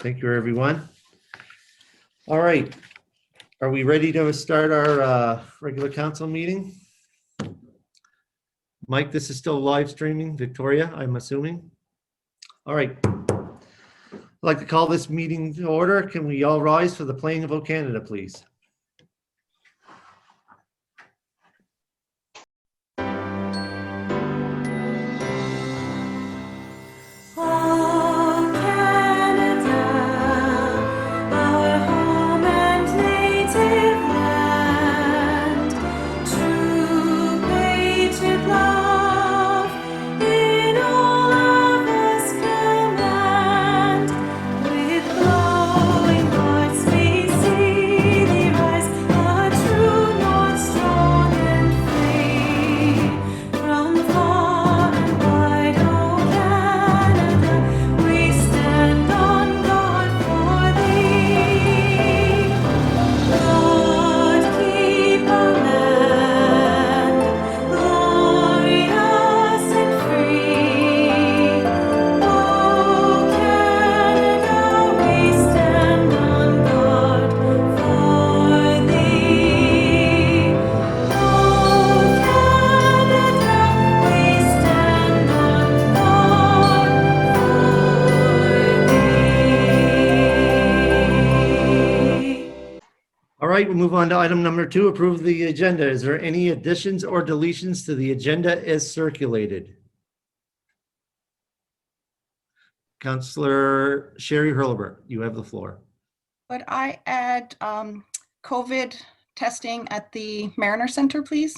Thank you, everyone. All right. Are we ready to start our regular council meeting? Mike, this is still live streaming. Victoria, I'm assuming. All right. I'd like to call this meeting to order. Can we all rise for the playing of O Canada, please? All right, we'll move on to item number 2, approve the agenda. Is there any additions or deletions to the agenda as circulated? Councillor Sherry Hurlbert, you have the floor. Would I add COVID testing at the Mariner Center, please?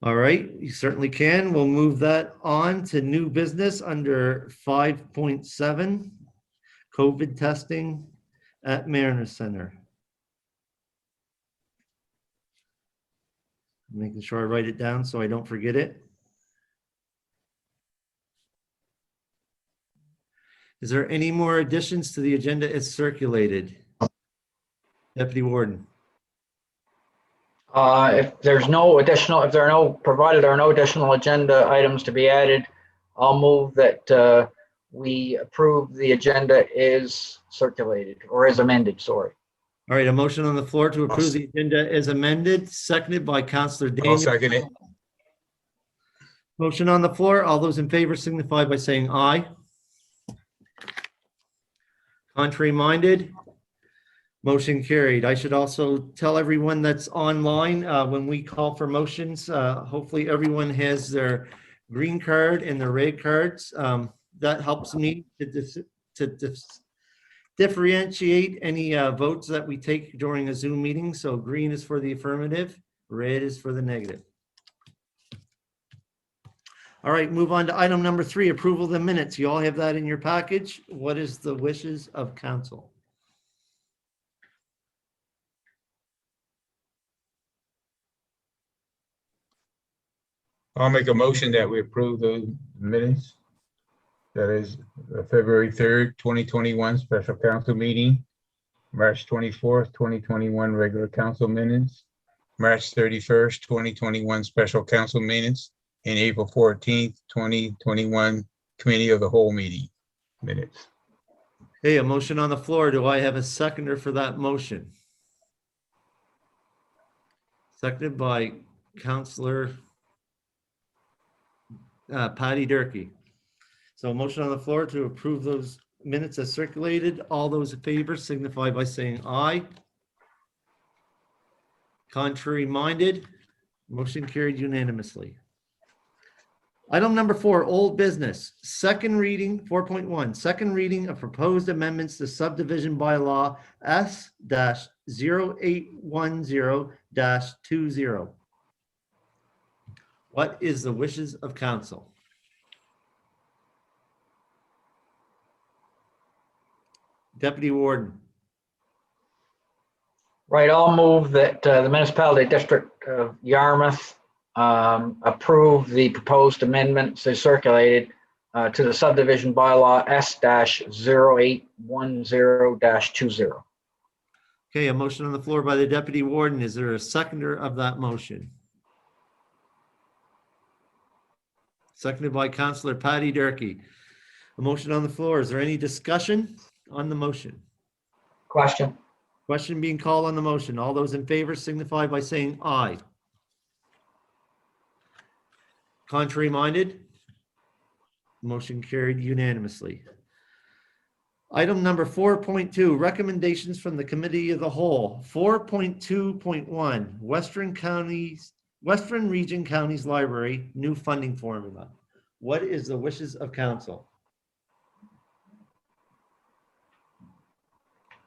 All right, you certainly can. We'll move that on to new business under 5.7, COVID testing at Mariner Center. Making sure I write it down so I don't forget it. Is there any more additions to the agenda as circulated? Deputy Warden. If there are no additional agenda items to be added, I'll move that we approve the agenda as circulated or as amended, sorry. All right, a motion on the floor to approve the agenda as amended, seconded by Councillor Daniel. I'll second it. Motion on the floor. All those in favor signify by saying aye. Contrary minded? Motion carried. I should also tell everyone that's online, when we call for motions, hopefully everyone has their green card and their red cards. That helps me to differentiate any votes that we take during a Zoom meeting. So green is for the affirmative, red is for the negative. All right, move on to item number 3, approval of the minutes. You all have that in your package. What is the wishes of council? I'll make a motion that we approve the minutes. That is February 3rd, 2021 special council meeting, March 24th, 2021 regular council minutes, March 31st, 2021 special council minutes, and April 14th, 2021 committee of the whole meeting minutes. Hey, a motion on the floor. Do I have a seconder for that motion? Seconded by Councillor Patty Durkee. So a motion on the floor to approve those minutes as circulated. All those in favor signify by saying aye. Contrary minded? Motion carried unanimously. Item number 4, old business. Second reading, 4.1, second reading of proposed amendments to subdivision bylaw S-0810-20. What is the wishes of council? Deputy Warden. Right, I'll move that the municipality district of Yarmouth approve the proposed amendments as circulated to the subdivision bylaw S-0810-20. Okay, a motion on the floor by the Deputy Warden. Is there a seconder of that motion? Seconded by Councillor Patty Durkee. A motion on the floor. Is there any discussion on the motion? Question. Question being called on the motion. All those in favor signify by saying aye. Contrary minded? Motion carried unanimously. Item number 4.2, recommendations from the Committee of the Whole. 4.2.1, Western Region Counties Library, new funding formula. What is the wishes of council?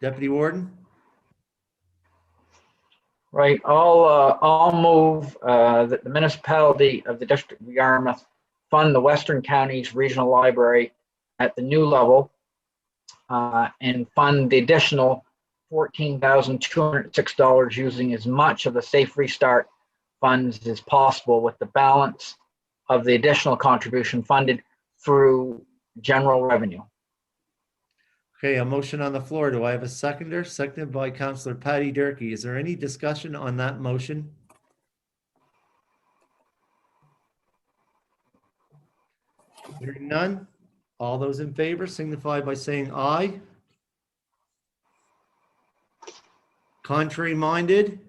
Deputy Warden? Right, I'll move that the municipality of the District of Yarmouth fund the Western Counties Regional Library at the new level and fund the additional $14,206 using as much of the Safe Restart funds as possible, with the balance of the additional contribution funded through general revenue. Okay, a motion on the floor. Do I have a seconder? Seconded by Councillor Patty Durkee. Is there any discussion on that motion? Hearing none. All those in favor signify by saying aye. Contrary minded?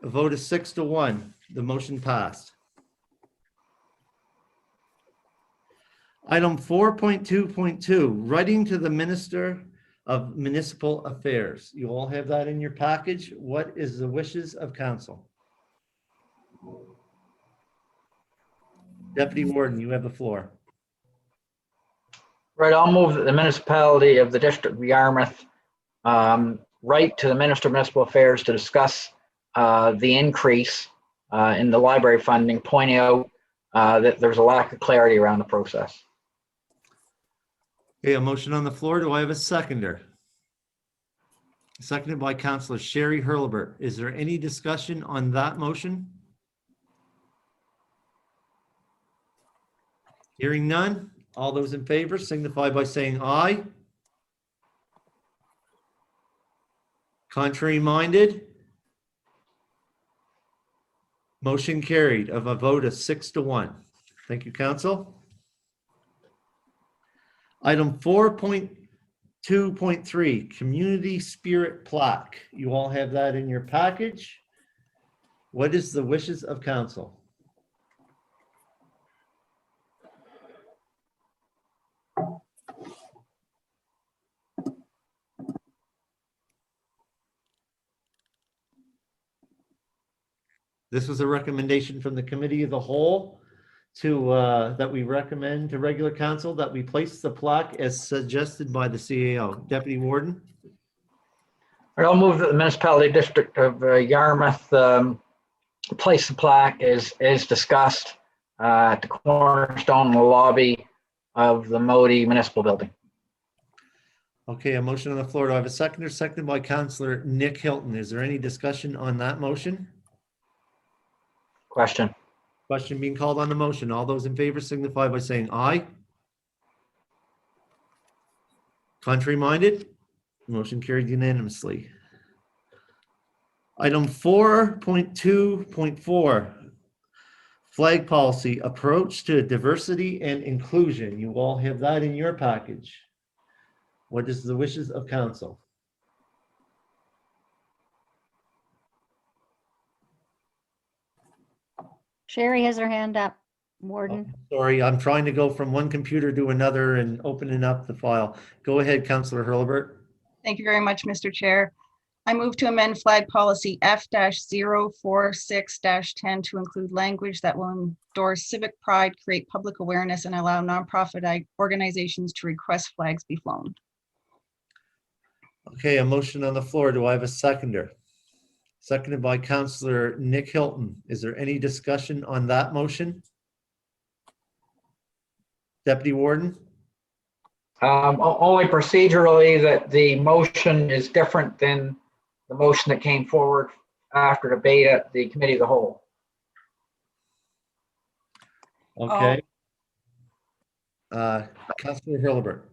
A vote of 6-1. The motion passed. Item 4.2.2, writing to the Minister of Municipal Affairs. You all have that in your package. What is the wishes of council? Deputy Warden, you have the floor. Right, I'll move that the municipality of the District of Yarmouth write to the Minister of Municipal Affairs to discuss the increase in the library funding, pointing out that there's a lack of clarity around the process. Okay, a motion on the floor. Do I have a seconder? Seconded by Councillor Sherry Hurlbert. Is there any discussion on that motion? Hearing none. All those in favor signify by saying aye. Contrary minded? Motion carried of a vote of 6-1. Thank you, council. Item 4.2.3, Community Spirit Plaque. You all have that in your package. What is the wishes of council? This was a recommendation from the Committee of the Whole to that we recommend to regular council that we place the plaque as suggested by the CAO. Deputy Warden? Right, I'll move that the municipality district of Yarmouth place the plaque as discussed at the cornerstone in the lobby of the Modi Municipal Building. Okay, a motion on the floor. Do I have a seconder? Seconded by Councillor Nick Hilton. Is there any discussion on that motion? Question. Question being called on the motion. All those in favor signify by saying aye. Contrary minded? Motion carried unanimously. Item 4.2.4, flag policy, approach to diversity and inclusion. You all have that in your package. What is the wishes of council? Sherry has her hand up, Warden. Sorry, I'm trying to go from one computer to another and opening up the file. Go ahead, Councillor Hurlbert. Thank you very much, Mr. Chair. I move to amend flag policy F-046-10 to include language that will endorse civic pride, create public awareness, and allow nonprofit organizations to request flags be flown. Okay, a motion on the floor. Do I have a seconder? Seconded by Councillor Nick Hilton. Is there any discussion on that motion? Deputy Warden? Only procedurally that the motion is different than the motion that came forward after debate at the Committee of the Whole. Okay. Councillor Hurlbert.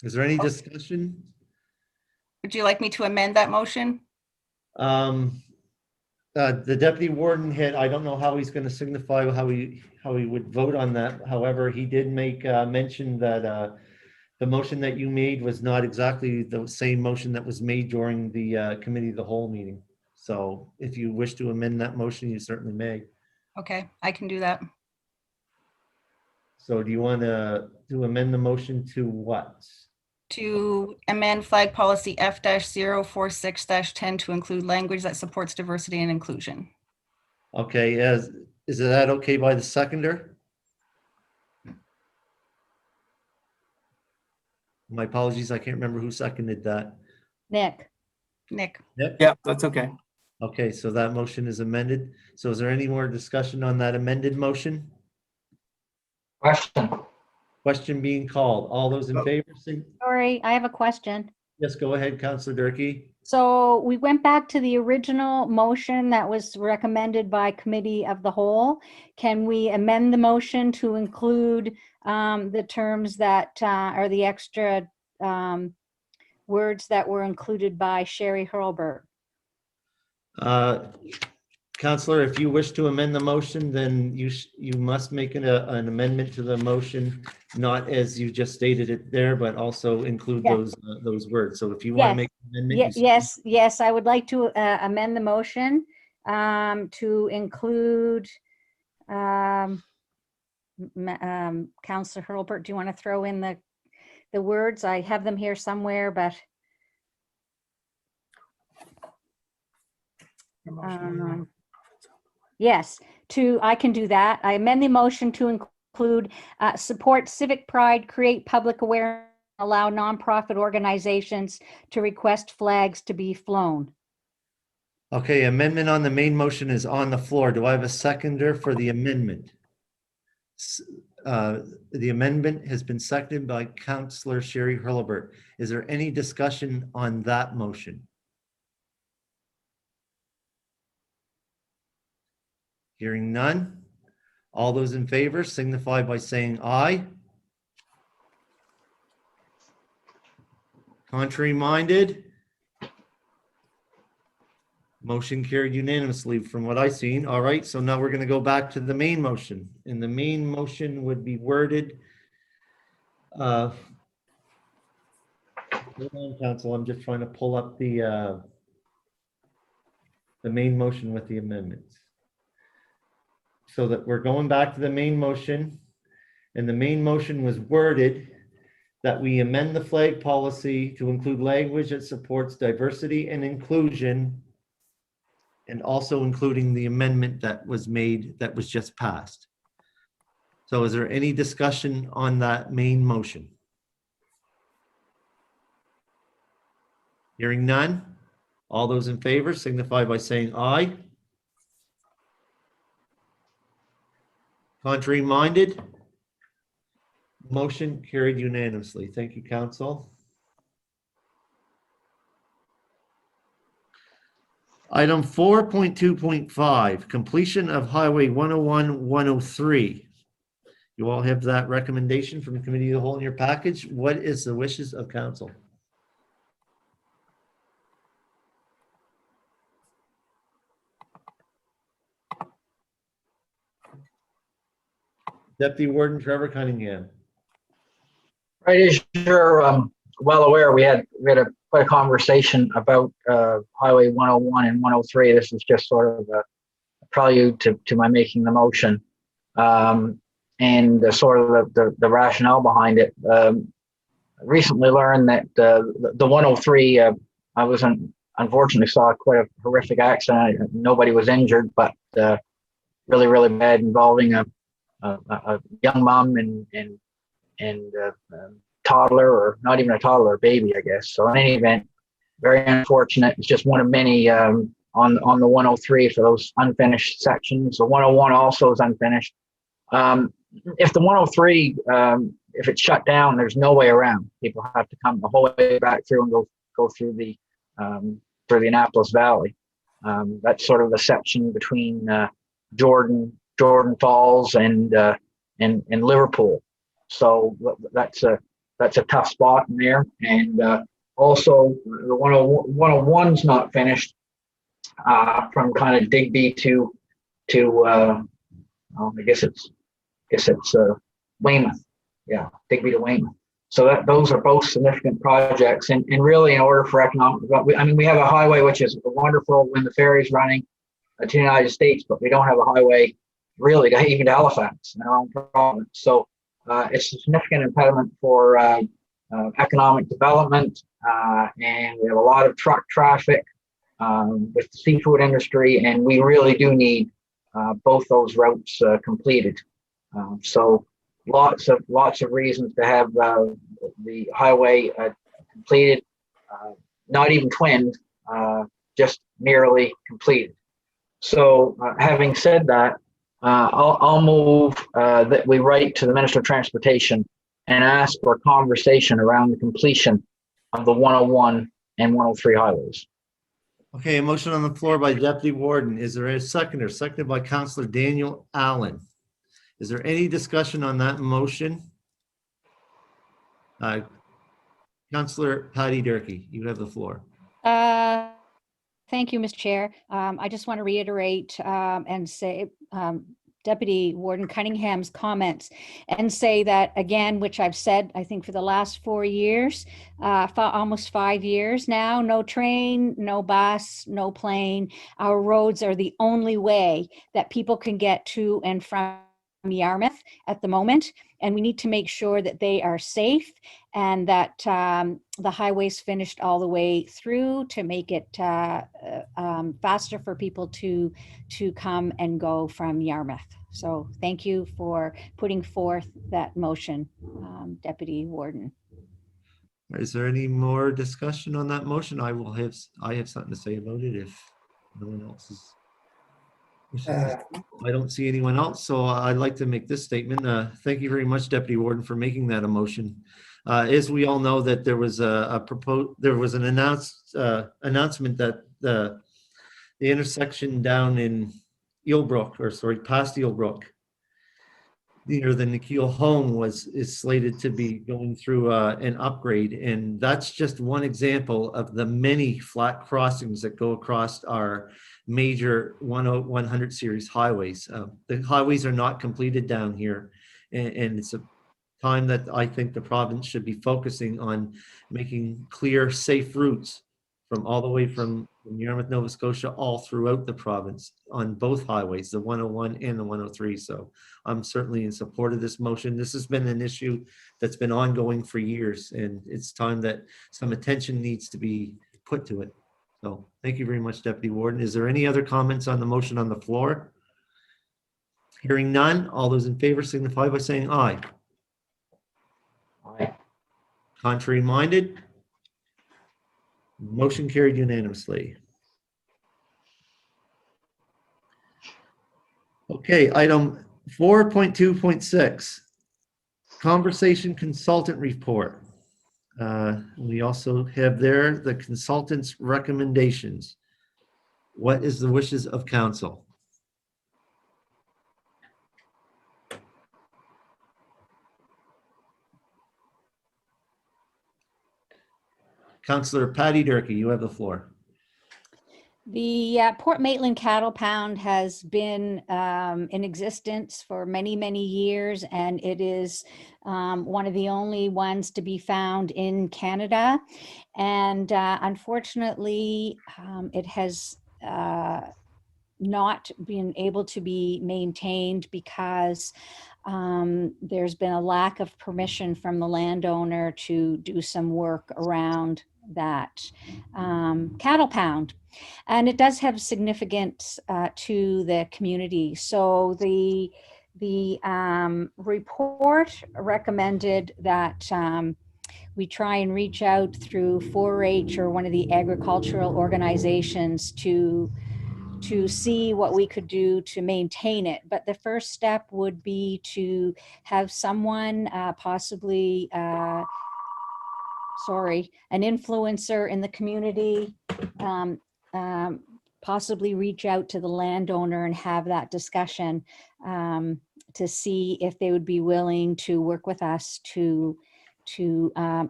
Is there any discussion? Would you like me to amend that motion? The deputy warden had, I don't know how he's going to signify how he would vote on that. However, he did make mention that the motion that you made was not exactly the same motion that was made during the committee of the whole meeting. So if you wish to amend that motion, you certainly may. Okay, I can do that. So do you want to amend the motion to what? To amend flag policy F-046-10 to include language that supports diversity and inclusion. Okay, is that okay by the seconder? My apologies, I can't remember who seconded that. Nick, Nick, Yep, that's okay. Okay, so that motion is amended. So is there any more discussion on that amended motion? Question. Question being called. All those in favor, sorry, I have a question. yes, go ahead, Councillor Durkee. So we went back to the original motion that was recommended by committee of the whole. Can we amend the motion to include the terms that are the extra words that were included by Sherry Hurlbert? Councillor, if you wish to amend the motion, then you must make an amendment to the motion, not as you just stated it there, but also include Yeah. those words. So if you want to Yes. make an amendment. Yes, I would like to amend the motion to include Councillor Hurlbert, do you want to throw in the words? I have them here somewhere, but yes, I can do that. I amend the motion to include support civic pride, create public awareness, allow nonprofit organizations to request flags to be flown. Okay, amendment on the main motion is on the floor. Do I have a seconder for the amendment? The amendment has been seconded by Councillor Sherry Hurlbert. Is there any discussion on that motion? Hearing none. All those in favor signify by saying aye. Contrary minded? Motion carried unanimously from what I've seen. All right, so now we're going to go back to the main motion. And the main motion would be worded. Hold on, Council, I'm just trying to pull up the main motion with the amendments. So that we're going back to the main motion, and the main motion was worded that we amend the flag policy to include language that supports diversity and inclusion, and also including the amendment that was made that was just passed. So is there any discussion on that main motion? Hearing none. All those in favor signify by saying aye. Contrary minded? Motion carried unanimously. Thank you, Council. Item 4.2.5, completion of Highway 101-103. You all have that recommendation from the Committee of the Whole in your package. What is the wishes of Council? Deputy Warden Trevor Cunningham. Right, as you're well aware, we had quite a conversation about Highway 101 and 103. This is just sort of a prelude to my making the motion, and sort of the rationale behind it. Recently learned that the 103, I was unfortunately saw quite a horrific accident. Nobody was injured, but really, really bad, involving a young mom and toddler, or not even a toddler, a baby, I guess. So in any event, very unfortunate. It's just one of many on the 103 for those unfinished sections. The 101 also is unfinished. If the 103, if it's shut down, there's no way around. People have to come the whole way back through and go through the Annapolis Valley. That's sort of the section between Jordan Falls and Liverpool. So that's a tough spot in there. And also the 101's not finished. from kind of Digby to I guess it's Weymouth. Yeah, Digby to Weymouth. So those are both significant projects, and really in order for economic development, I mean, we have a highway which is wonderful when the ferry's running to the United States, but we don't have a highway really to even to Halifax in our own province. So it's a significant impediment for economic development, and we have a lot of truck traffic with the seafood industry, and we really do need both those routes completed. So lots of reasons to have the highway completed, not even twinned, just merely completed. So having said that, I'll move that we write to the Minister of Transportation and ask for a conversation around the completion of the 101 and 103 highways. Okay, a motion on the floor by Deputy Warden. Is there a seconder? Seconded by Councillor Daniel Allen. Is there any discussion on that motion? Councillor Patty Durkee, you have the floor. Thank you, Mr. Chair. I just want to reiterate and say Deputy Warden Cunningham's comments and say that again, which I've said, I think for the last 4 years, almost 5 years now, no train, no bus, no plane. Our roads are the only way that people can get to and from Yarmouth at the moment. And we need to make sure that they are safe and that the highway's finished all the way through to make it faster for people to come and go from Yarmouth. So thank you for putting forth that motion, Deputy Warden. Is there any more discussion on that motion? I have something to say about it if no one else is. I don't see anyone else, so I'd like to make this statement. Thank you very much, Deputy Warden, for making that a motion. As we all know, that there was an announcement that the intersection down in past Eelbrook, near the Nikhil home is slated to be going through an upgrade, and that's just one example of the many flat crossings that go across our major 100 series highways. The highways are not completed down here, and it's a time that I think the province should be focusing on making clear, safe routes from all the way from Yarmouth, Nova Scotia, all throughout the province on both highways, the 101 and the 103. So I'm certainly in support of this motion. This has been an issue that's been ongoing for years, and it's time that some attention needs to be put to it. So thank you very much, Deputy Warden. Is there any other comments on the motion on the floor? Hearing none, all those in favor signify by saying aye. Aye. Contrary minded? Motion carried unanimously. Okay, item 4.2.6, conversation consultant report. We also have there the consultant's recommendations. What is the wishes of council? Councillor Patty Durkee, you have the floor. The Port Maitland Cattle Pound has been in existence for many, many years, and it is one of the only ones to be found in Canada. And unfortunately, it has not been able to be maintained because there's been a lack of permission from the landowner to do some work around that cattle pound. And it does have significance to the community. So the report recommended that we try and reach out through 4-H or one of the agricultural organizations to see what we could do to maintain it. But the first step would be to have someone possibly an influencer in the community, possibly reach out to the landowner and have that discussion to see if they would be willing to work with us to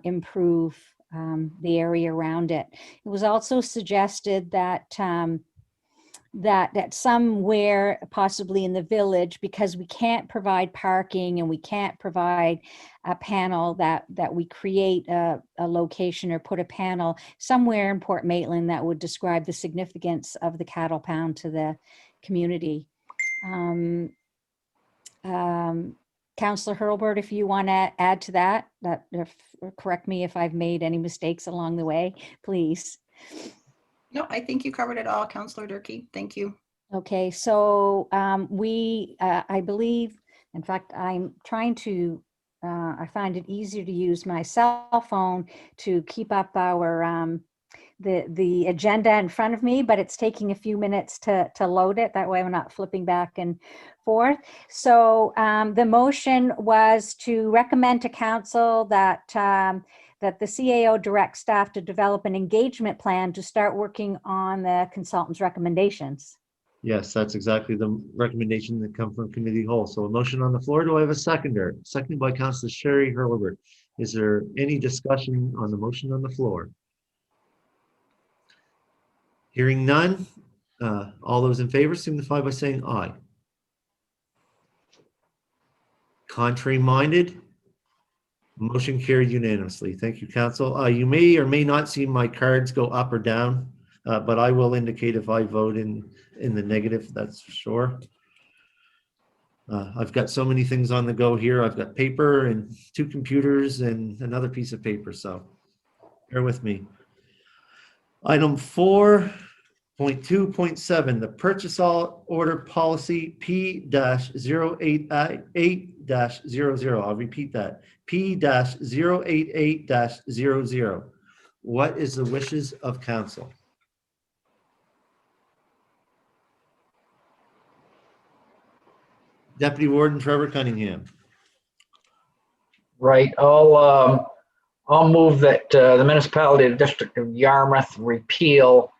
improve the area around it. It was also suggested that that somewhere possibly in the village, because we can't provide parking and we can't provide a panel, that we create a location or put a panel somewhere in Port Maitland that would describe the significance of the cattle pound to the community. Councillor Hurlbert, if you want to add to that, or correct me if I've made any mistakes along the way, please. No, I think you covered it all, Counselor Durkee. Thank you. Okay, so I believe, in fact, I'm trying to, I find it easier to use my cell phone to keep up our, the agenda in front of me, but it's taking a few minutes to load it. That way I'm not flipping back and forth. So the motion was to recommend to council that that the CAO directs staff to develop an engagement plan to start working on the consultant's recommendations. Yes, that's exactly the recommendation that come from committee whole. So a motion on the floor. Do I have a seconder? Seconded by Councilor Sherry Hurlbert. Is there any discussion on the motion on the floor? Hearing none, all those in favor signify by saying aye. Contrary minded, motion carried unanimously. Thank you, Council. You may or may not see my cards go up or down, but I will indicate if I vote in the negative, that's for sure. I've got so many things on the go here. I've got paper and 2 computers and another piece of paper, so bear with me. Item 4.2.7, the purchase order policy P-088-00. I'll repeat that. P-088-00. What is the wishes of council? Deputy Warden Trevor Cunningham. Right. I'll move that the municipality of the District of Yarmouth repeal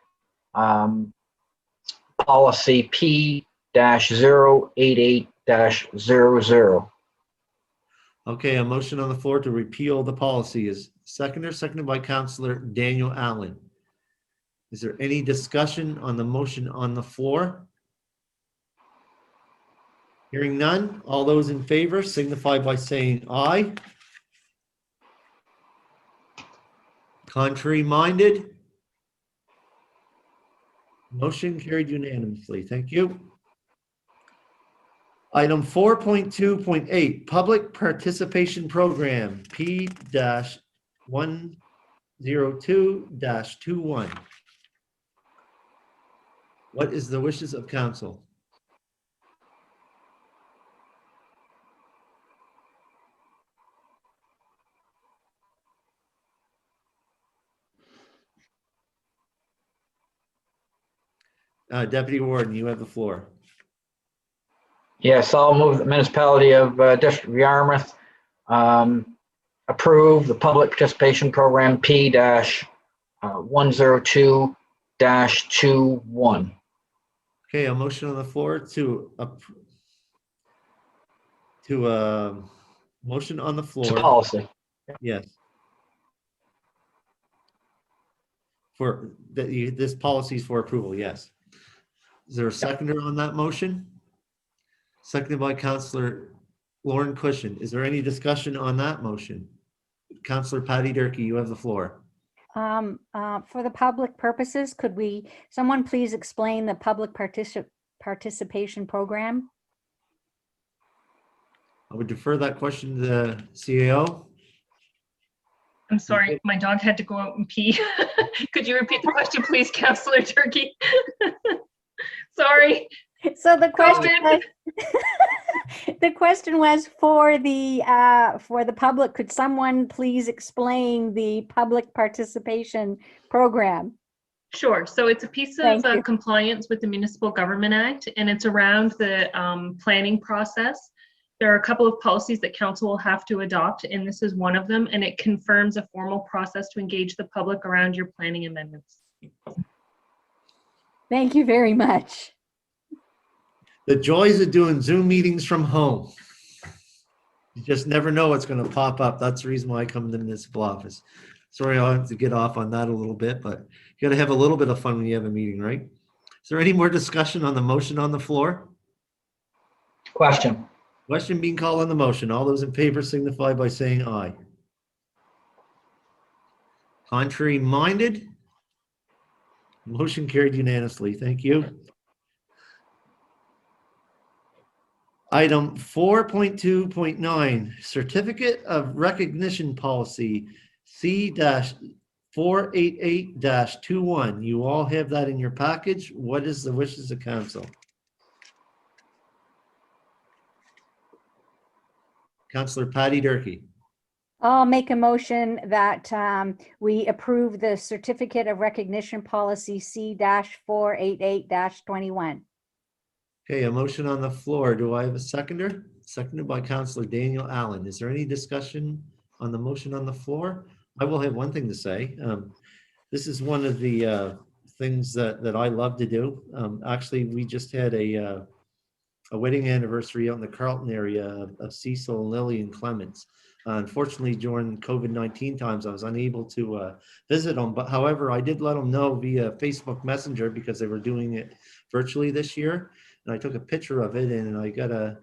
policy P-088-00. Okay, a motion on the floor to repeal the policy is seconded by Councillor Daniel Allen. Is there any discussion on the motion on the floor? Hearing none, all those in favor signify by saying aye. Contrary minded? Motion carried unanimously. Thank you. Item 4.2.8, Public Participation Program, P-102-21. What is the wishes of council? Deputy Warden, you have the floor. Yes, I'll move the municipality of District of Yarmouth approve the public participation program P-102-21. Okay, a motion on the floor motion on the It's a floor. policy. Yes. For this policy is for approval, yes. Is there a seconder on that motion? Seconded by Councillor Lauren Cushion. Is there any discussion on that motion? Councillor Patty Durkee, you have the floor. For the public purposes, could someone please explain the public participation program? I would defer that question to the CAO. I'm sorry, my dog had to go out and pee. Could you repeat the question, please, Councillor Turkey? Sorry. So the question COVID. was, the question was for the public, could someone please explain the public participation program? Sure. So it's a piece of Thank you. compliance with the Municipal Government Act, and it's around the planning process. There are a couple of policies that council will have to adopt, and this is one of them, and it confirms a formal process to engage the public around your planning amendments. Thank you very much. The joys of doing Zoom meetings from home. You just never know what's going to pop up. That's the reason why I come to the municipal office. Sorry, I'll have to get off on that a little bit, but you got to have a little bit of fun when you have a meeting, right? Is there any more discussion on the motion on the floor? Question. Question being called on the motion. All those in favor signify by saying aye. Contrary minded? Motion carried unanimously. Thank you. Item 4.2.9, Certificate of Recognition Policy C-488-21. You all have that in your package. What is the wishes of council? Councillor Patty Durkee. I'll make a motion that we approve the Certificate of Recognition Policy C-488-21. Okay, a motion on the floor. Do I have a seconder? Seconded by Councillor Daniel Allen. Is there any discussion on the motion on the floor? I will have one thing to say. This is one of the things that I love to do. Actually, we just had a wedding anniversary out in the Carlton area of Cecil and Lillian Clements. Unfortunately, during COVID-19 times, I was unable to visit them. But however, I did let them know via Facebook Messenger because they were doing it virtually this year. And I took a picture of it and I got a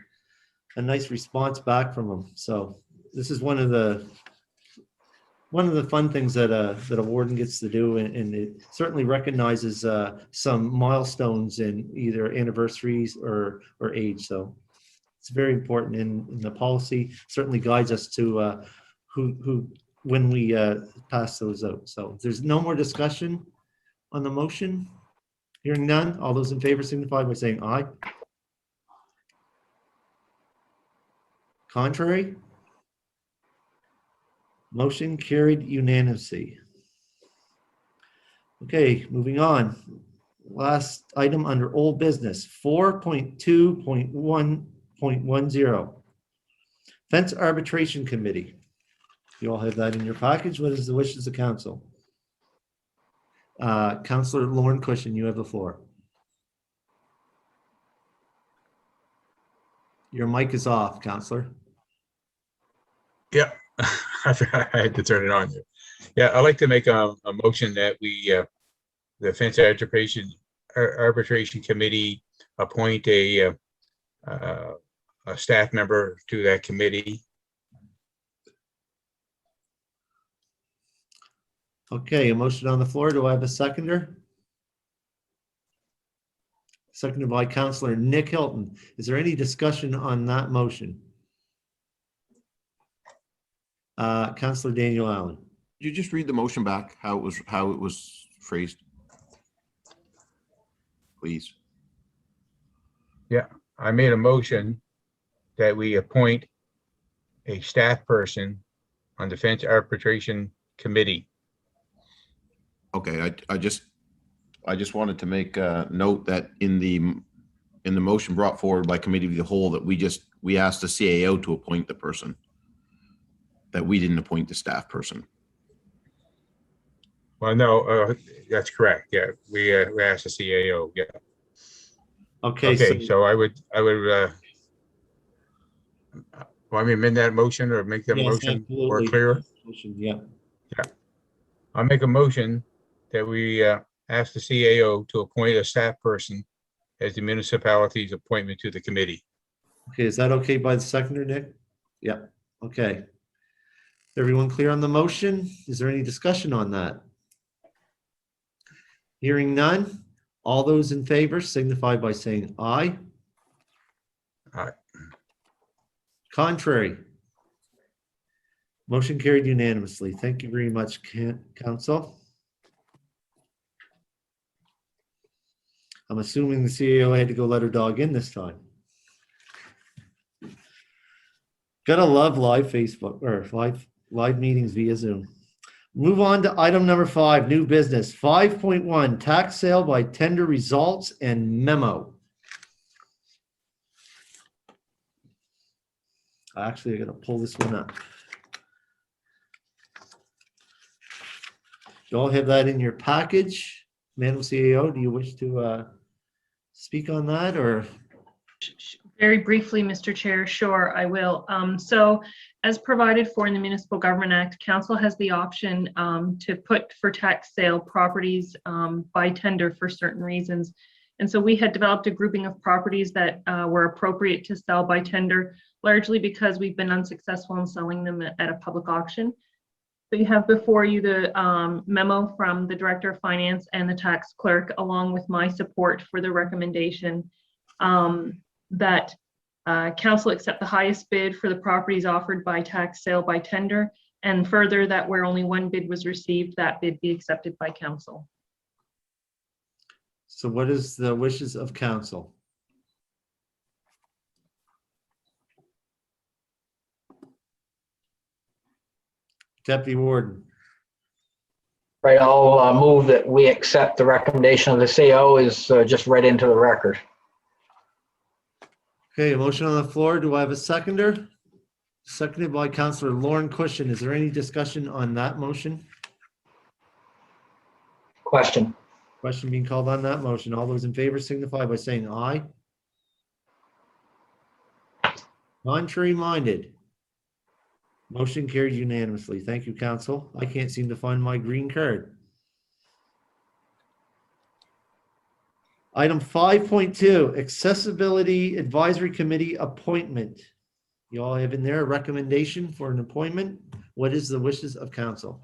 nice response back from them. So this is one of the fun things that a warden gets to do, and it certainly recognizes some milestones in either anniversaries or age. So it's very important, and the policy certainly guides us to who when we pass those out. So if there's no more discussion on the motion, hearing none, all those in favor signify by saying aye. Contrary? Motion carried unanimously. Okay, moving on. Last item under old business, 4.2.1.10. Fence Arbitration Committee. You all have that in your package. What is the wishes of council? Councillor Lauren Cushion, you have the floor. Your mic is off, Councillor. Yeah, I had to turn it on. Yeah, I'd like to make a motion that we, the Fence Arbitration Committee appoint a staff member to that committee. Okay, a motion on the floor. Do I have a seconder? Seconded by Councillor Nick Hilton. Is there any discussion on that motion? Councillor Daniel Allen. Could you just read the motion back, how it was phrased? Please. I made a motion that we appoint a staff person on the Fence Arbitration Committee. Okay, I just wanted to make a note that in the motion brought forward by committee of the whole, that we asked the CAO to appoint the person, that we didn't appoint the staff person. Well, no, that's correct. Yeah, we asked the CAO. Yeah. Okay, Okay, so I would, want me to amend that motion or make that Yes, motion more absolutely. clear? Yeah. I'll make a motion that we ask the CAO to appoint a staff person as the municipality's appointment to the committee. Okay, is that okay by the seconder, Nick? Yeah, okay. Everyone clear on the motion? Is there any discussion on that? Hearing none, all those in favor signify by saying aye. Aye. Contrary? Motion carried unanimously. Thank you very much, council. I'm assuming the CEO had to go let her dog in this time. Gotta love live Facebook or live meetings via Zoom. Move on to item number 5, new business. 5.1, tax sale by tender results and memo. Actually, I gotta pull this one up. You all have that in your package. Madam CEO, do you wish to speak on that or? Very briefly, Mr. Chair, sure, I will. So as provided for in the Municipal Government Act, Council has the option to put for tax sale properties by tender for certain reasons. And so we had developed a grouping of properties that were appropriate to sell by tender, largely because we've been unsuccessful in selling them at a public auction. So you have before you the memo from the Director of Finance and the Tax Clerk, along with my support for the recommendation that Council accept the highest bid for the properties offered by tax sale by tender, and further that where only one bid was received, that bid be accepted by Council. So what is the wishes of council? Deputy Warden. Right, I'll move that we accept the recommendation of the CO is just read into the record. Okay, a motion on the floor. Do I have a seconder? Seconded by Councillor Lauren Cushion. Is there any discussion on that motion? Question. Question being called on that motion. All those in favor signify by saying aye. Contrary minded. Motion carried unanimously. Thank you, council. I can't seem to find my green card. Item 5.2, Accessibility Advisory Committee appointment. You all have in there a recommendation for an appointment. What is the wishes of council?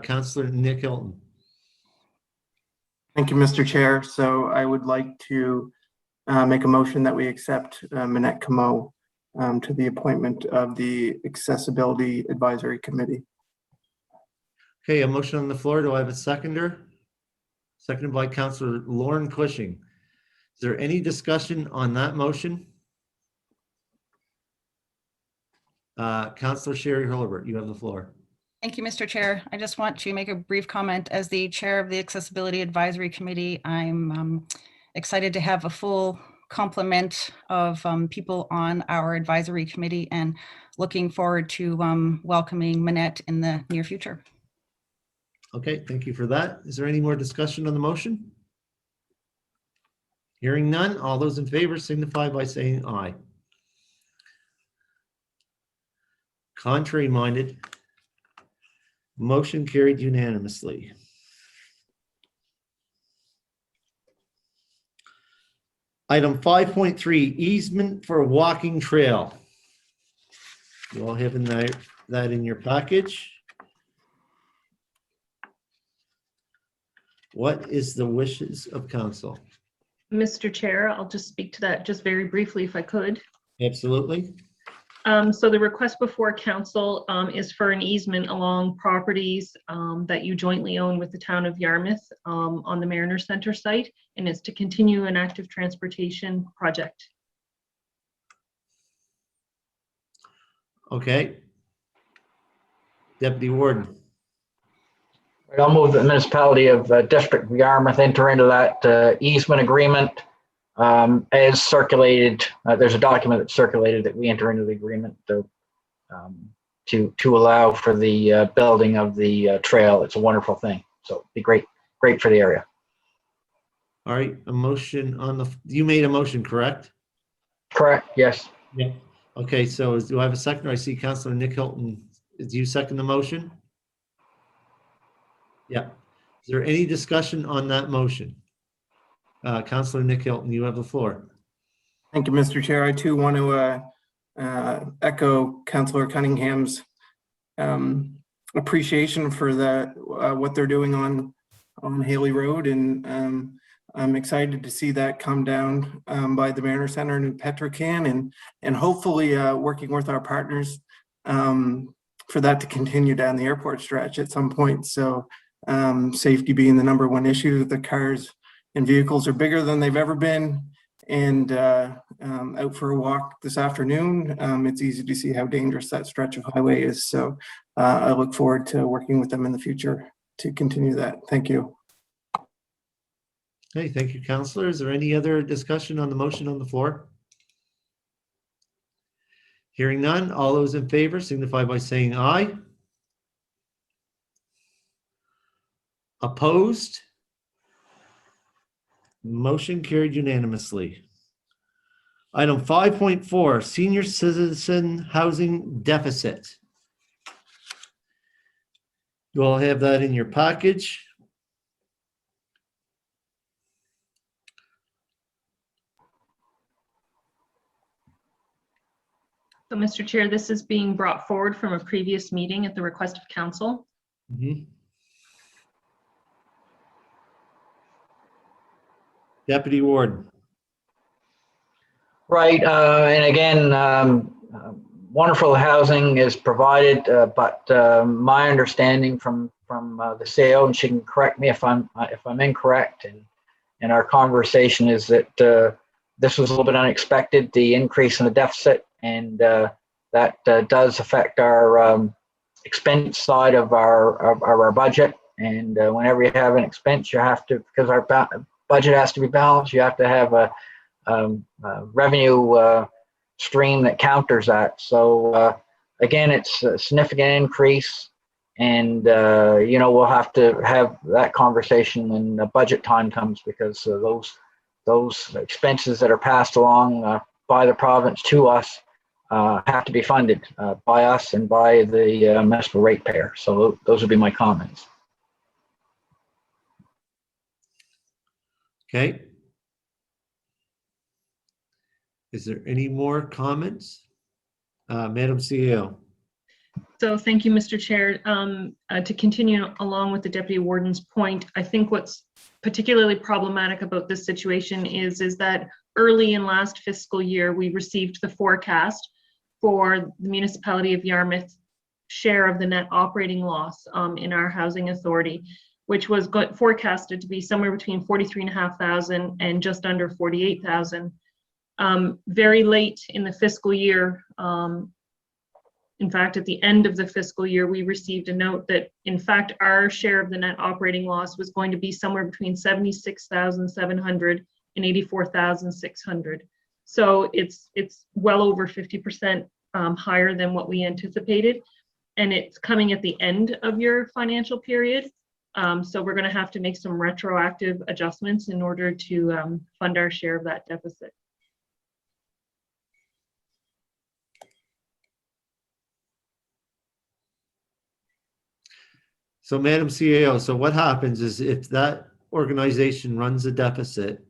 Councillor Nick Hilton. Thank you, Mr. Chair. So I would like to make a motion that we accept Minette Camo to the appointment of the Accessibility Advisory Committee. Okay, a motion on the floor. Do I have a seconder? Seconded by Councillor Lauren Cushing. Is there any discussion on that motion? Councillor Sherry Hurlbert, you have the floor. Thank you, Mr. Chair. I just want to make a brief comment. As the chair of the Accessibility Advisory Committee, I'm excited to have a full complement of people on our advisory committee and looking forward to welcoming Minette in the near future. Okay, thank you for that. Is there any more discussion on the motion? Hearing none, all those in favor signify by saying aye. Contrary minded. Motion carried unanimously. Item 5.3, easement for walking trail. You all have that in your package. What is the wishes of council? Mr. Chair, I'll just speak to that just very briefly if I could. Absolutely. So the request before council is for an easement along properties that you jointly own with the town of Yarmouth on the Mariner Center site, and it's to continue an active transportation project. Okay. Deputy Warden. Right, I'll move that the municipality of District of Yarmouth enter into that easement agreement as circulated. There's a document that's circulated that we enter into the agreement to allow for the building of the trail. It's a wonderful thing. So it'd be great for the area. All right, a motion on the, you made a motion, correct? Correct, yes. Yeah. Okay, so do I have a second? I see Councilor Nick Hilton. Do you second the motion? Yeah. Is there any discussion on that motion? Councilor Nick Hilton, you have the floor. Thank you, Mr. Chair. I too want to echo Councillor Cunningham's appreciation for what they're doing on Haley Road, and I'm excited to see that come down by the Mariner Center and Petrocan, and hopefully working with our partners for that to continue down the airport stretch at some point. So safety being the #1 issue, the cars and vehicles are bigger than they've ever been, and out for a walk this afternoon, it's easy to see how dangerous that stretch of highway is. So I look forward to working with them in the future to continue that. Thank you. Okay, thank you, Councilor. Is there any other discussion on the motion on the floor? Hearing none, all those in favor signify by saying aye. Opposed? Motion carried unanimously. Item 5.4, senior citizen housing deficit. You all have that in your package. So, Mr. Chair, this is being brought forward from a previous meeting at the request of council. Mhm. Deputy Warden. Right, and again, wonderful housing is provided, but my understanding from the CEO, and she can correct me if I'm incorrect, and our conversation is that this was a little bit unexpected, the increase in the deficit, and that does affect our expense side of our budget. And whenever you have an expense, you have to, because our budget has to be balanced, you have to have a revenue stream that counters that. So again, it's a significant increase, and we'll have to have that conversation when the budget time comes, because those expenses that are passed along by the province to us have to be funded by us and by the municipal ratepayer. So those would be my comments. Okay. Is there any more comments? Madam CEO. So thank you, Mr. Chair. To continue along with the Deputy Warden's point, I think what's particularly problematic about this situation is that early in last fiscal year, we received the forecast for the municipality of Yarmouth share of the net operating loss in our housing authority, which was forecasted to be somewhere between 43,500 and just under 48,000. Very late in the fiscal year, in fact, at the end of the fiscal year, we received a note that, in fact, our share of the net operating loss was going to be somewhere between 76,700 and 84,600. So it's well over 50% higher than what we anticipated, and it's coming at the end of your financial period. So we're going to have to make some retroactive adjustments in order to fund our share of that deficit. So Madam CEO, so what happens is if that organization runs a deficit,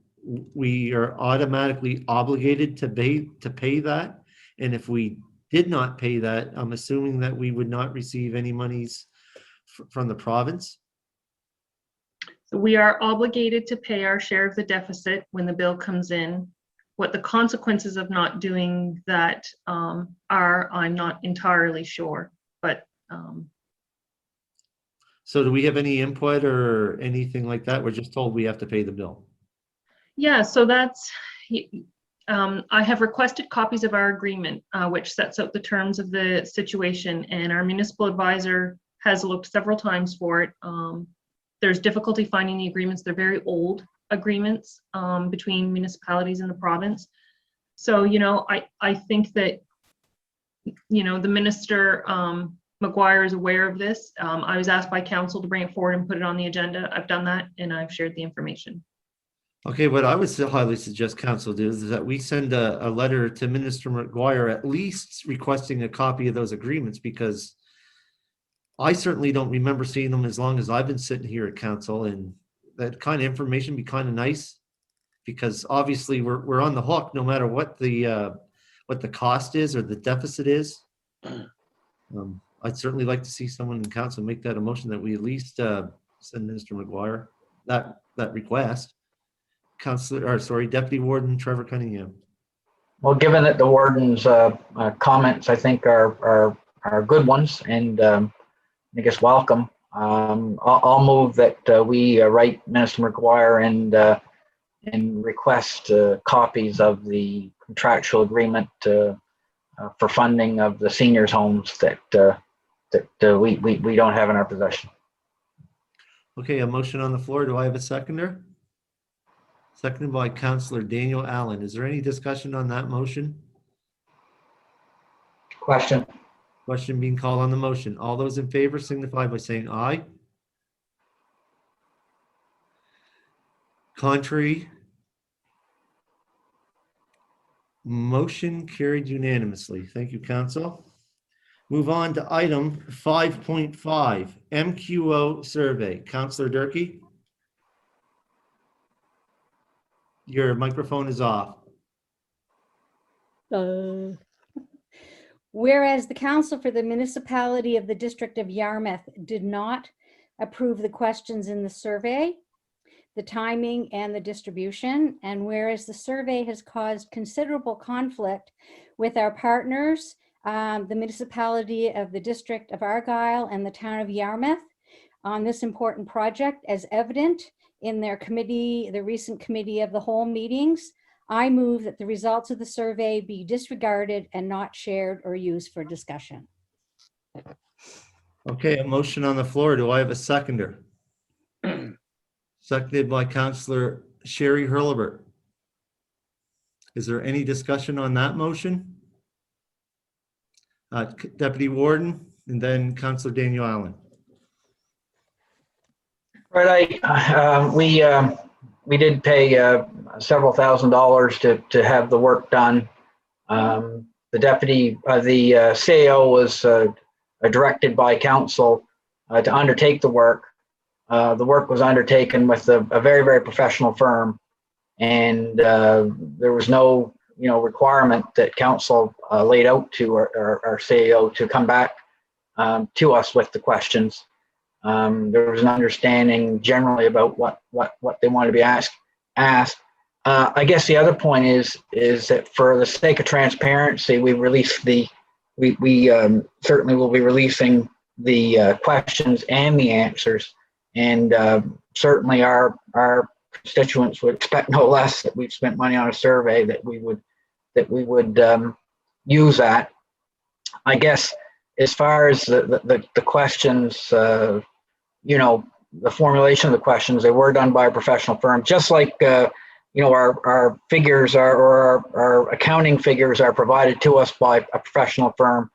we are automatically obligated to pay that. And if we did not pay that, I'm assuming that we would not receive any monies from the province. So we are obligated to pay our share of the deficit when the bill comes in. What the consequences of not doing that are, I'm not entirely sure, but so do we have any input or anything like that? We're just told we have to pay the bill. yeah, so that's, I have requested copies of our agreement, which sets out the terms of the situation, and our municipal advisor has looked several times for it. There's difficulty finding the agreements. They're very old agreements between municipalities and the province. So, I think that, the Minister Maguire is aware of this. I was asked by council to bring it forward and put it on the agenda. I've done that, and I've shared the information. Okay, what I would highly suggest council do is that we send a letter to Minister Maguire, at least requesting a copy of those agreements, because I certainly don't remember seeing them as long as I've been sitting here at council, and that kind of information be kind of nice, because obviously we're on the hook no matter what the cost is or the deficit is. I'd certainly like to see someone in council make that a motion that we at least send Minister Maguire that request. Deputy Warden Trevor Cunningham. Well, given that the warden's comments, I think are good ones, and I guess welcome. I'll move that we write Minister Maguire and request copies of the contractual agreement for funding of the seniors' homes that we don't have in our possession. Okay, a motion on the floor. Do I have a seconder? Seconded by Councillor Daniel Allen. Is there any discussion on that motion? Question. Question being called on the motion. All those in favor signify by saying aye. Contrary. Motion carried unanimously. Thank you, council. Move on to item 5.5, MQO survey. Counselor Durkee? Your microphone is off. Whereas the Council for the Municipality of the District of Yarmouth did not approve the questions in the survey, the timing and the distribution, and whereas the survey has caused considerable conflict with our partners, the municipality of the District of Argyle and the town of Yarmouth on this important project, as evident in their committee, the recent committee of the whole meetings, I move that the results of the survey be disregarded and not shared or used for discussion. Okay, a motion on the floor. Do I have a seconder? Seconded by Counselor Sherry Hurlbert. Is there any discussion on that motion? Deputy Warden, and then Counselor Daniel Allen. Right, we did pay several $1,000s to have the work done. The CAO was directed by council to undertake the work. The work was undertaken with a very, very professional firm, and there was no requirement that council laid out to our CAO to come back to us with the questions. There was an understanding generally about what they wanted to be asked. I guess the other point is that for the sake of transparency, we certainly will be releasing the questions and the answers, and certainly our constituents would expect no less that we've spent money on a survey, that we would use that. I guess as far as the questions, the formulation of the questions, they were done by a professional firm, just like our figures or our accounting figures are provided to us by a professional firm.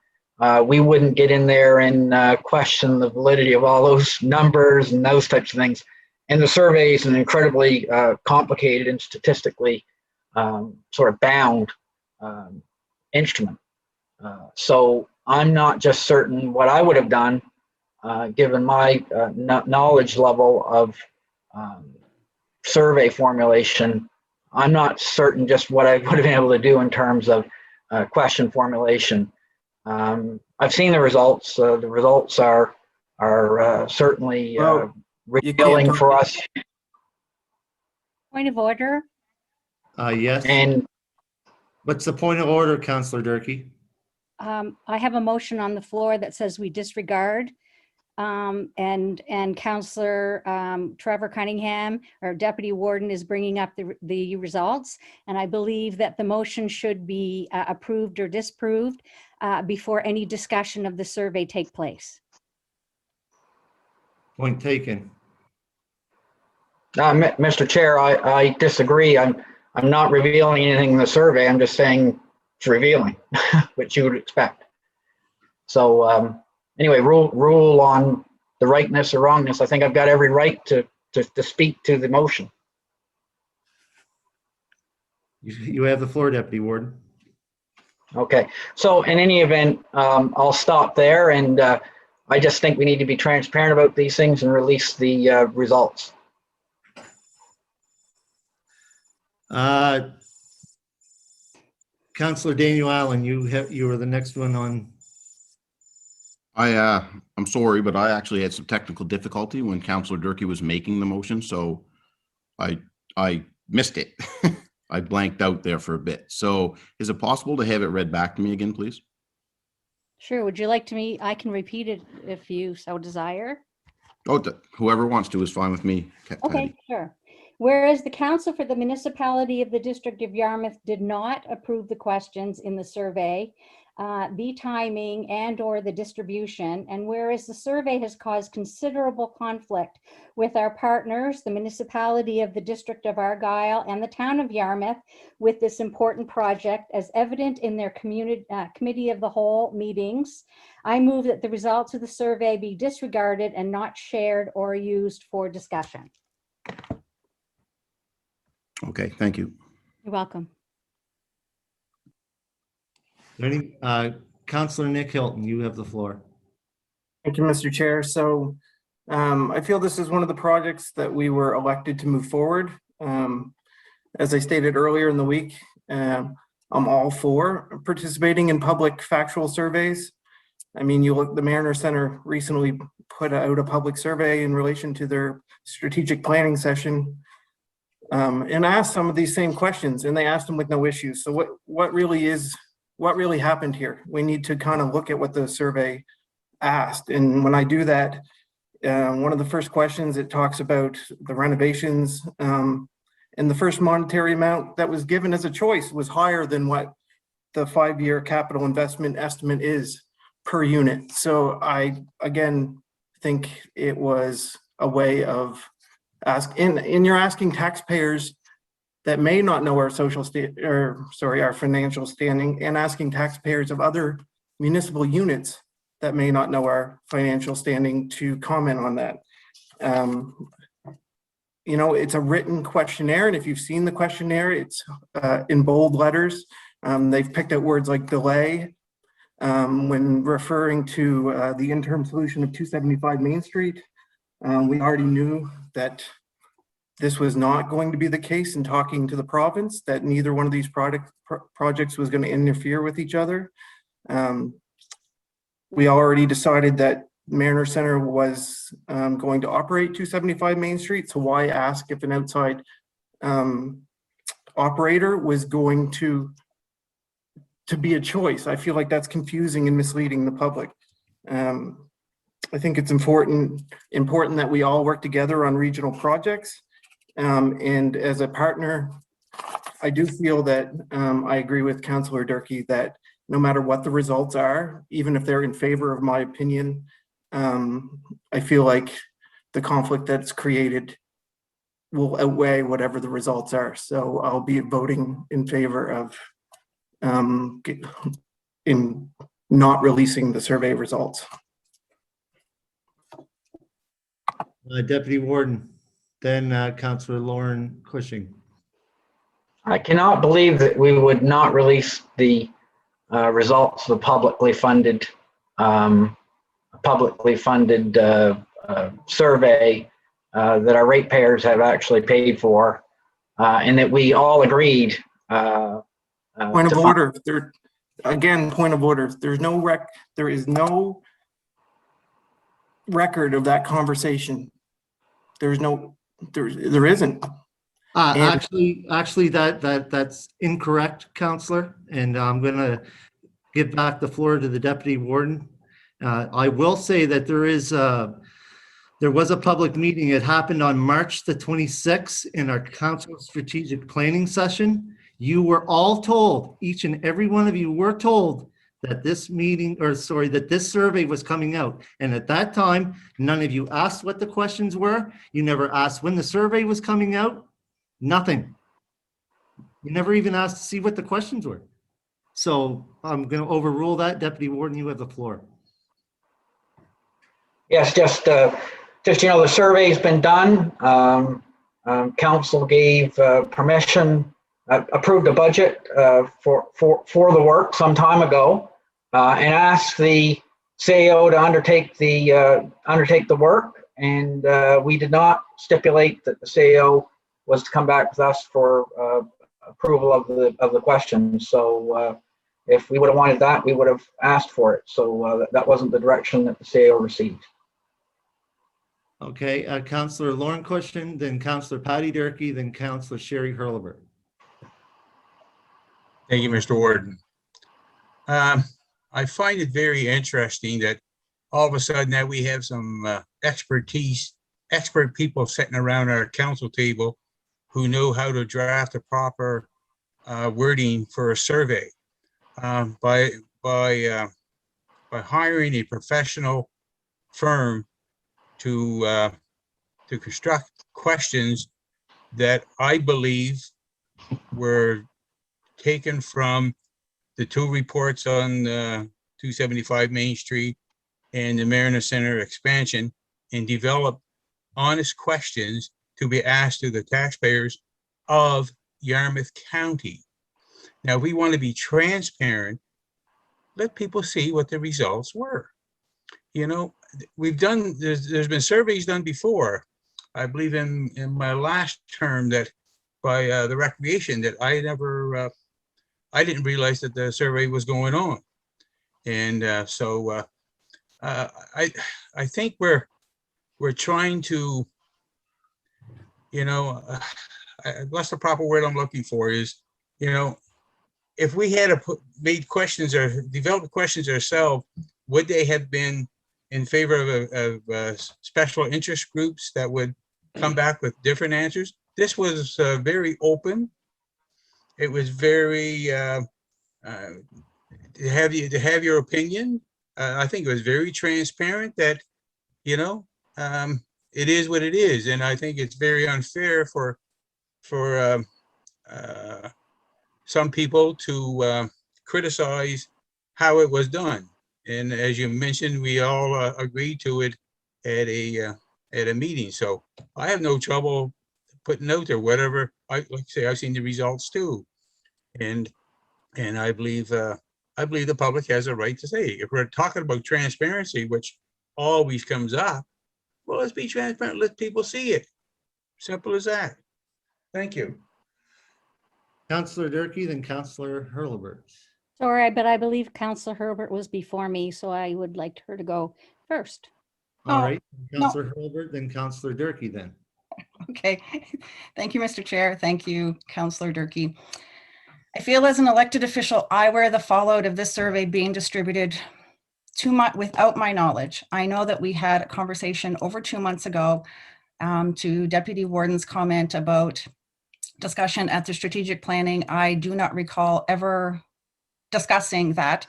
We wouldn't get in there and question the validity of all those numbers and those types of things. And the survey is an incredibly complicated and statistically sort of bound instrument. So I'm not just certain what I would have done, given my knowledge level of survey formulation. I'm not certain just what I would have been able to do in terms of question formulation. I've seen the results. The results are certainly revealing for us. Point of order. Yes. And What's the point of order, Counselor Durkee? I have a motion on the floor that says we disregard. And Counselor Trevor Cunningham, our Deputy Warden, is bringing up the results. And I believe that the motion should be approved or disproved before any discussion of the survey take place. Point taken. Mr. Chair, I disagree. I'm not revealing anything in the survey. I'm just saying it's revealing, which you would expect. So anyway, rule on the rightness or wrongness. I think I've got every right to speak to the motion. You have the floor, Deputy Warden. Okay, so in any event, I'll stop there, and I just think we need to be transparent about these things and release the results. Counselor Daniel Allen, you were the next one on. I'm sorry, but I actually had some technical difficulty when Counselor Durkee was making the motion, so I missed it. I blanked out there for a bit. So is it possible to have it read back to me again, please? Sure. Would you like me? I can repeat it if you so desire. Oh, whoever wants to is fine with me. Okay, sure. Whereas the Council for the Municipality of the District of Yarmouth did not approve the questions in the survey, the timing and or the distribution, and whereas the survey has caused considerable conflict with our partners, the municipality of the District of Argyle and the town of Yarmouth, with this important project, as evident in their committee of the whole meetings, I move that the results of the survey be disregarded and not shared or used for discussion. Okay, thank you. You're welcome. Any Counselor Nick Hilton, you have the floor. Thank you, Mr. Chair. So I feel this is one of the projects that we were elected to move forward. As I stated earlier in the week, I'm all for participating in public factual surveys. I mean, you look, the Mariner Center recently put out a public survey in relation to their strategic planning session and asked some of these same questions, and they asked them with no issues. So what really happened here? We need to kind of look at what the survey asked. And when I do that, one of the first questions, it talks about the renovations, and the first monetary amount that was given as a choice was higher than what the 5-year capital investment estimate is per unit. So I, again, think it was a way of you're asking taxpayers that may not know our our financial standing, and asking taxpayers of other municipal units that may not know our financial standing to comment on that. You know, it's a written questionnaire, and if you've seen the questionnaire, it's in bold letters. They've picked out words like delay when referring to the interim solution of 275 Main Street. We already knew that this was not going to be the case in talking to the province, that neither one of these projects was going to interfere with each other. We already decided that Mariner Center was going to operate 275 Main Street, so why ask if an outside operator was going to be a choice? I feel like that's confusing and misleading the public. I think it's important that we all work together on regional projects. And as a partner, I do feel that I agree with Councillor Durkee that no matter what the results are, even if they're in favor of my opinion, I feel like the conflict that's created will outweigh whatever the results are. So I'll be voting in favor of in not releasing the survey results. Deputy Warden, then Councillor Lauren Cushing. I cannot believe that we would not release the results of the publicly funded survey that our ratepayers have actually paid for, and that we all agreed. Point of order. Point of order. There is no record of that conversation. There isn't. Actually, that's incorrect, Councillor, and I'm going to give back the floor to the Deputy Warden. I will say that there was a public meeting. It happened on March the 26th in our council strategic planning session. You were all told, each and every one of you were told that this survey was coming out. And at that time, none of you asked what the questions were. You never asked when the survey was coming out. Nothing. You never even asked to see what the questions were. So I'm going to overrule that. Deputy Warden, you have the floor. Yes, just you know, the survey's been done. Council gave permission, approved a budget for the work some time ago, and asked the CAO to undertake the work. And we did not stipulate that the CAO was to come back with us for approval of the questions. So if we would have wanted that, we would have asked for it. So that wasn't the direction that the CAO received. Okay, Councillor Lauren Cushing, then Councillor Patty Durkee, then Councillor Sherry Hurlbert. Thank you, Mr. Warden. I find it very interesting that all of a sudden that we have some expert people sitting around our council table who know how to draft a proper wording for a survey. By hiring a professional firm to construct questions that I believe were taken from the two reports on 275 Main Street and the Mariner Center expansion, and develop honest questions to be asked to the taxpayers of Yarmouth County. Now, we want to be transparent let people see what the results were. You know, there's been surveys done before. I believe in my last term that by the recreation that I didn't realize that the survey was going on. And I think we're trying to, what's the proper word I'm looking for is, if we had made questions or developed questions ourselves, would they have been in favor of special interest groups that would come back with different answers? This was very open. It was very to have your opinion. I think it was very transparent that, it is what it is. And I think it's very unfair for some people to criticize how it was done. And as you mentioned, we all agreed to it at a meeting. So I have no trouble putting out there whatever. Like I say, I've seen the results too, and I believe the public has a right to say, if we're talking about transparency, which always comes up, well, let's be transparent. Let people see it. Simple as that. Thank you. Councillor Durkee, then Councillor Hurlbert. Sorry, but I believe Councillor Herbert was before me, so I would like her to go first. All Oh, right, no. Councillor Hurlbert, then Councillor Durkee then. Okay. Thank you, Mr. Chair. Thank you, Councillor Durkee. I feel as an elected official, I wear the fallout of this survey being distributed without my knowledge. I know that we had a conversation over 2 months ago to Deputy Warden's comment about discussion at the strategic planning. I do not recall ever discussing that.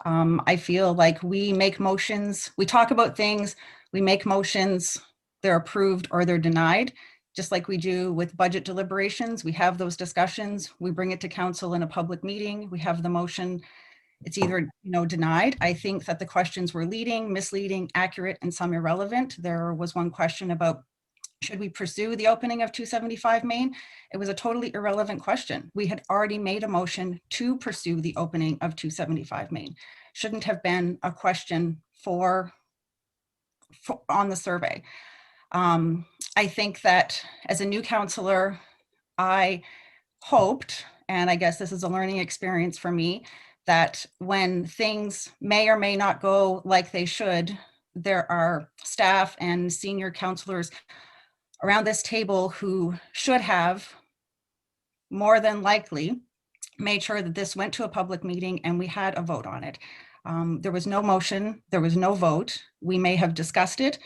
I feel like we make motions, we talk about things, we make motions, they're approved or they're denied. Just like we do with budget deliberations, we have those discussions, we bring it to council in a public meeting, we have the motion, it's either denied. I think that the questions were leading, misleading, accurate, and some irrelevant. There was one question about, should we pursue the opening of 275 Main? It was a totally irrelevant question. We had already made a motion to pursue the opening of 275 Main. Shouldn't have been a question on the survey. I think that as a new councillor, I hoped, and I guess this is a learning experience for me, that when things may or may not go like they should, there are staff and senior councillors around this table who should have, more than likely, made sure that this went to a public meeting and we had a vote on it. There was no motion, there was no vote. We may have discussed it.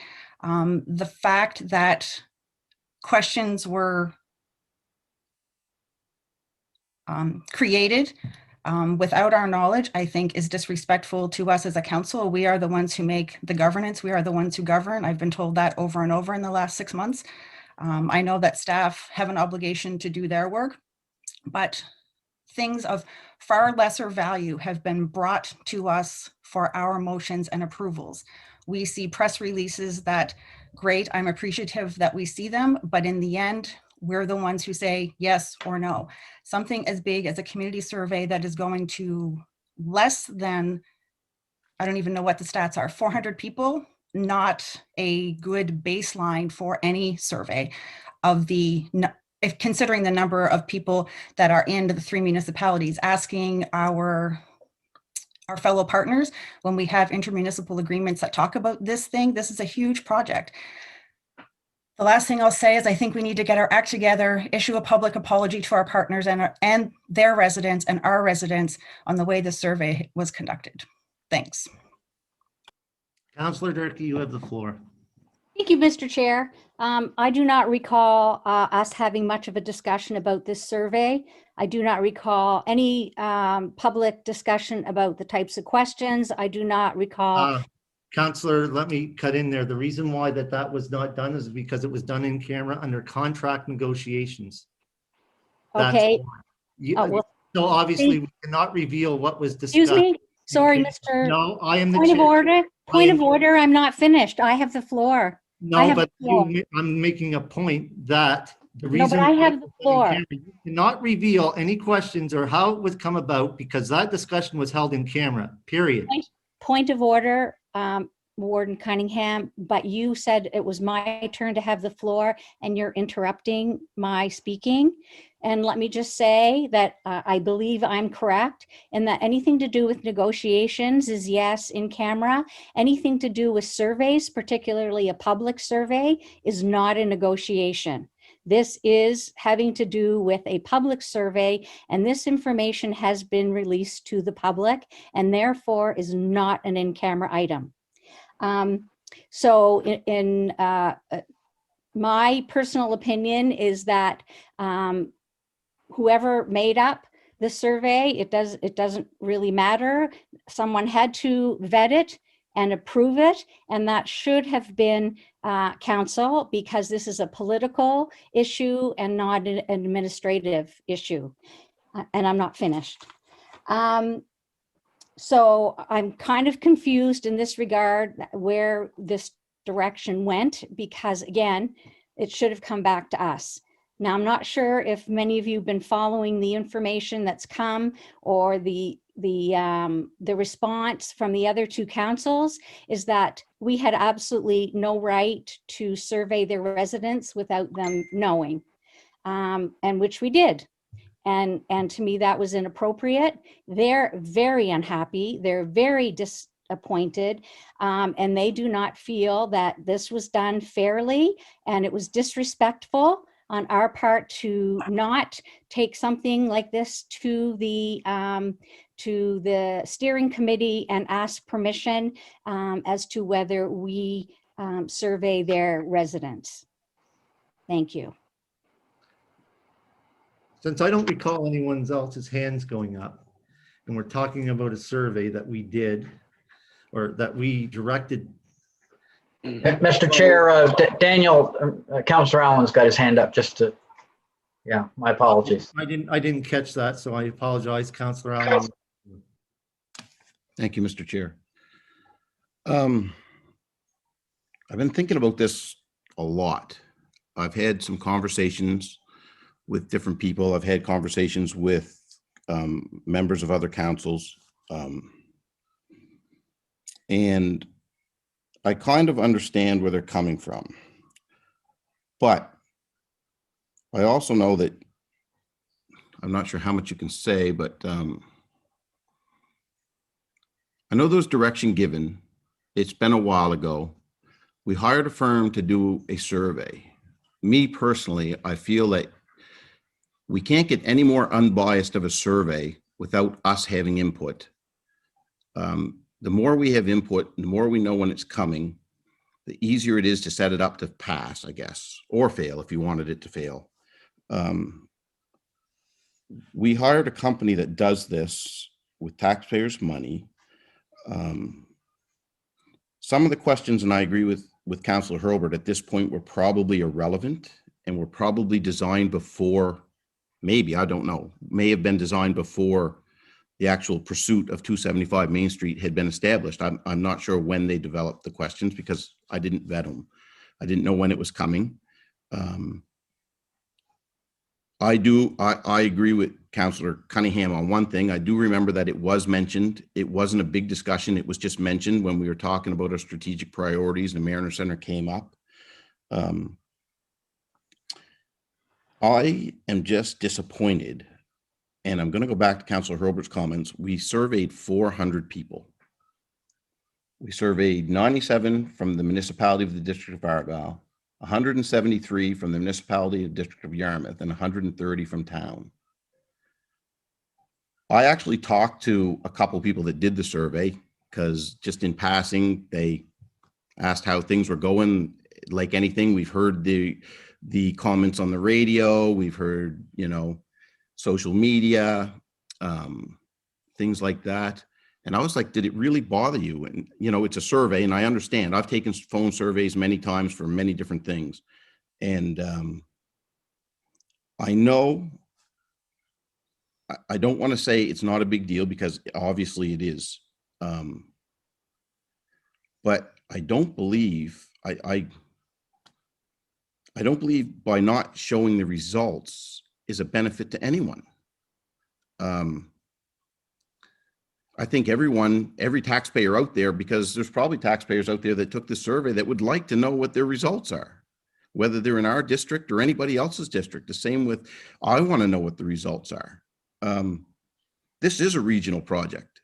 The fact that questions were created without our knowledge, I think is disrespectful to us as a council. We are the ones who make the governance. We are the ones who govern. I've been told that over and over in the last 6 months. I know that staff have an obligation to do their work, but things of far lesser value have been brought to us for our motions and approvals. We see press releases that, great, I'm appreciative that we see them, but in the end, we're the ones who say yes or no. Something as big as a community survey that is going to less than, I don't even know what the stats are, 400 people, not a good baseline for any survey of if considering the number of people that are in the 3 municipalities. Asking our fellow partners when we have intermunicipal agreements that talk about this thing, this is a huge project. The last thing I'll say is I think we need to get our act together, issue a public apology to our partners and their residents and our residents on the way the survey was conducted. Thanks. Councillor Durkee, you have the floor. Thank you, Mr. Chair. I do not recall us having much of a discussion about this survey. I do not recall any public discussion about the types of questions. I do not recall. Councillor, let me cut in there. The reason why that was not done is because it was done in camera under contract negotiations. That's Okay. why. Well, so obviously we cannot reveal what was discussed. excuse me. Sorry, Okay. Mr. No, I am the Point of chair. order. Point of order. I'm not finished. I have the floor. I No, have but the floor. I'm making a point that The No, but reason I have the floor. You cannot reveal any questions or how it was come about because that discussion was held in camera, period. Point of order, Warden Cunningham, but you said it was my turn to have the floor and you're interrupting my speaking. And let me just say that I believe I'm correct and that anything to do with negotiations is yes, in camera. Anything to do with surveys, particularly a public survey, is not a negotiation. This is having to do with a public survey, and this information has been released to the public and therefore is not an in-camera item. So in my personal opinion is that whoever made up the survey, it doesn't really matter. Someone had to vet it and approve it, and that should have been council, because this is a political issue and not an administrative issue. And I'm not finished. So I'm kind of confused in this regard where this direction went, because again, it should have come back to us. Now, I'm not sure if many of you have been following the information that's come or the response from the other two councils is that we had absolutely no right to survey their residents without them knowing, and which we did. And to me, that was inappropriate. They're very unhappy. They're very disappointed, and they do not feel that this was done fairly, and it was disrespectful on our part to not take something like this to the steering committee and ask permission as to whether we survey their residents. Thank you. Since I don't recall anyone else's hands going up, and we're talking about a survey that we did, or that we directed. Mr. Chair, Daniel, Councillor Allen's got his hand up just to, yeah, my apologies. I didn't catch that, so I apologize, Councillor Allen. Thank you, Mr. Chair. I've been thinking about this a lot. I've had some conversations with different people. I've had conversations with members of other councils. And I kind of understand where they're coming from. But I also know that, I'm not sure how much you can say, but I know there was direction given. It's been a while ago. We hired a firm to do a survey. Me personally, I feel that we can't get any more unbiased of a survey without us having input. The more we have input, the more we know when it's coming, the easier it is to set it up to pass, I guess, or fail if you wanted it to fail. We hired a company that does this with taxpayers' money. Some of the questions, and I agree with Councillor Hurlbert, at this point were probably irrelevant and were probably designed before, maybe, I don't know, may have been designed before the actual pursuit of 275 Main Street had been established. I'm not sure when they developed the questions because I didn't vet them. I didn't know when it was coming. I agree with Councillor Cunningham on one thing. I do remember that it was mentioned. It wasn't a big discussion. It was just mentioned when we were talking about our strategic priorities and the Mariner Center came up. I am just disappointed. And I'm going to go back to Councillor Hurlbert's comments. We surveyed 400 people. We surveyed 97 from the municipality of the District of Argyle, 173 from the municipality of the District of Yarmouth, and 130 from town. I actually talked to a couple of people that did the survey because just in passing, they asked how things were going. Like anything, we've heard the comments on the radio. We've heard, social media, things like that. And I was like, did it really bother you? And, it's a survey and I understand. I've taken phone surveys many times for many different things. And I know, I don't want to say it's not a big deal because obviously it is. But I don't believe, I I don't believe by not showing the results is a benefit to anyone. I think every taxpayer out there, because there's probably taxpayers out there that took the survey that would like to know what their results are, whether they're in our district or anybody else's district. The same with, I want to know what the results are. This is a regional project.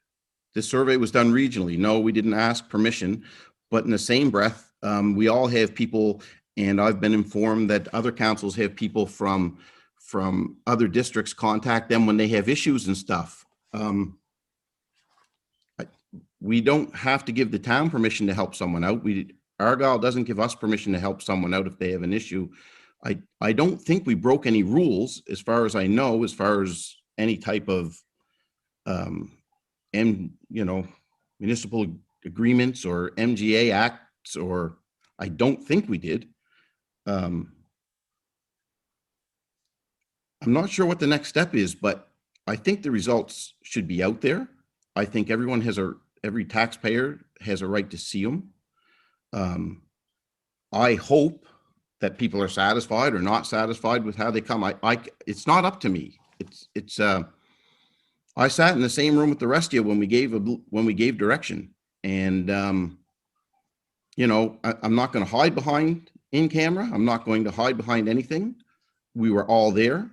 This survey was done regionally. No, we didn't ask permission, but in the same breath, we all have people, and I've been informed that other councils have people from other districts contact them when they have issues and stuff. We don't have to give the town permission to help someone out. Argyle doesn't give us permission to help someone out if they have an issue. I don't think we broke any rules, as far as I know, as far as any type of municipal agreements or MGA acts, or I don't think we did. I'm not sure what the next step is, but I think the results should be out there. I think every taxpayer has a right to see them. I hope that people are satisfied or not satisfied with how they come. It's not up to me. I sat in the same room with the rest of you when we gave direction, and I'm not going to hide behind in camera. I'm not going to hide behind anything. We were all there,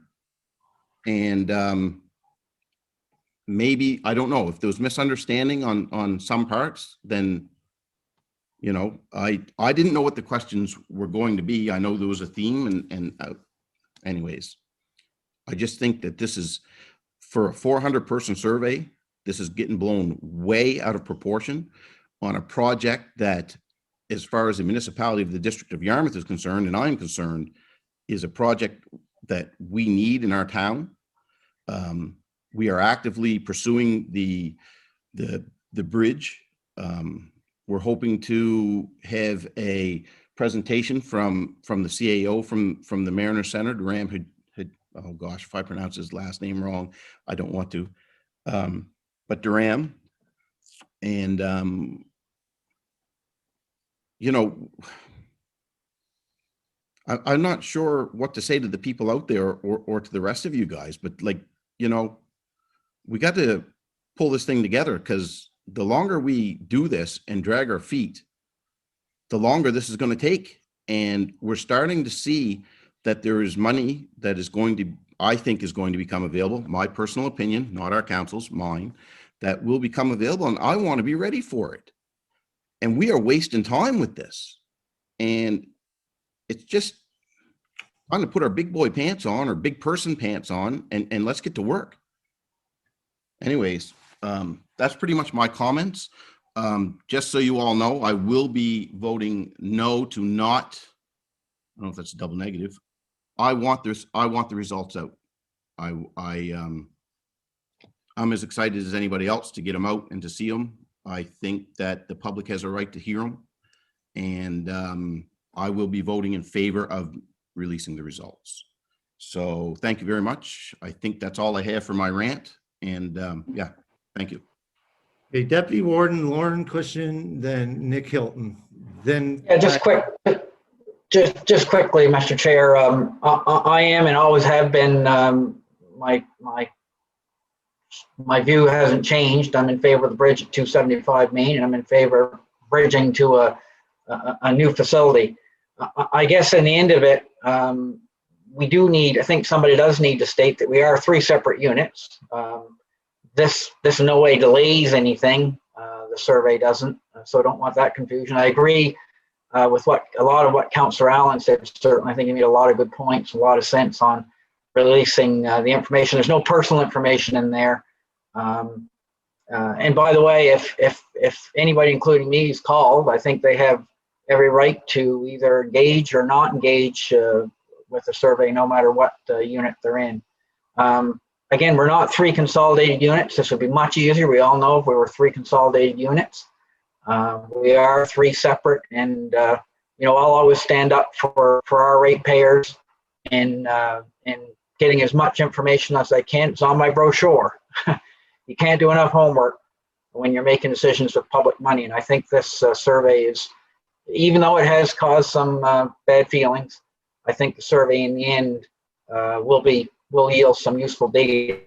and maybe, I don't know, if there was misunderstanding on some parts, then, I didn't know what the questions were going to be. I know there was a theme, and anyways, I just think that this is, for a 400-person survey, this is getting blown way out of proportion on a project that, as far as the municipality of the District of Yarmouth is concerned, and I'm concerned, is a project that we need in our town. We are actively pursuing the bridge. We're hoping to have a presentation from the CAO from the Mariner Center. Duram had, oh gosh, if I pronounce his last name wrong, I don't want to. But Duram, and I'm not sure what to say to the people out there or to the rest of you guys, but we got to pull this thing together, because the longer we do this and drag our feet, the longer this is going to take. And we're starting to see that there is money that is I think is going to become available. My personal opinion, not our council's, mine, that will become available. And I want to be ready for it. And we are wasting time with this. And it's just time to put our big boy pants on, or big person pants on, and let's get to work. Anyways, that's pretty much my comments. Just so you all know, I will be voting no to not, I don't know if that's a double negative. I want the results out. I'm as excited as anybody else to get them out and to see them. I think that the public has a right to hear them. And I will be voting in favor of releasing the results. So thank you very much. I think that's all I have for my rant. And yeah, thank you. Okay, Deputy Warden Lauren Cushion, then Nick Hilton, then. Yeah, just quickly, Mr. Chair. I am and always have been. My view hasn't changed. I'm in favor of the bridge at 275 Main, and I'm in favor of bridging to a new facility. I guess in the end of it, we do need, I think somebody does need to state that we are 3 separate units. This in no way delays anything. The survey doesn't, so I don't want that confusion. I agree with a lot of what Councillor Allen said. Certainly, I think he made a lot of good points, a lot of sense on releasing the information. There's no personal information in there. And by the way, if anybody, including me, is called, I think they have every right to either engage or not engage with the survey, no matter what unit they're in. Again, we're not 3 consolidated units. This would be much easier. We all know if we were 3 consolidated units. We are 3 separate, and I'll always stand up for our ratepayers and getting as much information as I can. It's on my brochure. You can't do enough homework when you're making decisions with public money, and I think this survey is, even though it has caused some bad feelings, I think the survey in the end will yield some useful data.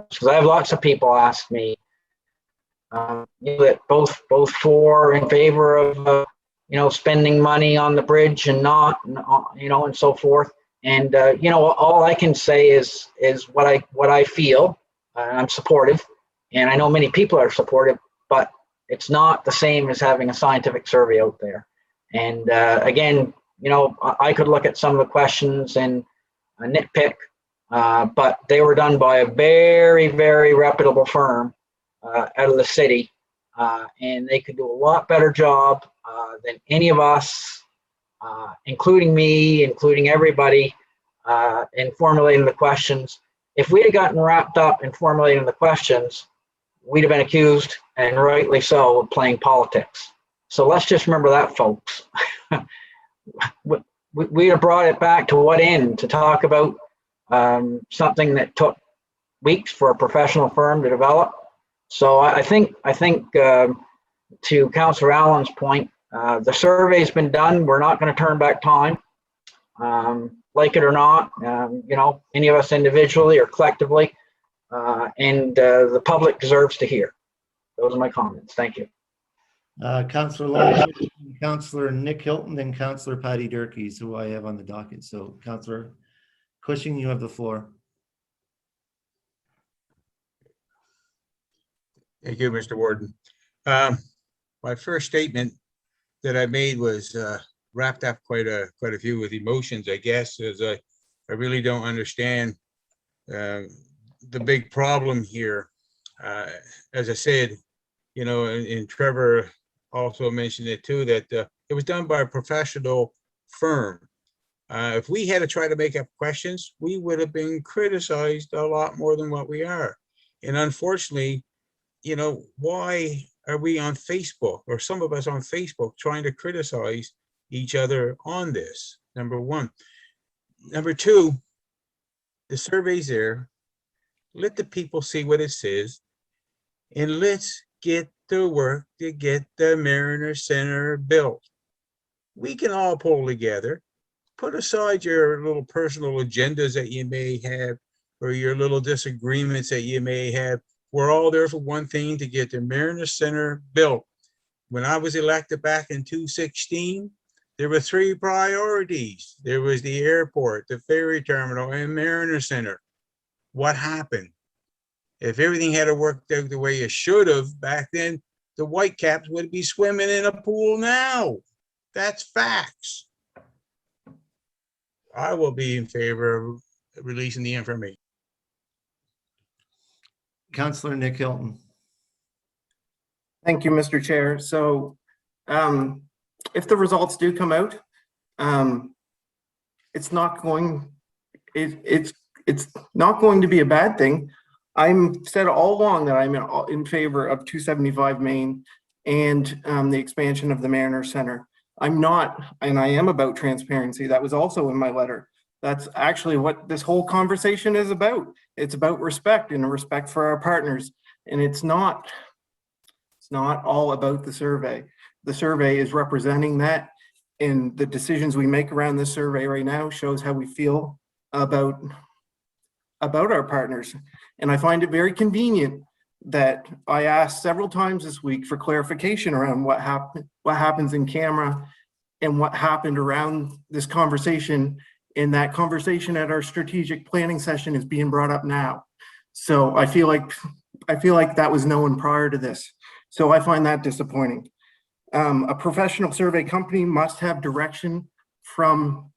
Because I have lots of people ask me, that both for and in favor of spending money on the bridge and not, and so forth. And all I can say is what I feel. I'm supportive, and I know many people are supportive, but it's not the same as having a scientific survey out there. And again, I could look at some of the questions and nitpick, but they were done by a very, very reputable firm out of the city, and they could do a lot better job than any of us, including me, including everybody, in formulating the questions. If we'd have gotten wrapped up in formulating the questions, we'd have been accused, and rightly so, of playing politics. So let's just remember that, folks. We'd have brought it back to what end? To talk about something that took weeks for a professional firm to develop. So I think to Councillor Allen's point, the survey's been done. We're not going to turn back time, like it or not. Any of us individually or collectively, and the public deserves to hear. Those are my comments. Thank you. Councillor Long, Councillor Nick Hilton, and Councillor Patty Durkees, who I have on the docket. So Councillor Cushing, you have the floor. Thank you, Mr. Warden. My first statement that I made was wrapped up quite a few with emotions, I guess, as I really don't understand the big problem here. As I said, and Trevor also mentioned it too, that it was done by a professional firm. If we had to try to make up questions, we would have been criticized a lot more than what we are. And unfortunately, why are we on Facebook, or some of us on Facebook, trying to criticize each other on this? Number one. Number two, the survey's there. Let the people see what it says, and let's get to work to get the Mariner Center built. We can all pull together, put aside your little personal agendas that you may have, or your little disagreements that you may have. We're all there for one thing, to get the Mariner Center built. When I was elected back in 2016, there were 3 priorities. There was the airport, the ferry terminal, and Mariner Center. What happened? If everything had worked out the way it should have back then, the Whitecaps would be swimming in a pool now. That's facts. I will be in favor of releasing the information. Councillor Nick Hilton. Thank you, Mr. Chair. So if the results do come out, it's not going to be a bad thing. I'm said all along that I'm in favor of 275 Main and the expansion of the Mariner Center. I'm not, and I am about transparency. That was also in my letter. That's actually what this whole conversation is about. It's about respect, and respect for our partners. And it's not all about the survey. The survey is representing that, and the decisions we make around this survey right now shows how we feel about our partners. And I find it very convenient that I asked several times this week for clarification around what happens in camera and what happened around this conversation. And that conversation at our strategic planning session is being brought up now. So I feel like that was known prior to this. So I find that disappointing. A professional survey company must have direction from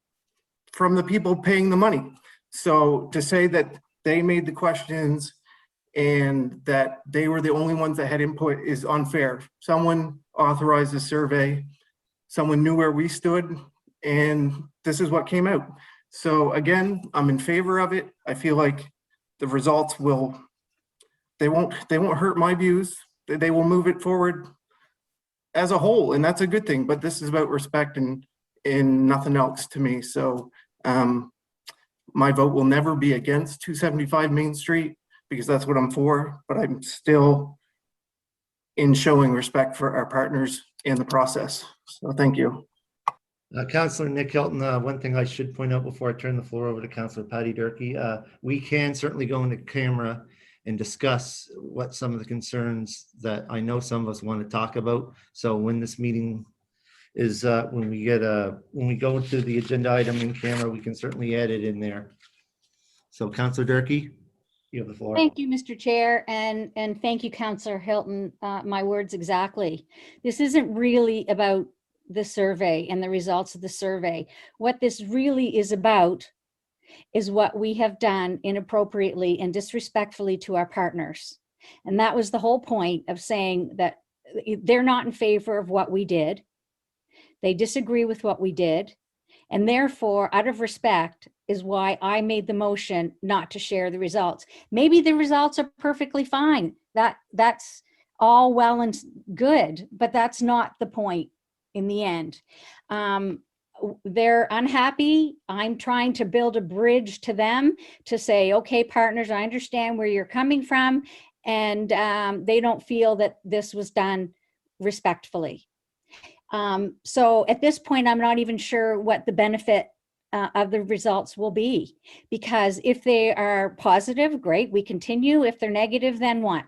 the people paying the money. So to say that they made the questions and that they were the only ones that had input is unfair. Someone authorized the survey, someone knew where we stood, and this is what came out. So again, I'm in favor of it. I feel like the results they won't hurt my views. They will move it forward as a whole, and that's a good thing. But this is about respect and nothing else to me. So my vote will never be against 275 Main Street, because that's what I'm for, but I'm still in showing respect for our partners in the process. So thank you. Councillor Nick Hilton, one thing I should point out before I turn the floor over to Councillor Patty Durkee, we can certainly go into camera and discuss what some of the concerns that I know some of us want to talk about. So when this meeting is, when we go to the agenda item in camera, we can certainly add it in there. So Councillor Durkee, you have the floor. Thank you, Mr. Chair, and thank you, Councillor Hilton. My words exactly. This isn't really about the survey and the results of the survey. What this really is about is what we have done inappropriately and disrespectfully to our partners. And that was the whole point of saying that they're not in favor of what we did. They disagree with what we did. And therefore, out of respect, is why I made the motion not to share the results. Maybe the results are perfectly fine. That's all well and good, but that's not the point in the end. They're unhappy. I'm trying to build a bridge to them to say, okay, partners, I understand where you're coming from. And they don't feel that this was done respectfully. So at this point, I'm not even sure what the benefit of the results will be, because if they are positive, great, we continue. If they're negative, then what?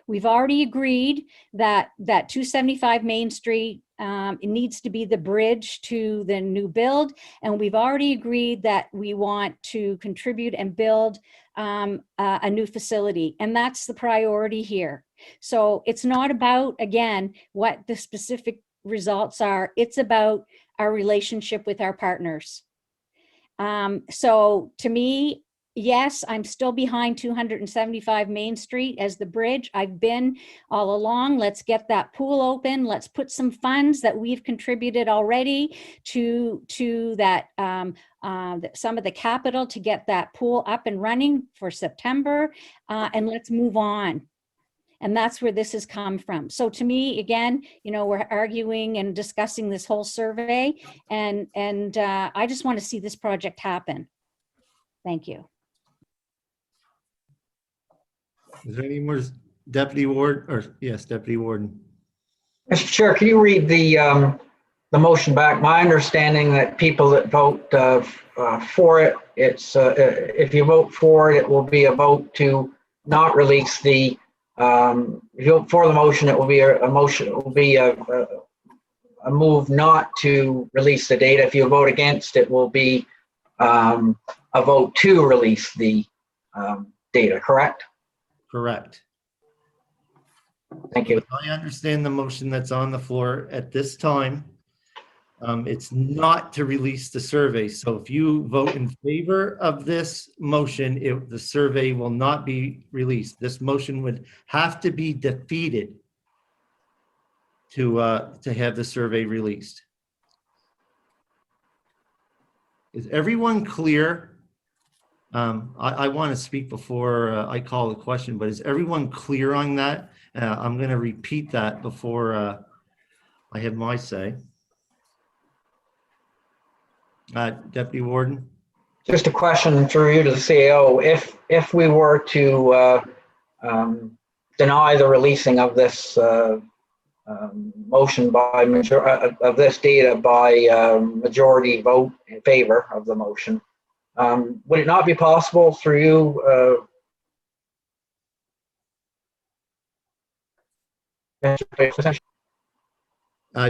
We've already agreed that 275 Main Street it needs to be the bridge to the new build. And we've already agreed that we want to contribute and build a new facility. And that's the priority here. So it's not about, again, what the specific results are. It's about our relationship with our partners. So to me, yes, I'm still behind 275 Main Street as the bridge. I've been all along. Let's get that pool open. Let's put some funds that we've contributed already to that, some of the capital to get that pool up and running for September, and let's move on. And that's where this has come from. So to me, again, you know, we're arguing and discussing this whole survey, and I just want to see this project happen. Thank you. Is there any more, Deputy Ward, or yes, Deputy Warden? Mr. Chair, can you read the motion back? My understanding that people that vote for it, it's if you vote for it, it will be a vote to not release the. If you vote for the motion, it will be a motion. It will be a move not to release the data. If you vote against, it will be a vote to release the data. Correct? Correct. Thank you. I understand the motion that's on the floor at this time. It's not to release the survey. So if you vote in favor of this motion, the survey will not be released. This motion would have to be defeated to have the survey released. Is everyone clear? I want to speak before I call the question, but is everyone clear on that? I'm going to repeat that before I have my say. Deputy Warden? Just a question through you to the CAO. If we were to deny the releasing of this motion by of this data by majority vote in favor of the motion, would it not be possible through you,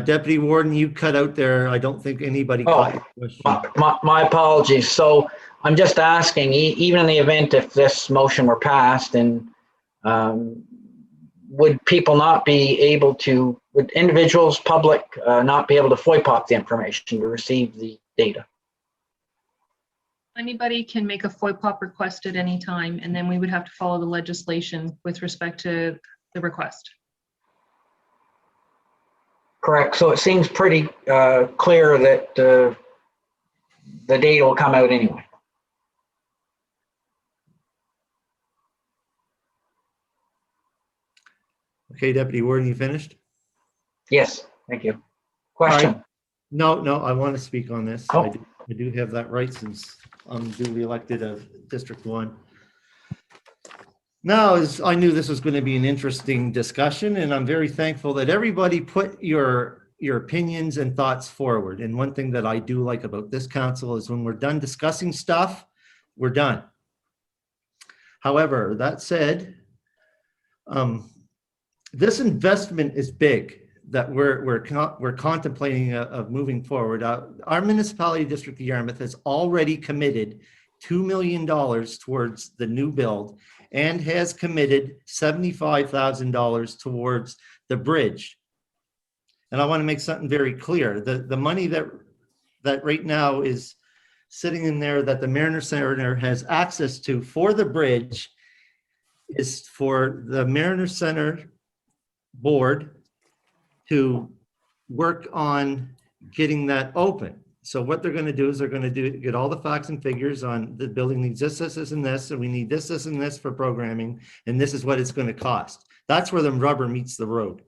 Deputy Warden, you cut out there. I don't think anybody caught your question. my apologies. So I'm just asking, even in the event if this motion were passed, and would people not be able to, would individuals, public, not be able to FOIPOP the information to receive the data? Anybody can make a FOIPOP request at any time, and then we would have to follow the legislation with respect to the request. Correct. So it seems pretty clear that the data will come out anyway. Okay, Deputy Warden, you finished? Yes, thank you. Question? No, I want to speak on this. Oh. I do have that right since I'm duly elected of District 1. Now, I knew this was going to be an interesting discussion, and I'm very thankful that everybody put your your opinions and thoughts forward. And one thing that I do like about this council is when we're done discussing stuff, we're done. However, that said, this investment is big that we're contemplating of moving forward. Our municipality district of Yarmouth has already committed $2 million towards the new build and has committed $75,000 towards the bridge. And I want to make something very clear. The money that right now is sitting in there that the Mariner Center has access to for the bridge is for the Mariner Center board to work on getting that open. So what they're going to do is they're going to get all the facts and figures on the building needs this, and this, and we need this, and this for programming, and this is what it's going to cost. That's where the rubber meets the road.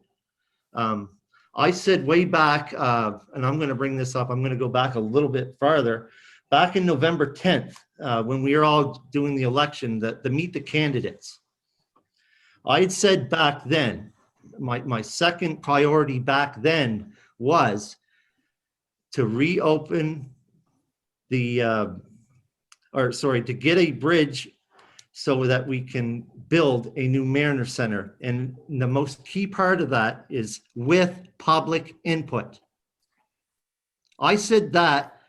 I said way back, and I'm going to bring this up, I'm going to go back a little bit farther. Back in November 10th, when we were all doing the election, to meet the candidates, I had said back then, my second priority back then was to reopen to get a bridge so that we can build a new Mariner Center. And the most key part of that is with public input. I said that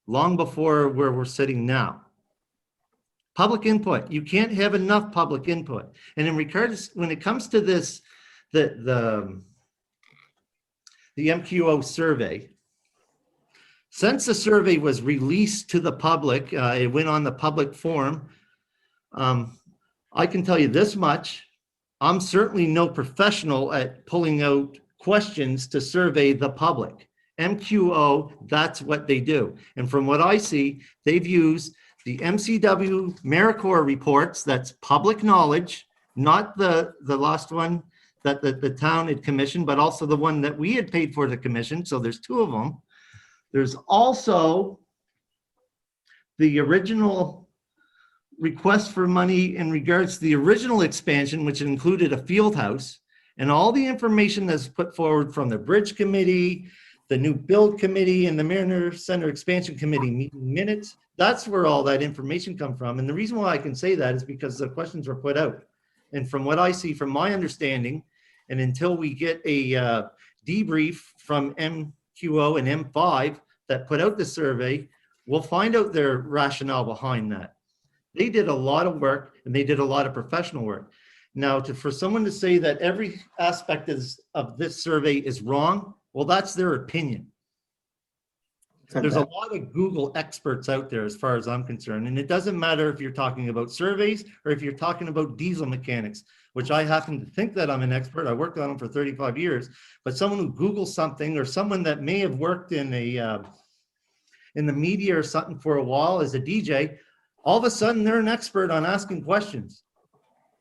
long before where we're sitting now. Public input, you can't have enough public input. And in regards, when it comes to this, the MQO survey, since the survey was released to the public, it went on the public forum, I can tell you this much, I'm certainly no professional at pulling out questions to survey the public. MQO, that's what they do. And from what I see, they've used the MCW AmeriCorps reports, that's public knowledge, not the last one that the town had commissioned, but also the one that we had paid for the commission. So there's two of them. There's also the original request for money in regards to the original expansion, which included a field house, and all the information that's put forward from the Bridge Committee, the New Build Committee, and the Mariner Center Expansion Committee meeting minutes. That's where all that information come from. And the reason why I can say that is because the questions were put out. And from what I see, from my understanding, and until we get a debrief from MQO and M5 that put out the survey, we'll find out their rationale behind that. They did a lot of work and they did a lot of professional work. Now, for someone to say that every aspect of this survey is wrong, well, that's their opinion. There's a lot of Google experts out there as far as I'm concerned. And it doesn't matter if you're talking about surveys or if you're talking about diesel mechanics, which I happen to think that I'm an expert. I worked on them for 35 years, but someone who Googles something or someone that may have worked in the media or something for a while as a DJ, all of a sudden they're an expert on asking questions.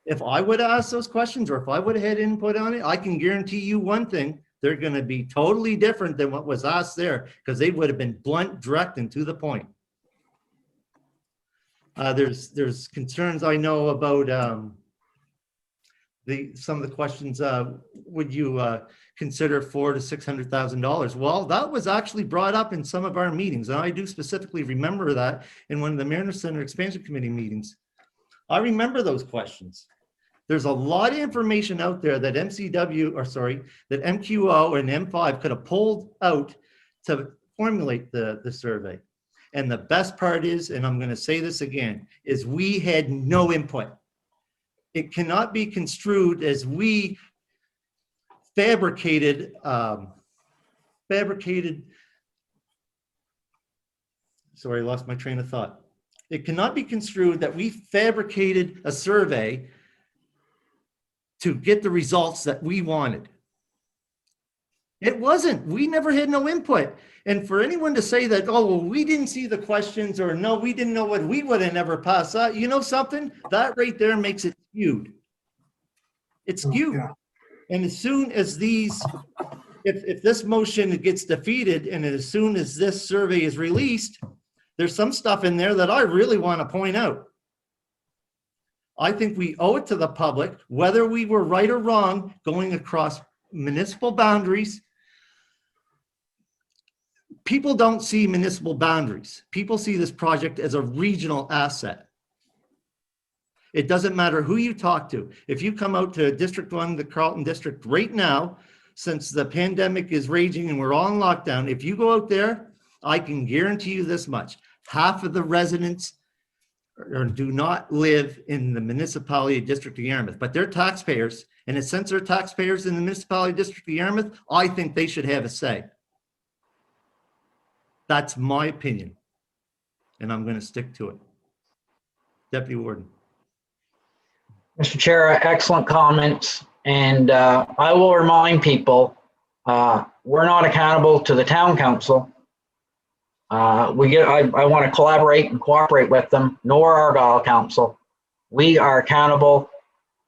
If I would have asked those questions or if I would have had input on it, I can guarantee you one thing, they're going to be totally different than what was asked there because they would have been blunt, direct, and to the point. There's concerns I know about some of the questions. Would you consider $400,000 to $600,000? Well, that was actually brought up in some of our meetings, and I do specifically remember that in one of the Mariner Center Expansion Committee meetings. I remember those questions. There's a lot of information out there that that MQO and M5 could have pulled out to formulate the survey. And the best part is, and I'm going to say this again, is we had no input. It cannot be construed as we fabricated, sorry, I lost my train of thought. It cannot be construed that we fabricated a survey to get the results that we wanted. It wasn't. We never had no input. And for anyone to say that, oh, well, we didn't see the questions or no, we didn't know what, we would have never passed that. You know something? That right there makes it skewed. It's skewed. Yeah. And as soon as these, if this motion gets defeated and as soon as this survey is released, there's some stuff in there that I really want to point out. I think we owe it to the public, whether we were right or wrong, going across municipal boundaries, people don't see municipal boundaries. People see this project as a regional asset. It doesn't matter who you talk to. If you come out to District 1, the Carleton District right now, since the pandemic is raging and we're all in lockdown, if you go out there, I can guarantee you this much. Half of the residents do not live in the municipality district of Yarmouth, but they're taxpayers. And since they're taxpayers in the municipality district of Yarmouth, I think they should have a say. That's my opinion. And I'm going to stick to it. Deputy Warden. Mr. Chair, excellent comments. And I will remind people, we're not accountable to the town council. I want to collaborate and cooperate with them, nor Argyle Council. We are accountable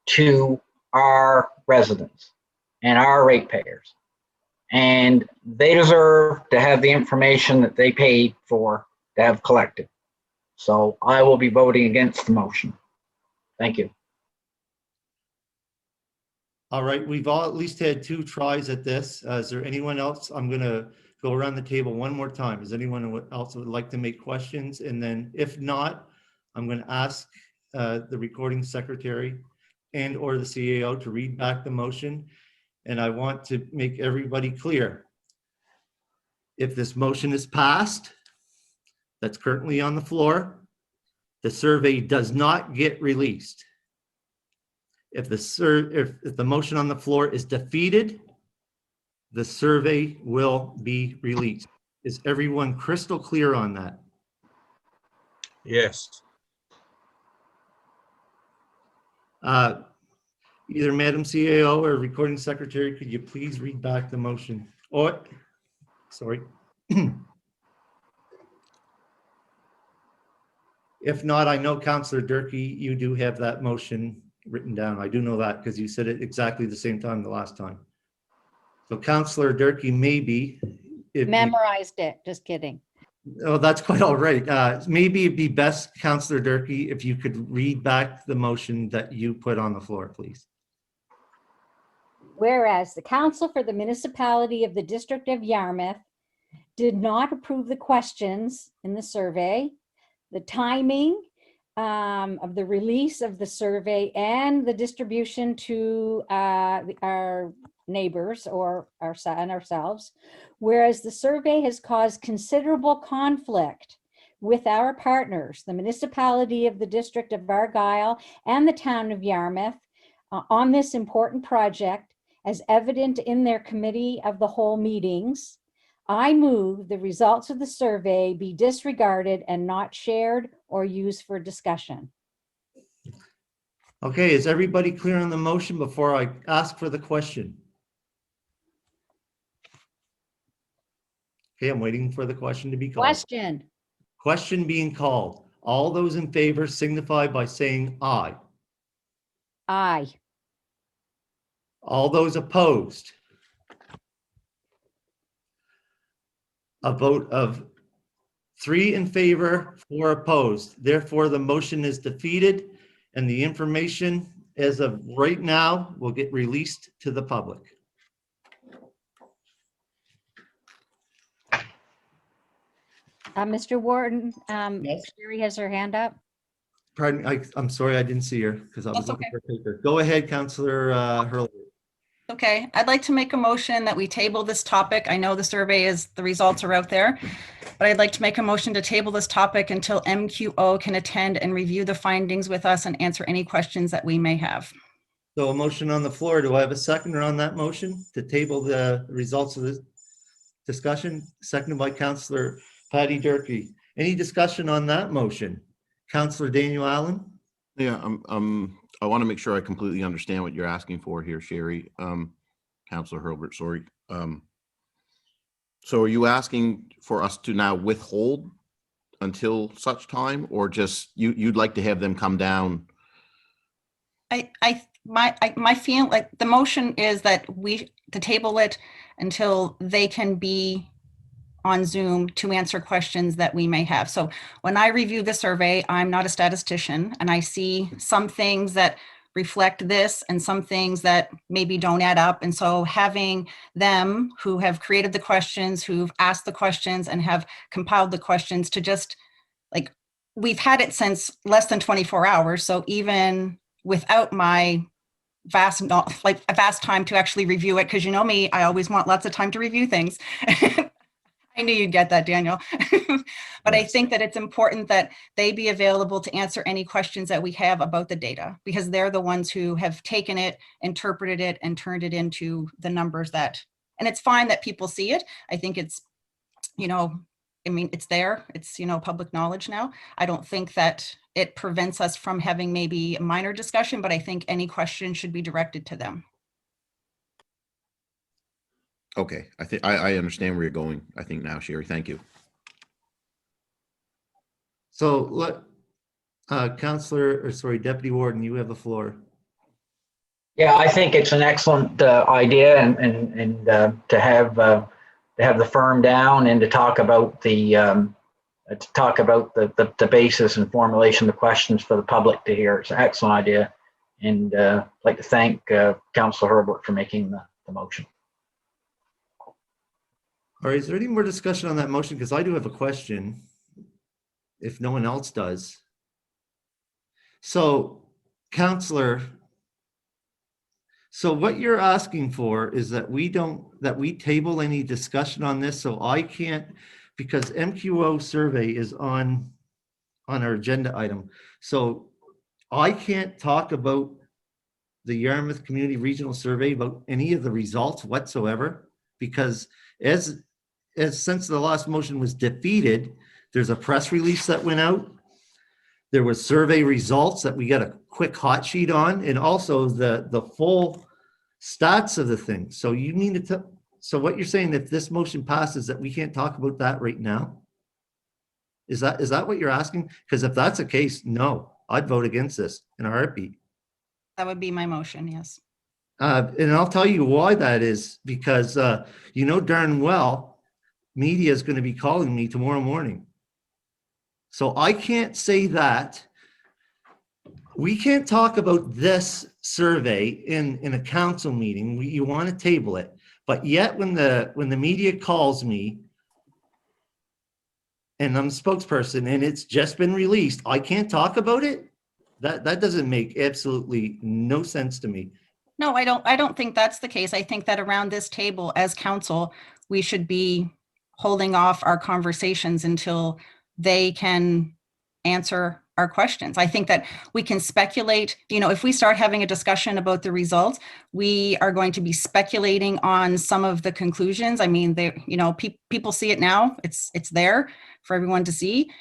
to our residents and our ratepayers. And they deserve to have the information that they paid for to have collected. So I will be voting against the motion. Thank you. All right, we've all at least had 2 tries at this. Is there anyone else? I'm going to go around the table one more time. Is anyone else would like to make questions? And then if not, I'm going to ask the recording secretary and or the CAO to read back the motion. And I want to make everybody clear. If this motion is passed, that's currently on the floor, the survey does not get released. If the motion on the floor is defeated, the survey will be released. Is everyone crystal clear on that? Yes. Either Madam CAO or Recording Secretary, could you please read back the motion? Or, sorry. If not, I know Councillor Durkee, you do have that motion written down. I do know that because you said it exactly the same time the last time. So Councillor Durkee, maybe. Memorized it, just kidding. Oh, that's quite all right. Maybe it'd be best, Councillor Durkee, if you could read back the motion that you put on the floor, please. Whereas the Council for the Municipality of the District of Yarmouth did not approve the questions in the survey, the timing of the release of the survey and the distribution to our neighbors or ourselves, whereas the survey has caused considerable conflict with our partners, the municipality of the District of Argyle and the town of Yarmouth, on this important project, as evident in their committee of the whole meetings, I move the results of the survey be disregarded and not shared or used for discussion. Okay, is everybody clear on the motion before I ask for the question? Okay, I'm waiting for the question to be called. Question. Question being called. All those in favor signify by saying aye. Aye. All those opposed? A vote of 3 in favor, 4 opposed. Therefore, the motion is defeated and the information as of right now will get released to the public. Mr. Warden, Yes. Sherry has her hand up. Pardon me, I'm sorry I didn't see her because I was That's looking okay. for paper. Go ahead, Councillor Hurley. Okay, I'd like to make a motion that we table this topic. I know the survey the results are out there, but I'd like to make a motion to table this topic until MQO can attend and review the findings with us and answer any questions that we may have. So a motion on the floor. Do I have a seconder on that motion to table the results of this discussion? Seconded by Councillor Patty Durkee. Any discussion on that motion? Councillor Daniel Allen? Yeah, I want to make sure I completely understand what you're asking for here, Sherry. Councillor Hurlbert, sorry. So are you asking for us to now withhold until such time, or just you'd like to have them come down? My feeling, like, the motion is that to table it until they can be on Zoom to answer questions that we may have. So when I review the survey, I'm not a statistician, and I see some things that reflect this and some things that maybe don't add up. And so having them who have created the questions, who've asked the questions and have compiled the questions to just like, we've had it since less than 24 hours. So even without my vast time to actually review it, because you know me, I always want lots of time to review things. I knew you'd get that, Daniel. But I Yes. think that it's important that they be available to answer any questions that we have about the data, because they're the ones who have taken it, interpreted it, and turned it into the numbers that, and it's fine that people see it. I think it's, you know, I mean, it's there, it's, you know, public knowledge now. I don't think that it prevents us from having maybe a minor discussion, but I think any question should be directed to them. Okay, I think I understand where you're going, I think now, Sherry. Thank you. So Deputy Warden, you have the floor. Yeah, I think it's an excellent idea and to have the firm down and to talk about the basis and formulation of the questions for the public to hear. It's an excellent idea. And I'd like to thank Councillor Herbert for making the motion. All right, is there any more discussion on that motion? Because I do have a question, if no one else does. So, Counselor, so what you're asking for is that we table any discussion on this, so I can't, because MQO survey is on our agenda item. So I can't talk about the Yarmouth Community Regional Survey, about any of the results whatsoever, because as since the last motion was defeated, there's a press release that went out. There was survey results that we got a quick hot sheet on, and also the full stats of the thing. So you need to, so what you're saying, if this motion passes, that we can't talk about that right now? Is that what you're asking? Because if that's the case, no, I'd vote against this in a heartbeat. That would be my motion, yes. And I'll tell you why that is, because you know darn well, media is going to be calling me tomorrow morning. So I can't say that. We can't talk about this survey in a council meeting. You want to table it, but yet when the media calls me and I'm a spokesperson and it's just been released, I can't talk about it. That doesn't make absolutely no sense to me. No, I don't think that's the case. I think that around this table as council, we should be holding off our conversations until they can answer our questions. I think that we can speculate, you know, if we start having a discussion about the results, we are going to be speculating on some of the conclusions. I mean, they, you know, people see it now, it's there for everyone to see.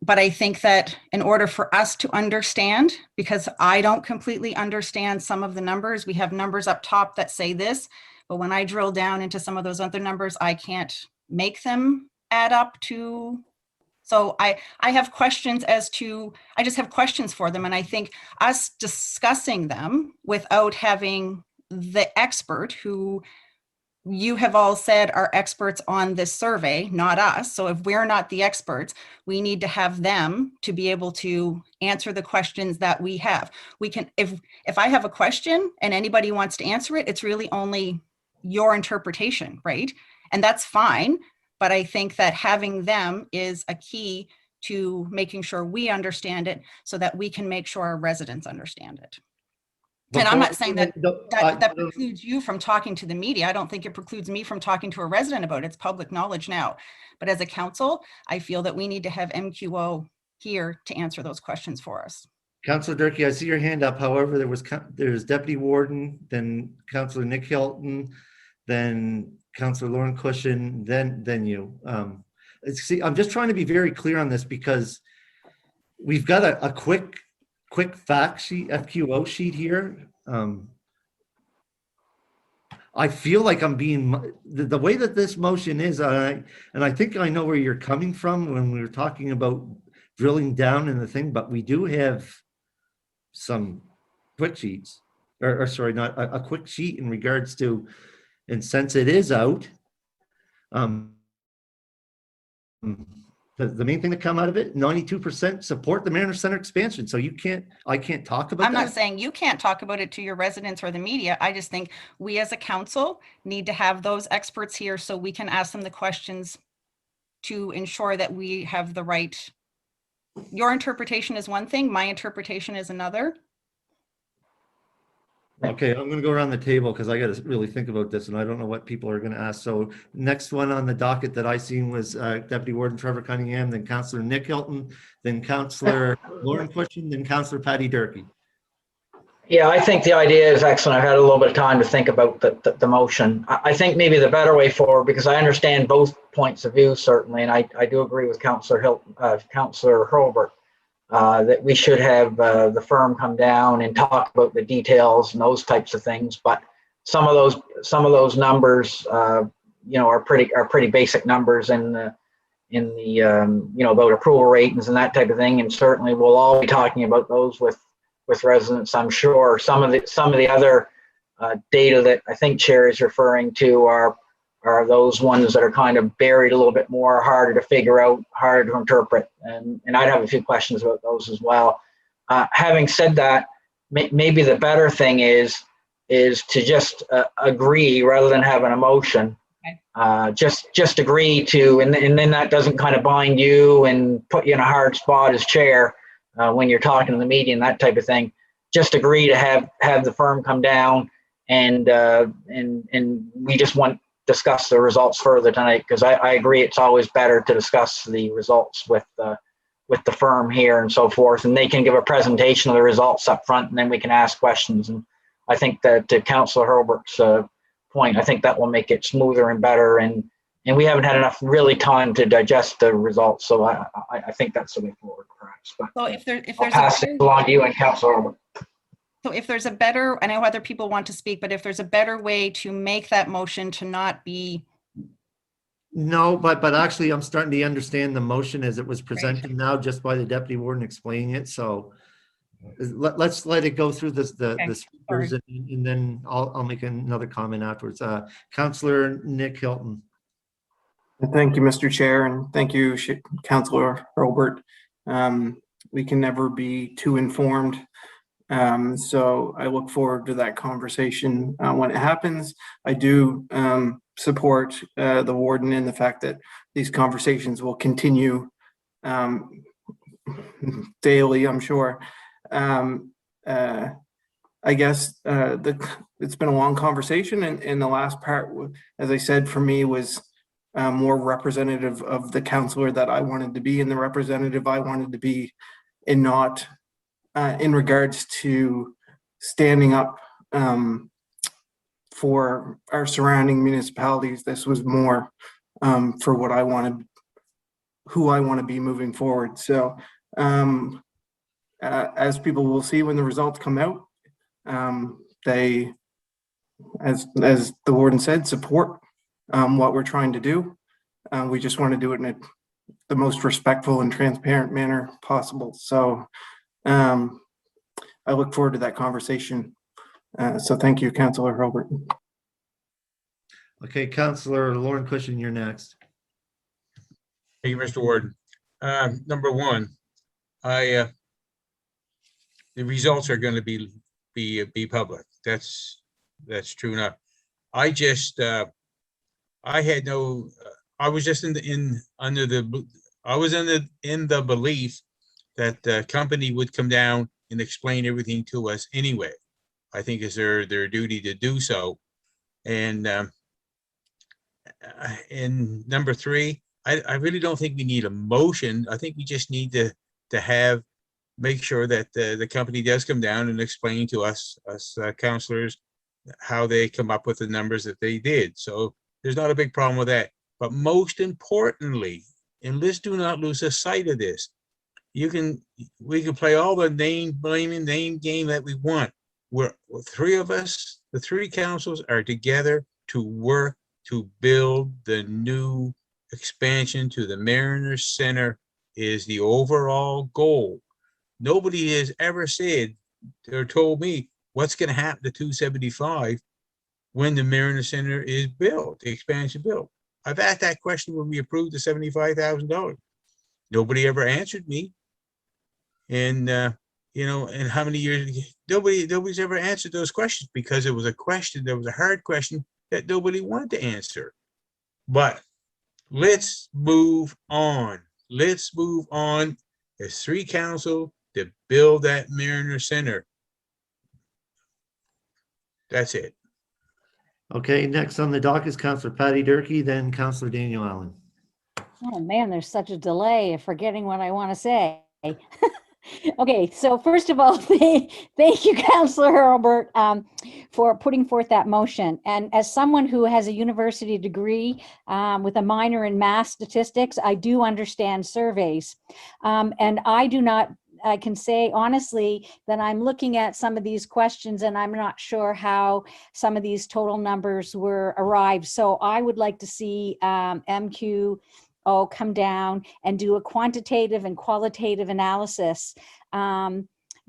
But I think that in order for us to understand, because I don't completely understand some of the numbers, we have numbers up top that say this, but when I drill down into some of those other numbers, I can't make them add up to. So I have questions as to, I just have questions for them. And I think us discussing them without having the expert who you have all said are experts on this survey, not us. So if we're not the experts, we need to have them to be able to answer the questions that we have. We can, if I have a question and anybody wants to answer it, it's really only your interpretation, right? And that's fine. But I think that having them is a key to making sure we understand it so that we can make sure our residents understand it. And I'm not saying that that precludes you from talking to the media. I don't think it precludes me from talking to a resident about it. It's public knowledge now. But as a council, I feel that we need to have MQO here to answer those questions for us. Councillor Durkee, I see your hand up. However, there's Deputy Warden, then Councillor Nick Hilton, then Councillor Lauren Cushion, then you. See, I'm just trying to be very clear on this because we've got a quick fact sheet, FQO sheet here. I feel like I'm being, the way that this motion is, and I think I know where you're coming from when we were talking about drilling down in the thing, but we do have some quick sheets, or sorry, not a quick sheet in regards to, and since it is out, The main thing that come out of it, 92% support the Mariner Center expansion. So I can't talk about I'm not that. saying you can't talk about it to your residents or the media. I just think we as a council need to have those experts here so we can ask them the questions to ensure that we have the right. Your interpretation is one thing, my interpretation is another. Okay, I'm gonna go around the table because I gotta really think about this and I don't know what people are gonna ask. So next one on the docket that I seen was Deputy Warden Trevor Cunningham, then Councillor Nick Hilton, then Councillor Lauren Cushing, then Councillor Patty Durkee. Yeah, I think the idea is excellent. I've had a little bit of time to think about the motion. I think maybe the better way forward, because I understand both points of view certainly, and I do agree with Councillor Hurlbert, that we should have the firm come down and talk about the details and those types of things. But some of those numbers, are pretty basic numbers in the about approval ratings and that type of thing. And certainly we'll all be talking about those with residents, I'm sure. Some of the other data that I think Chair is referring to are those ones that are kind of buried a little bit more, harder to figure out, harder to interpret. And I'd have a few questions about those as well. Having said that, maybe the better thing is to just agree rather than having a motion. Just agree to, and then that doesn't kind of bind you and put you in a hard spot as chair when you're talking to the media and that type of thing. Just agree to have the firm come down and we just want discuss the results further tonight, because I agree it's always better to discuss the results with the firm here and so forth, and they can give a presentation of the results up front and then we can ask questions. And I think that to Councillor Hurlbert's point, I think that will make it smoother and better, and we haven't had enough really time to digest the results, so I think that's the way forward perhaps. But So if there's I'll pass it along to you and Councillor Hurlbert. So if there's a better, I know other people want to speak, but if there's a better way to make that motion to not be, No, but actually I'm starting to understand the motion as it was presented now just by the Deputy Warden explaining it. So let's let it go through the speakers and then I'll make another comment afterwards. Councillor Nick Hilton. Thank you, Mr. Chair, and thank you, Councillor Hurlbert. We can never be too informed. So I look forward to that conversation when it happens. I do support the warden in the fact that these conversations will continue daily, I'm sure. I guess it's been a long conversation, and the last part, as I said, for me was more representative of the councillor that I wanted to be and the representative I wanted to be, and not in regards to standing up for our surrounding municipalities. This was more for what I wanted, who I want to be moving forward. So as people will see when the results come out, they, as the warden said, support what we're trying to do. We just want to do it in the most respectful and transparent manner possible. So I look forward to that conversation. So thank you, Councillor Hurlbert. Okay, Councillor Lauren Cushing, you're next. Thank you, Mr. Warden. Number one, the results are going to be public. That's true enough. I had no. I was just in the belief that the company would come down and explain everything to us anyway. I think it's their duty to do so. And number three, I really don't think we need a motion. I think we just need to make sure that the company does come down and explain to us councillors how they come up with the numbers that they did. So there's not a big problem with that. But most importantly, and let's do not lose sight of this, we can play all the name game that we want. We're three of us, the three councils are together to work to build the new expansion to the Mariner Center is the overall goal. Nobody has ever said or told me what's going to happen to 275 when the Mariner Center is built, the expansion built. I've asked that question when we approved the $75,000. Nobody ever answered me. And, and how many years, nobody's ever answered those questions because it was a question, there was a hard question that nobody wanted to answer. But let's move on. Let's move on as three council to build that Mariner Center. That's it. Okay, next on the dock is Counselor Patty Durkee, then Counselor Daniel Allen. Oh, man, there's such a delay of forgetting what I want to say. Okay, so first of all, thank you, Councillor Hurlbert, for putting forth that motion. And as someone who has a university degree with a minor in math statistics, I do understand surveys. And I can say honestly that I'm looking at some of these questions and I'm not sure how some of these total numbers were arrived. So I would like to see MQ come down and do a quantitative and qualitative analysis,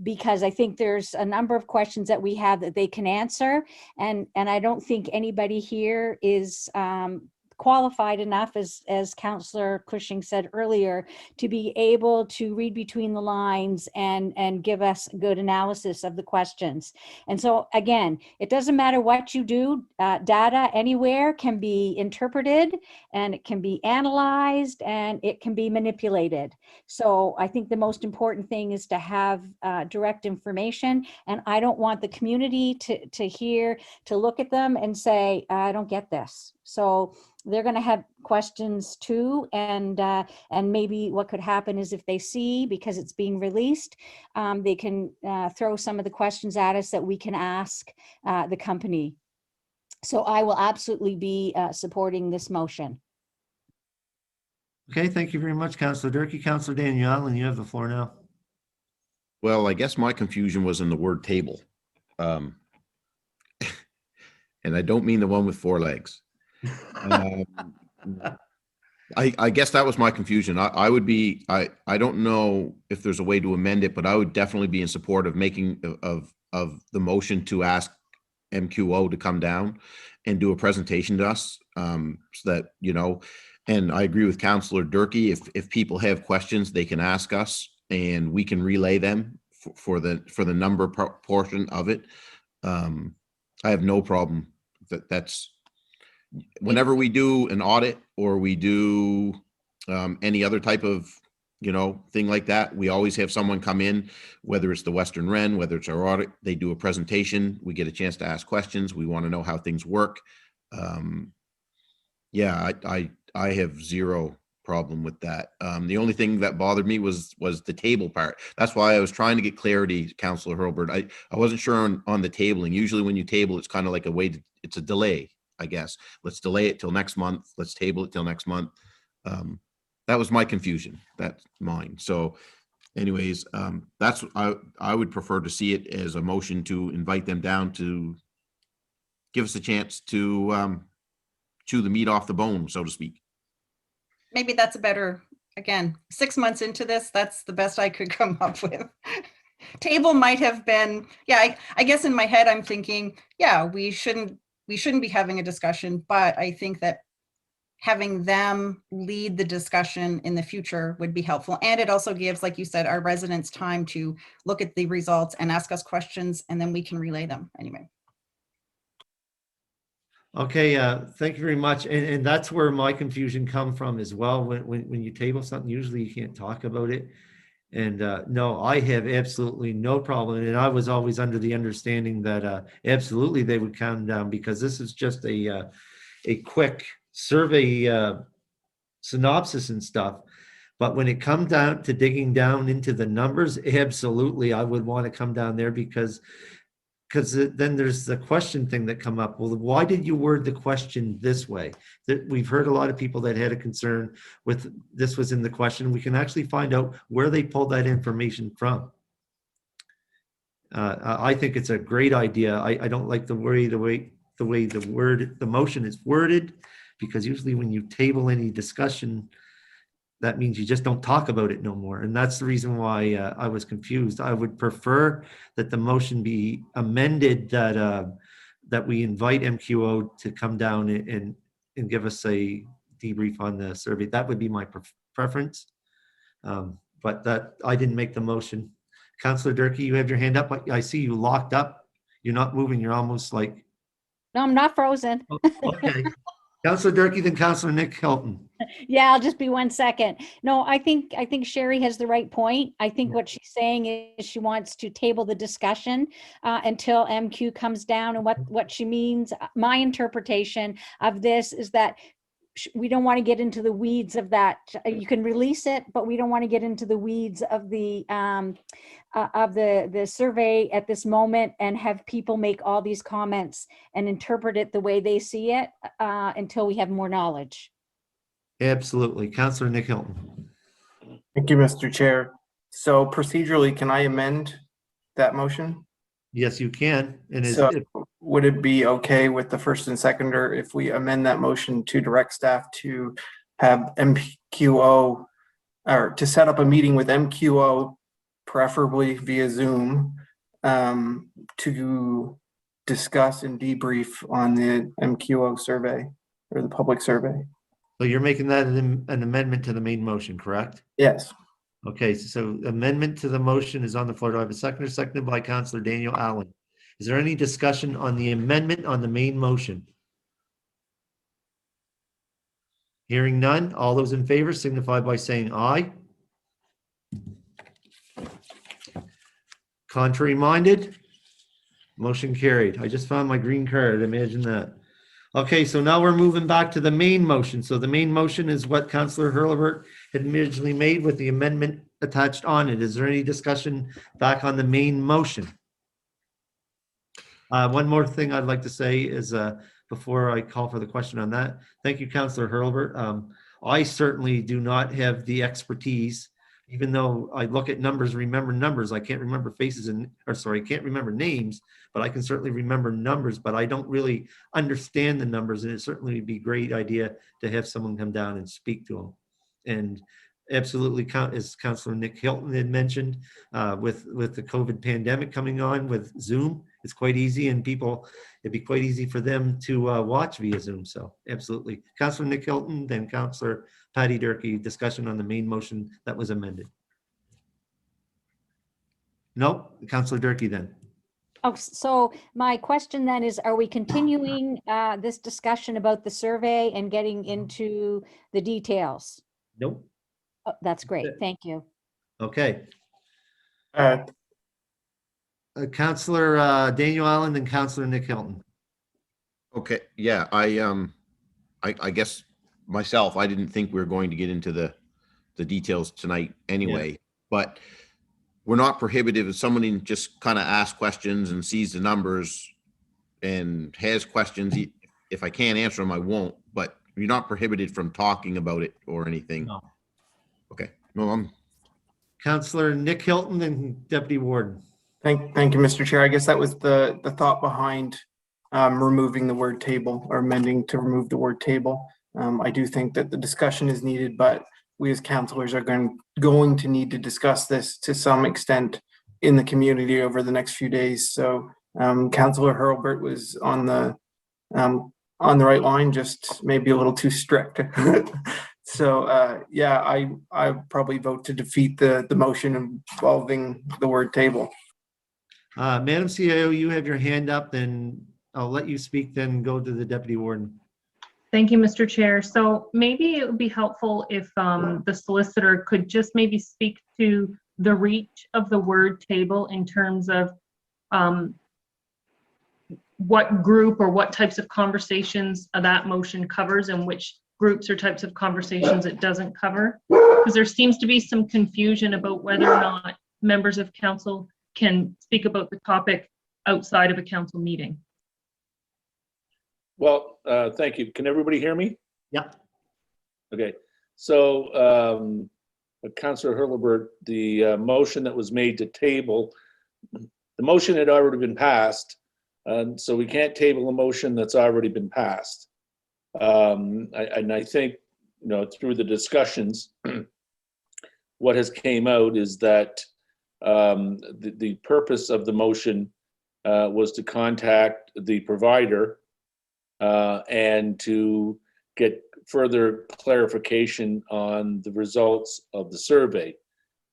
because I think there's a number of questions that we have that they can answer. And I don't think anybody here is qualified enough, as Councillor Cushing said earlier, to be able to read between the lines and give us good analysis of the questions. And so again, it doesn't matter what you do, data anywhere can be interpreted and it can be analyzed and it can be manipulated. So I think the most important thing is to have direct information, and I don't want the community to look at them and say, I don't get this. So they're going to have questions too, and maybe what could happen is if they see, because it's being released, they can throw some of the questions at us that we can ask the company. So I will absolutely be supporting this motion. Okay, thank you very much, Counselor Durkee. Counselor Daniel Allen, you have the floor now. Well, I guess my confusion was in the word table. And I don't mean the one with 4 legs. I guess that was my confusion. I don't know if there's a way to amend it, but I would definitely be in support of making of the motion to ask MQO to come down and do a presentation to us, so that, and I agree with Councillor Durkee. If people have questions, they can ask us and we can relay them for the number portion of it. I have no problem. That's whenever we do an audit or we do any other type of thing like that, we always have someone come in, whether it's the Western Ren, whether it's our audit, they do a presentation, we get a chance to ask questions, we want to know how things work. Yeah, I have zero problem with that. The only thing that bothered me was the table part. That's why I was trying to get clarity, Councillor Hurlbert. I wasn't sure on the tabling. Usually when you table, it's kind of like it's a delay, I guess. Let's delay it till next month. Let's table it till next month. That was my confusion. That's mine. So anyways, that's, I would prefer to see it as a motion to invite them down to give us a chance to chew the meat off the bone, so to speak. Maybe that's a better, again, 6 months into this, that's the best I could come up with. Table might have been, yeah, I guess in my head, I'm thinking, yeah, we shouldn't be having a discussion, but I think that having them lead the discussion in the future would be helpful. And it also gives, like you said, our residents time to look at the results and ask us questions, and then we can relay them anyway. Okay, thank you very much. And that's where my confusion come from as well. When you table something, usually you can't talk about it. And no, I have absolutely no problem. And I was always under the understanding that absolutely they would come down, because this is just a quick survey synopsis and stuff. But when it comes down to digging down into the numbers, absolutely, I would want to come down there, because then there's the question thing that come up. Well, why did you word the question this way? That we've heard a lot of people that had a concern with this was in the question. We can actually find out where they pulled that information from. I think it's a great idea. I don't like the way the motion is worded, because usually when you table any discussion, that means you just don't talk about it no more. And that's the reason why I was confused. I would prefer that the motion be amended, that we invite MQO to come down and give us a debrief on the survey. That would be my preference. But that, I didn't make the motion. Counselor Durkee, you have your hand up. I see you locked up. You're not moving. You're almost like, No, I'm not frozen. okay. Counselor Durkee, then Counselor Nick Hilton. Yeah, I'll just be 1 second. No, I think Sherry has the right point. I think what she's saying is she wants to table the discussion until MQ comes down, and what she means, my interpretation of this is that we don't want to get into the weeds of that. You can release it, but we don't want to get into the weeds of the survey at this moment and have people make all these comments and interpret it the way they see it until we have more knowledge. Absolutely. Counselor Nick Hilton. Thank you, Mr. Chair. So procedurally, can I amend that motion? Yes, you can. And So would it be okay with the first and seconder if we amend that motion to direct staff to have MQO, or to set up a meeting with MQO, preferably via Zoom, to discuss and debrief on the MQO survey or the public survey? so you're making that an amendment to the main motion, correct? Yes. Okay, so amendment to the motion is on the floor. Do I have a seconder? Seconded by Counselor Daniel Allen. Is there any discussion on the amendment on the main motion? Hearing none, all those in favor signify by saying aye. Contrary minded? Motion carried. I just found my green card, imagine that. Okay, so now we're moving back to the main motion. So the main motion is what Counselor Hurlbert had originally made with the amendment attached on it. Is there any discussion back on the main motion? One more thing I'd like to say is before I call for the question on that, thank you, Counselor Hurlbert. I certainly do not have the expertise, even though I look at numbers, remember numbers. I can't remember faces can't remember names, but I can certainly remember numbers, but I don't really understand the numbers. And it certainly would be a great idea to have someone come down and speak to them. And absolutely, as Counselor Nick Hilton had mentioned, with the COVID pandemic coming on with Zoom, it's quite easy, and it'd be quite easy for them to watch via Zoom. So absolutely. Counselor Nick Hilton, then Counselor Patty Durkee, discussion on the main motion that was amended. No, Counselor Durkee then. Oh, so my question then is, are we continuing this discussion about the survey and getting into the details? Nope. Oh, that's great. Thank you. Okay. Uh, Counselor Daniel Allen and Counselor Nick Hilton. Okay, yeah, I guess myself, I didn't think we were going to get into the details tonight anyway, but we're not prohibitive if somebody just kind of asks questions and sees the numbers and has questions. If I can't answer them, I won't, but you're not prohibited from talking about it or anything. No. Okay, no, Counselor Nick Hilton and Deputy Warden. Thank you, Mr. Chair. I guess that was the thought behind removing the word table, or amending to remove the word table. I do think that the discussion is needed, but we as councilors are going to need to discuss this to some extent in the community over the next few days. So Councilor Hurlbert was on the right line, just maybe a little too strict. So yeah, I probably vote to defeat the motion involving the word table. Madam CIO, you have your hand up, then I'll let you speak, then go to the Deputy Warden. Thank you, Mr. Chair. So maybe it would be helpful if the solicitor could just maybe speak to the reach of the word table in terms of what group or what types of conversations that motion covers and which groups or types of conversations it doesn't cover. Because there seems to be some confusion about whether or not members of council can speak about the topic outside of a council meeting. Well, thank you. Can everybody hear me? Yeah. Okay. So, Councilor Hurlbert, the motion that was made to table, the motion had already been passed, and so we can't table a motion that's already been passed. And I think, you know, through the discussions, what has came out is that the purpose of the motion was to contact the provider and to get further clarification on the results of the survey.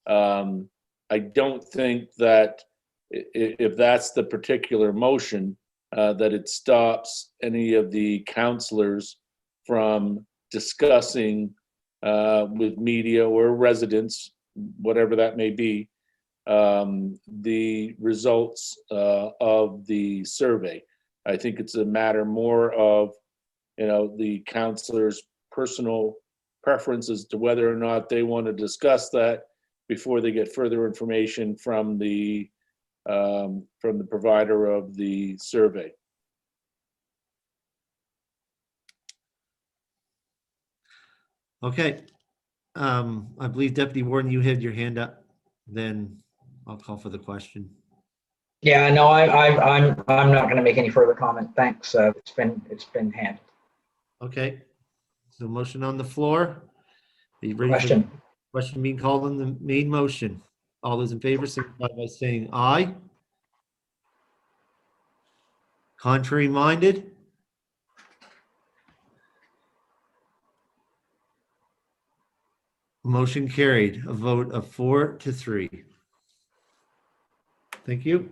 I don't think that if that's the particular motion, that it stops any of the counselors from discussing with media or residents, whatever that may be, the results of the survey. I think it's a matter more of, the counselors' personal preferences to whether or not they want to discuss that before they get further information from the provider of the survey. Okay. I believe Deputy Warden, you had your hand up. Then I'll call for the question. Yeah, no, I'm not going to make any further comment. Thanks. It's been handled. Okay. So motion on the floor. Are you ready for the Question. question being called on the main motion? All those in favor signify by saying aye. Contrary minded? Motion carried, a vote of 4-3. Thank you.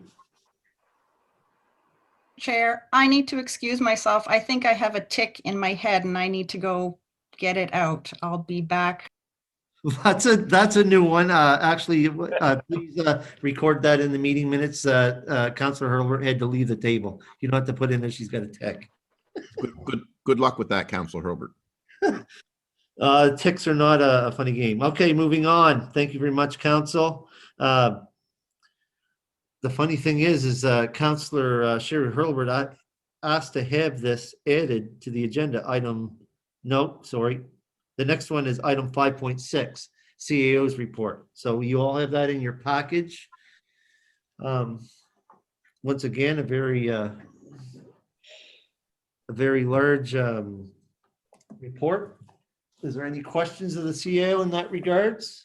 Chair, I need to excuse myself. I think I have a tick in my head and I need to go get it out. I'll be back. That's a new one. Actually, please record that in the meeting minutes. Councillor Hurlbert had to leave the table. You don't have to put in that she's got a tick. Good luck with that, Councillor Hurlbert. Ticks are not a funny game. Okay, moving on. Thank you very much, Council. The funny thing is Councillor Sherry Hurlbert asked to have this added to the agenda item. No, sorry. The next one is item 5.6, CAO's report. So you all have that in your package. Once again, a very large report. Is there any questions of the CAO in that regards?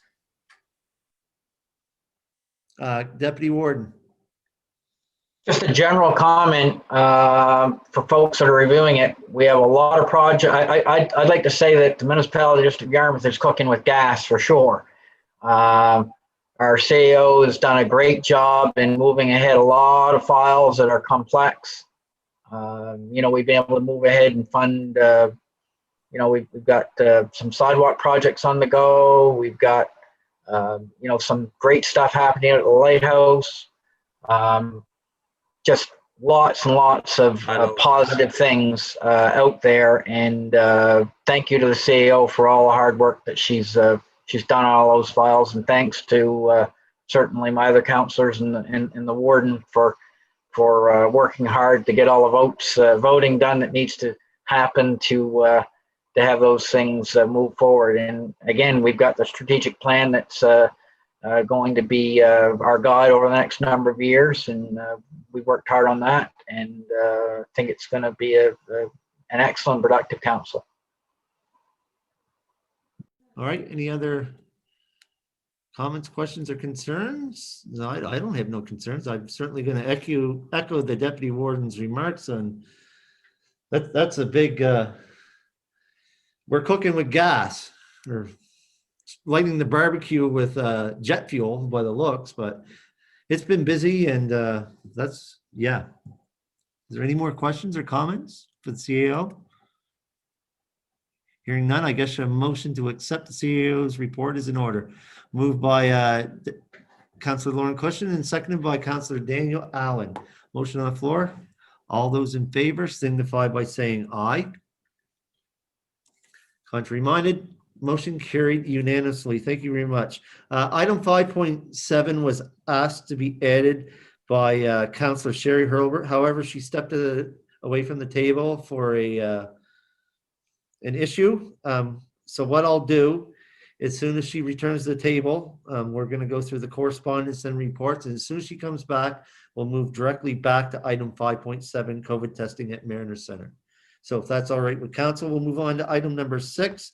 Deputy Warden. Just a general comment for folks that are reviewing it. We have a lot of projects. I'd like to say that the municipality district of Yarmouth is cooking with gas for sure. Our CAO has done a great job in moving ahead a lot of files that are complex. We've been able to move ahead and fund. We've got some sidewalk projects on the go. We've got some great stuff happening at the lighthouse. Just lots and lots of positive things out there, and thank you to the CAO for all the hard work that she's done on all those files, and thanks to certainly my other councillors and the warden for working hard to get all the voting done that needs to happen to have those things move forward. And again, we've got the strategic plan that's going to be our guide over the next number of years, and we worked hard on that, and I think it's going to be an excellent, productive council. All right, any other comments, questions, or concerns? No, I don't have no concerns. I'm certainly going to echo the Deputy Warden's remarks on that. That's a big, we're cooking with gas, or lighting the barbecue with jet fuel by the looks, but it's been busy, and yeah. Is there any more questions or comments for the CAO? Hearing none, I guess a motion to accept the CAO's report is in order. Moved by Councillor Lauren Cushion and seconded by Councillor Daniel Allen. Motion on the floor. All those in favor signify by saying aye. Contrary minded. Motion carried unanimously. Thank you very much. Item 5.7 was asked to be added by Councillor Sherry Hurlbert. However, she stepped away from the table for an issue. So what I'll do, as soon as she returns to the table, we're going to go through the correspondence and reports. And as soon as she comes back, we'll move directly back to item 5.7, COVID testing at Mariner Center. So if that's all right with council, we'll move on to item number 6.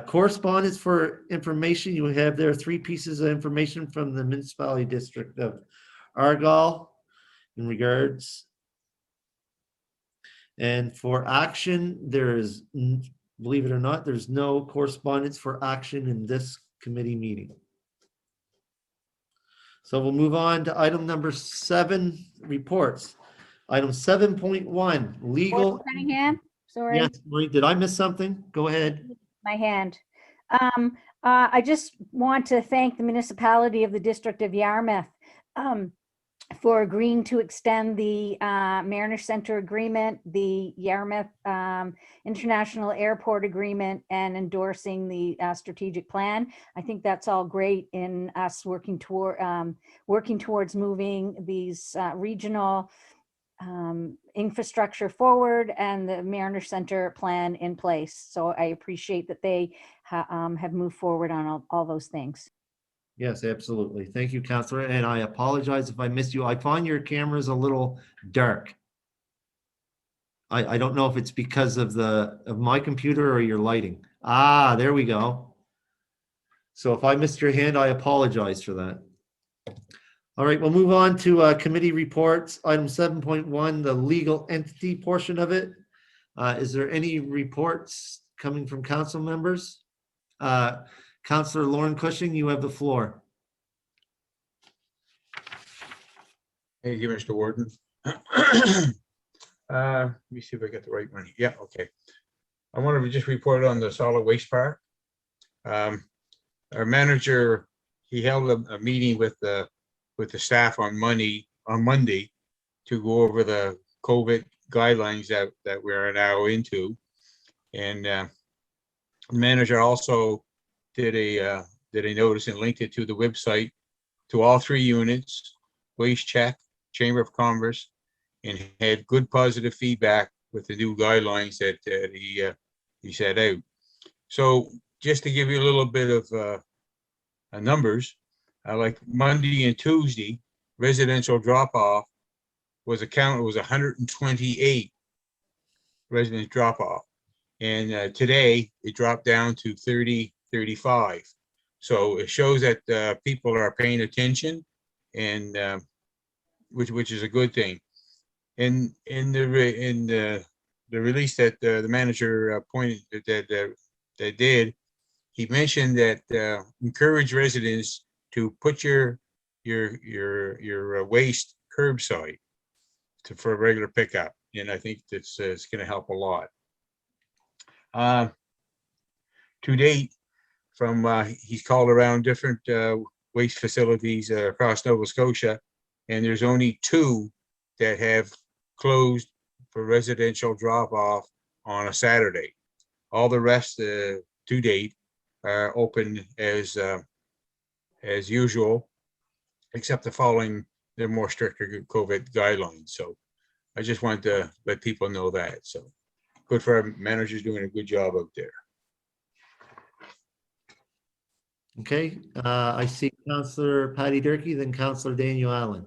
Correspondence for information. You have there 3 pieces of information from the municipality district of Argyle in regards. And for action, there is believe it or not, there's no correspondence for action in this committee meeting. So we'll move on to item number 7, reports. Item 7.1, legal. Cunningham, sorry. Yes, Marie, did I miss something? Go ahead. My hand. I just want to thank the municipality of the District of Yarmouth for agreeing to extend the Mariner Center agreement, the Yarmouth International Airport agreement, and endorsing the strategic plan. I think that's all great in us working towards moving these regional infrastructure forward and the Mariner Center plan in place. So I appreciate that they have moved forward on all those things. Yes, absolutely. Thank you, Councillor. And I apologize if I missed you. I find your cameras a little dark. I don't know if it's because of my computer or your lighting. Ah, there we go. So if I missed your hand, I apologize for that. All right, we'll move on to committee reports. Item 7.1, the legal entity portion of it. Is there any reports coming from council members? Councillor Lauren Cushing, you have the floor. Thank you, Mr. Warden. Let me see if I got the right one. Yeah, okay. I wanted to just report on the solid waste park. Our manager, he held a meeting with the staff on Monday to go over the COVID guidelines that we're now into. And the manager also did a notice and linked it to the website to all 3 units, Waste Check, Chamber of Commerce, and had good positive feedback with the new guidelines that he set out. So just to give you a little bit of numbers, like Monday and Tuesday, residential drop-off was 128 resident drop-off. And today it dropped down to 35. So it shows that people are paying attention, and which is a good thing. In the release that the manager pointed that did, he mentioned that encourage residents to put your waste curbside for regular pickup, and I think that's it's going to help a lot. To date, from he's called around different waste facilities across Nova Scotia, and there's only 2 that have closed for residential drop-off on a Saturday. All the rest to date are open as usual, except the following the more stricter COVID guidelines. So I just wanted to let people know that. So good for our managers doing a good job out there. Okay, I see Councillor Patty Durkee, then Councillor Daniel Allen.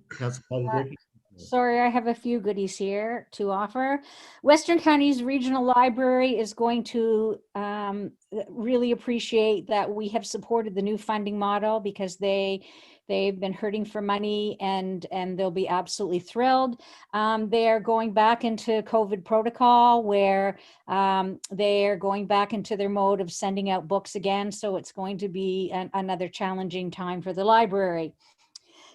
Councillor Patty Durkee. Sorry, I have a few goodies here to offer. Western Counties Regional Library is going to really appreciate that we have supported the new funding model, because they've been hurting for money, and they'll be absolutely thrilled. They're going back into COVID protocol, where they're going back into their mode of sending out books again. So it's going to be another challenging time for the library.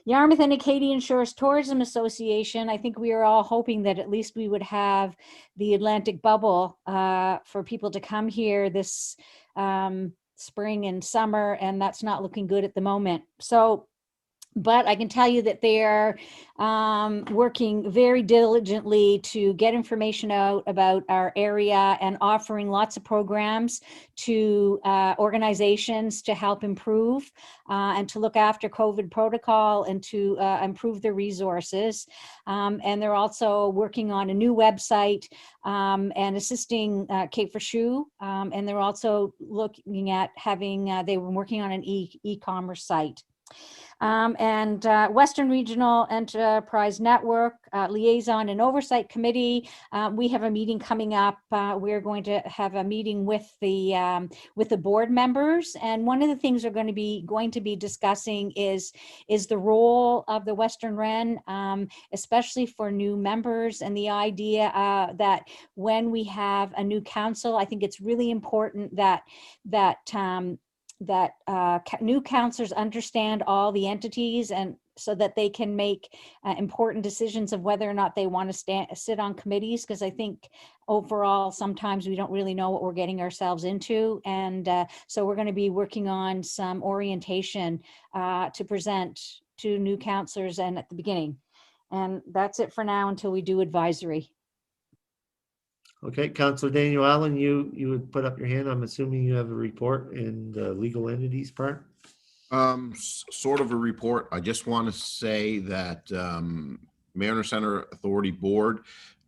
Yarmouth and Acadian Shores Tourism Association, I think we are all hoping that at least we would have the Atlantic bubble for people to come here this spring and summer, and that's not looking good at the moment. So, but I can tell you that they are working very diligently to get information out about our area and offering lots of programs to organizations to help improve and to look after COVID protocol and to improve their resources. And they're also working on a new website and assisting Cape for Shoe. And they're also looking at having, they were working on an e-commerce site. And Western Regional Enterprise Network Liaison and Oversight Committee. We have a meeting coming up. We're going to have a meeting with the board members, and one of the things we're going to be discussing is the role of the Western Ren, especially for new members, and the idea that when we have a new council, I think it's really important that new counselors understand all the entities, and so that they can make important decisions of whether or not they want to sit on committees, because I think overall sometimes we don't really know what we're getting ourselves into. And so we're going to be working on some orientation to present to new counselors and at the beginning. And that's it for now until we do advisory. Okay, Councillor Daniel Allen, you would put up your hand. I'm assuming you have a report in the legal entities part. Sort of a report. I just want to say that Mariner Center Authority Board,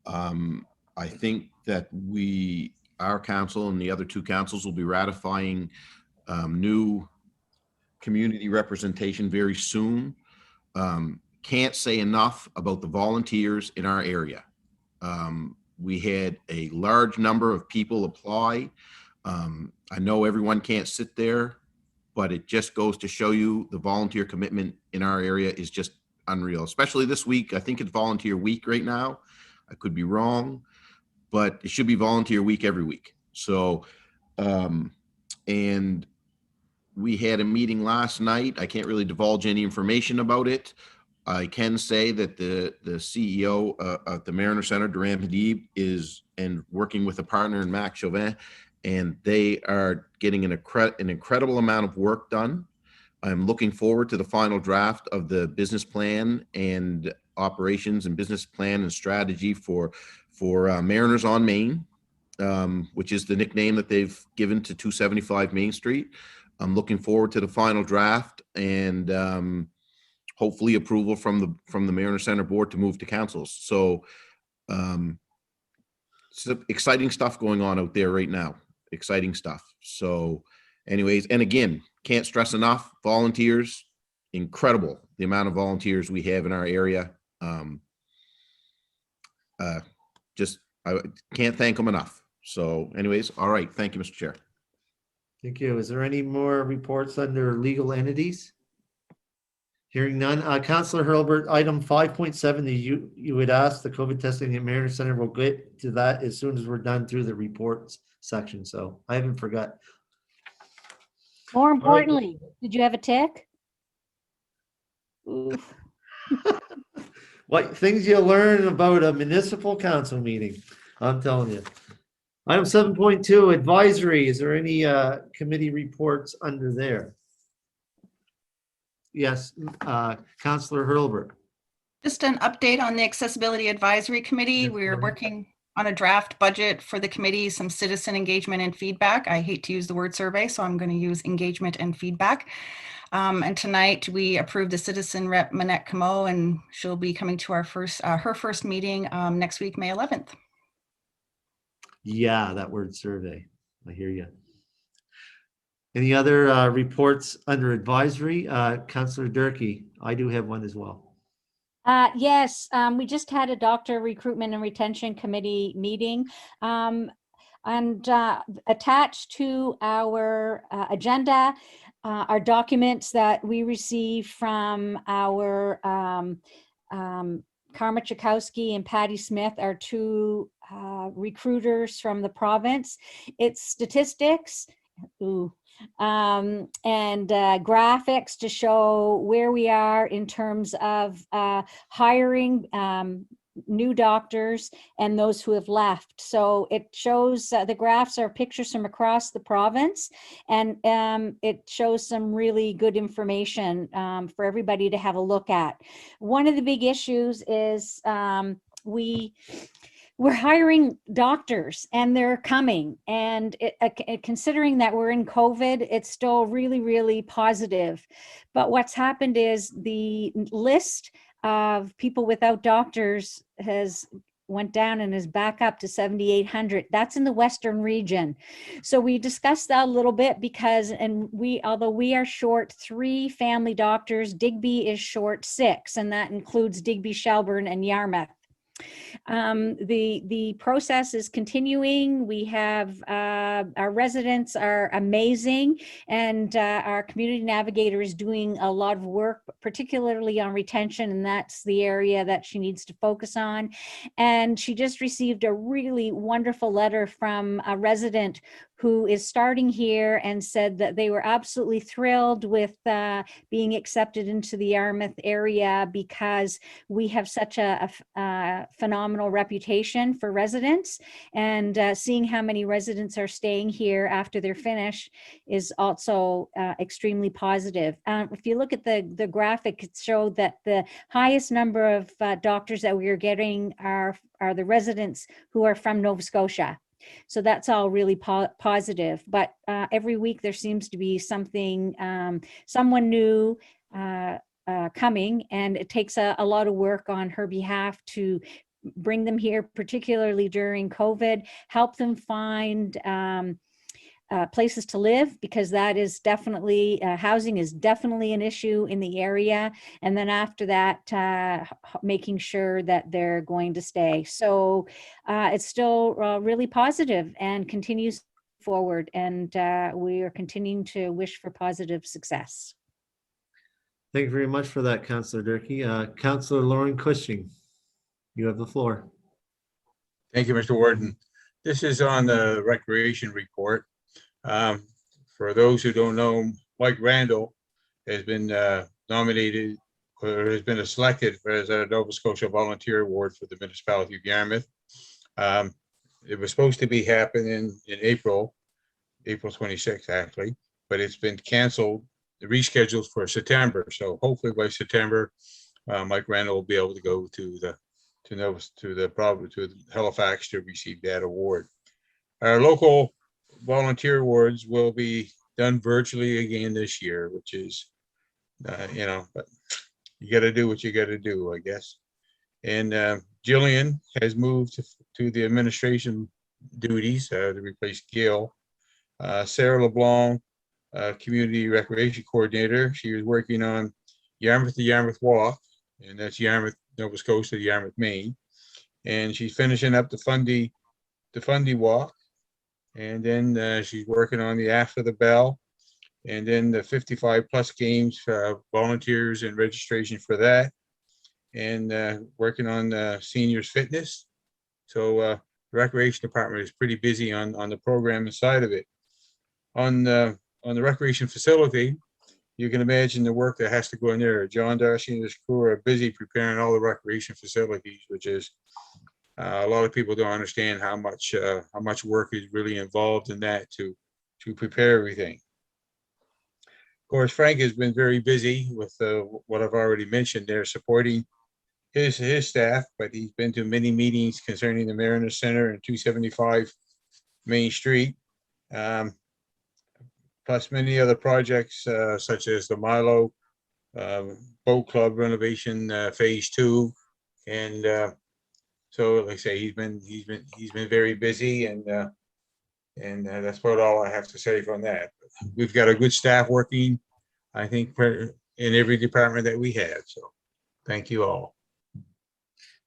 I think that our council and the other two councils will be ratifying new community representation very soon. Can't say enough about the volunteers in our area. We had a large number of people apply. I know everyone can't sit there, but it just goes to show you the volunteer commitment in our area is just unreal, especially this week. I think it's volunteer week right now. I could be wrong, but it should be volunteer week every week. So, and we had a meeting last night. I can't really divulge any information about it. I can say that the CEO of the Mariner Center, Duran Hadid, is working with a partner in Max Chauvin, and they are getting an incredible amount of work done. I'm looking forward to the final draft of the business plan and operations and business plan and strategy for Mariners on Main, which is the nickname that they've given to 275 Main Street. I'm looking forward to the final draft and hopefully approval from the Mariner Center board to move to councils. So some exciting stuff going on out there right now. Exciting stuff. So anyways, and again, can't stress enough, volunteers, incredible the amount of volunteers we have in our area. I can't thank them enough. So anyways, all right. Thank you, Mr. Chair. Thank you. Is there any more reports under legal entities? Hearing none. Councillor Hurlbert, item 5.7, you would ask the COVID testing at Mariner Center. We'll get to that as soon as we're done through the reports section. So I haven't forgot. More importantly, did you have a tick? Oof. What things you learn about a municipal council meeting, I'm telling you. Item 7.2, advisory. Is there any committee reports under there? Yes, Councillor Hurlbert. Just an update on the Accessibility Advisory Committee. We're working on a draft budget for the committee, some citizen engagement and feedback. I hate to use the word survey, so I'm going to use engagement and feedback. And tonight we approved the citizen rep Manette Camo, and she'll be coming to our her first meeting next week, May 11th. Yeah, that word survey. I hear you. Any other reports under advisory? Councillor Durkee, I do have one as well. Yes, we just had a doctor recruitment and retention committee meeting. And attached to our agenda are documents that we received from our Karma Chakowski and Patty Smith, our two recruiters from the province. It's statistics. And graphics to show where we are in terms of hiring new doctors and those who have left. So it shows the graphs are pictures from across the province, and it shows some really good information for everybody to have a look at. One of the big issues is we're hiring doctors and they're coming, and considering that we're in COVID, it's still really, really positive. But what's happened is the list of people without doctors went down and is back up to 7,800. That's in the Western region. So we discussed that a little bit because, although we are short 3 family doctors, Digby is short 6, and that includes Digby, Shelburne, and Yarmouth. The process is continuing. We have our residents are amazing, and our community navigator is doing a lot of work, particularly on retention, and that's the area that she needs to focus on. And she just received a really wonderful letter from a resident who is starting here and said that they were absolutely thrilled with being accepted into the Yarmouth area because we have such a phenomenal reputation for residents, and seeing how many residents are staying here after they're finished is also extremely positive. If you look at the graphic, it showed that the highest number of doctors that we are getting are the residents who are from Nova Scotia. So that's all really positive. But every week there seems to be something, someone new coming, and it takes a lot of work on her behalf to bring them here, particularly during COVID, help them find places to live, because that is definitely, housing is definitely an issue in the area. And then after that, making sure that they're going to stay. So it's still really positive and continues forward. And we are continuing to wish for positive success. Thank you very much for that, Councillor Durkee. Councillor Lauren Cushing, you have the floor. Thank you, Mr. Warden. This is on the recreation report. For those who don't know, Mike Randall has been nominated or has been selected as a Nova Scotia Volunteer Award for the municipality of Yarmouth. It was supposed to be happening in April 26th actually, but it's been canceled, rescheduled for September. So hopefully by September, Mike Randall will be able to go to Halifax to receive that award. Our local volunteer awards will be done virtually again this year, which is, but you got to do what you got to do, I guess. And Jillian has moved to the administration duties to replace Gail. Sarah LeBlanc, community recreation coordinator. She was working on Yarmouth to Yarmouth Walk, and that's Yarmouth, Nova Scotia to Yarmouth, Maine. And she's finishing up the Fundy Walk. And then she's working on the After the Bell, and then the 55 plus games for volunteers and registration for that, and working on seniors fitness. So the recreation department is pretty busy on the program side of it. On the recreation facility, you can imagine the work that has to go in there. John Darcy and his crew are busy preparing all the recreation facilities, which is a lot of people don't understand how much work is really involved in that to prepare everything. Of course, Frank has been very busy with what I've already mentioned there, supporting his staff, but he's been to many meetings concerning the Mariner Center and 275 Main Street, plus many other projects such as the Milo Boat Club renovation phase 2, and so like I say, he's been very busy, and that's about all I have to say from that. We've got a good staff working, I think, in every department that we have. So thank you all.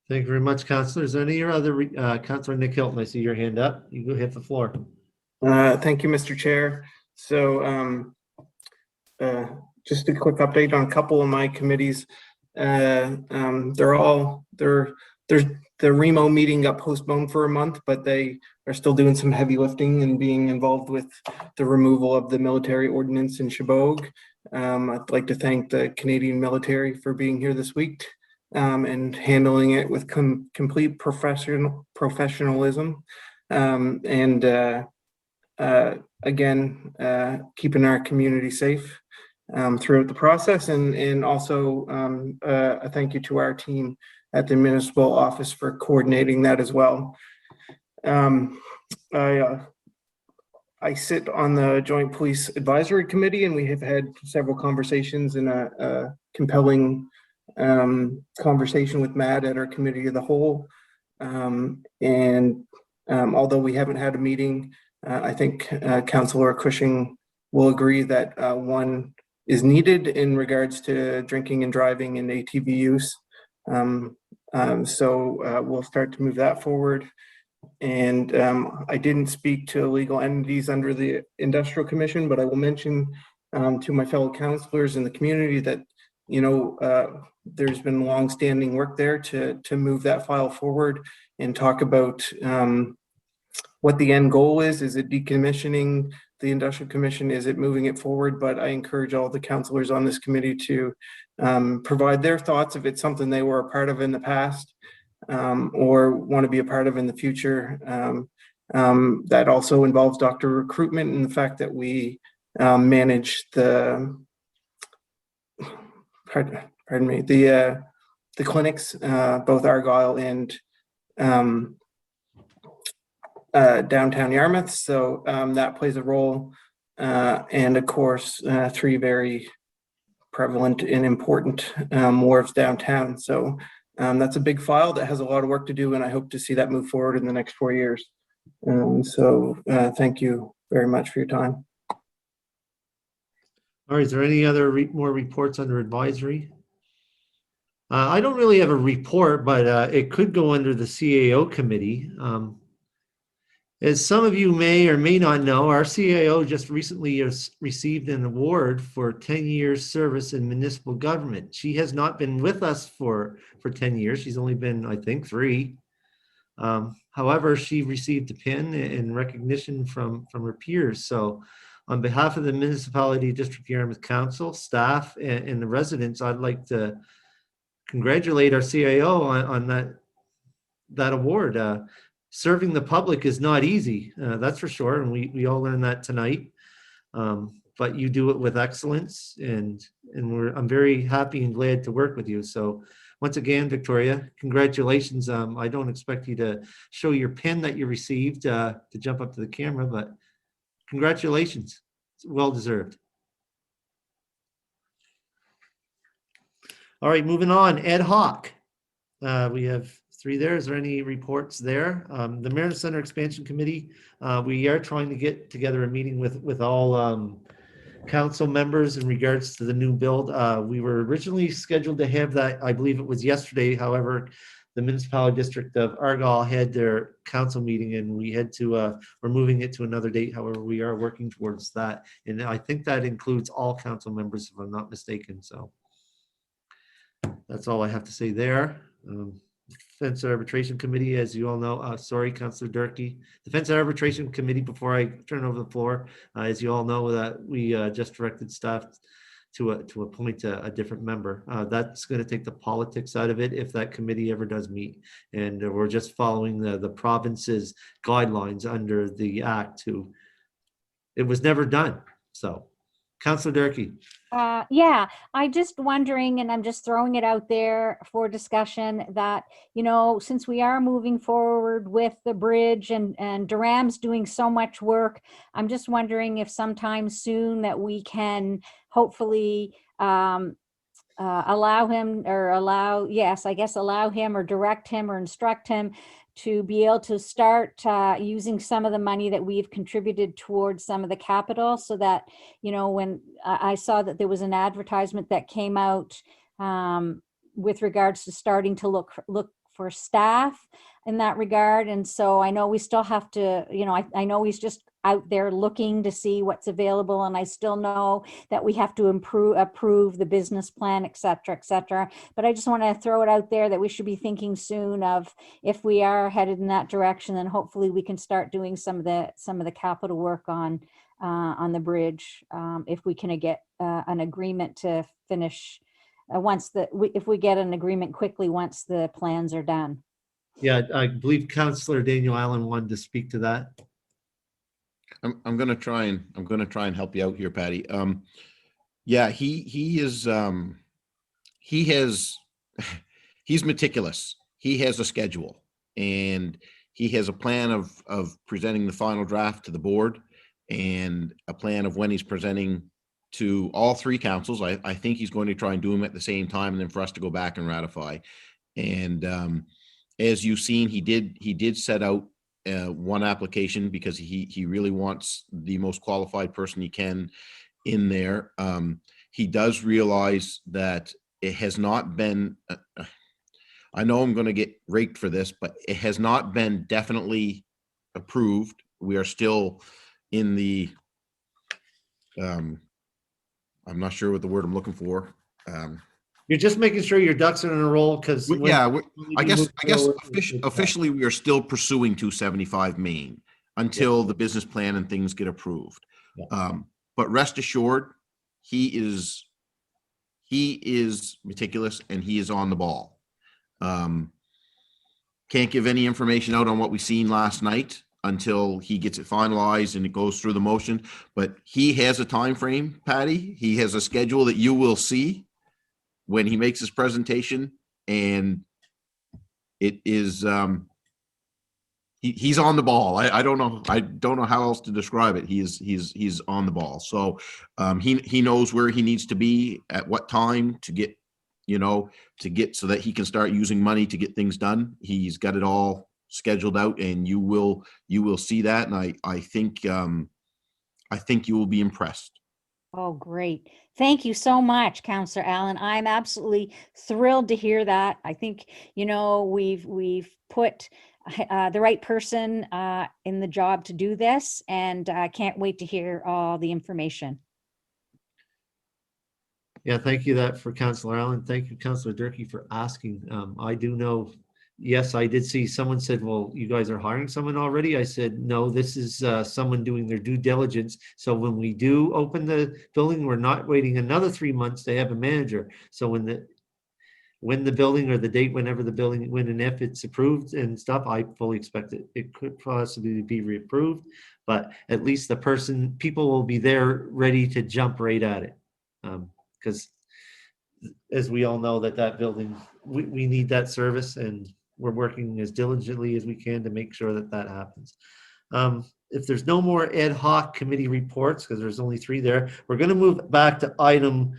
Thank you very much, Councillor. Is there any other, Councillor Nick Hilton, I see your hand up. You go hit the floor. Thank you, Mr. Chair. So just a quick update on a couple of my committees. The Remo meeting got postponed for a month, but they are still doing some heavy lifting and being involved with the removal of the military ordinance in Chebogue. I'd like to thank the Canadian military for being here this week and handling it with complete professionalism. Again, keeping our community safe throughout the process, and also a thank you to our team at the municipal office for coordinating that as well. I sit on the Joint Police Advisory Committee, and we have had several conversations in a compelling conversation with Matt at our Committee of the Whole Although we haven't had a meeting, I think Councillor Cushing will agree that one is needed in regards to drinking and driving and ATV use. We'll start to move that forward. And I didn't speak to legal entities under the Industrial Commission, but I will mention to my fellow councillors in the community that, you know, there's been longstanding work there to move that file forward and talk about what the end goal is. Is it decommissioning the Industrial Commission? Is it moving it forward? But I encourage all the councillors on this committee to provide their thoughts if it's something they were a part of in the past or want to be a part of in the future. That also involves doctor recruitment and the fact that we manage the, pardon me, the clinics, both Argyle and downtown Yarmouth. So that plays a role. And of course, 3 very prevalent and important wharves downtown. So that's a big file that has a lot of work to do, and I hope to see that move forward in the next 4 years. Thank you very much for your time. All right, is there any other more reports under advisory? I don't really have a report, but it could go under the CAO committee. As some of you may or may not know, our CAO just recently received an award for 10 years service in municipal government. She has not been with us for 10 years. She's only been, I think, 3. However, she received a pin in recognition from her peers. So on behalf of the Municipality District Yarmouth Council, staff, and the residents, I'd like to congratulate our CAO on that award. Serving the public is not easy, that's for sure, and we all learned that tonight. But you do it with excellence, and I'm very happy and glad to work with you. So once again, Victoria, congratulations. I don't expect you to show your pin that you received to jump up to the camera, but congratulations. It's well deserved. All right, moving on. Ad hoc. We have 3 there. Is there any reports there? The Mariners Center Expansion Committee, we are trying to get together a meeting with all council members in regards to the new build. We were originally scheduled to have that, I believe it was yesterday. However, the Municipality District of Argyle had their council meeting and we had to, we're moving it to another date. However, we are working towards that. And I think that includes all council members, if I'm not mistaken. So that's all I have to say there. Defense and Arbitration Committee, as you all know, sorry, Councillor Durkee. Defense and Arbitration Committee, before I turn over the floor, as you all know, that we just directed staff to appoint a different member. That's going to take the politics out of it if that committee ever does meet. And we're just following the province's guidelines under the act to, it was never done. So, Councillor Durkee. Yeah, I'm just wondering, and I'm just throwing it out there for discussion that, you know, since we are moving forward with the bridge and Durham's doing so much work, I'm just wondering if sometime soon that we can hopefully allow him or allow him or direct him or instruct him to be able to start using some of the money that we've contributed towards some of the capital, so that, you know, when I saw that there was an advertisement that came out with regards to starting to look for staff in that regard. And so I know we still have to, you know, I know he's just out there looking to see what's available. And I still know that we have to approve the business plan, et cetera, et cetera. But I just want to throw it out there that we should be thinking soon of, if we are headed in that direction, then hopefully we can start doing some of the capital work on the bridge. If we can get an agreement to finish if we get an agreement quickly once the plans are done. Yeah, I believe Councillor Daniel Allen wanted to speak to that. I'm gonna try and help you out here, Patty. Yeah, he's meticulous. He has a schedule and he has a plan of presenting the final draft to the board and a plan of when he's presenting to all 3 councils. I think he's going to try and do them at the same time and then for us to go back and ratify. And as you've seen, he did set out one application because he really wants the most qualified person he can in there. He does realize that it has not been, I know I'm going to get raked for this, but it has not been definitely approved. We are still in the, I'm not sure what the word I'm looking for. You're just making sure your ducks are in a row because. I guess officially we are still pursuing 275 Main until the business plan and things get approved. Yeah. But rest assured, he is meticulous and he is on the ball. Can't give any information out on what we seen last night until he gets it finalized and it goes through the motion. But he has a time frame, Patty. He has a schedule that you will see when he makes his presentation, and it is he's on the ball. I don't know how else to describe it. He's on the ball. So he knows where he needs to be at what time to get, so that he can start using money to get things done. He's got it all scheduled out, and you will see that. And I think you will be impressed. Oh, great. Thank you so much, Councillor Allen. I'm absolutely thrilled to hear that. I think, we've put the right person in the job to do this, and I can't wait to hear all the information. Yeah, thank you for Councillor Allen. Thank you, Councillor Durkee, for asking. I do know, yes, I did see someone said, well, you guys are hiring someone already. I said, no, this is someone doing their due diligence. So when we do open the building, we're not waiting another 3 months to have a manager. So when the building or the date, whenever the building, when and if it's approved and stuff, I fully expect it could possibly be reapproved, but at least people will be there ready to jump right at it. Because as we all know that building, we need that service, and we're working as diligently as we can to make sure that happens. If there's no more ad hoc committee reports, because there's only 3 there, we're going to move back to item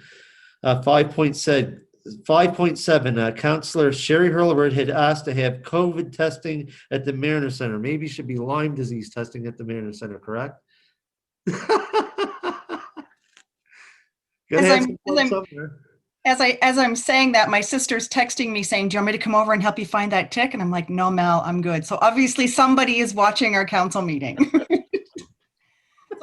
5.7. Councillor Sherry Hurlbert had asked to have COVID testing at the Mariner Center. Maybe it should be Lyme disease testing at the Mariner Center, correct? As I'm saying that, my sister's texting me saying, do you want me to come over and help you find that tick? And I'm like, no, Mel, I'm good. So obviously somebody is watching our council meeting.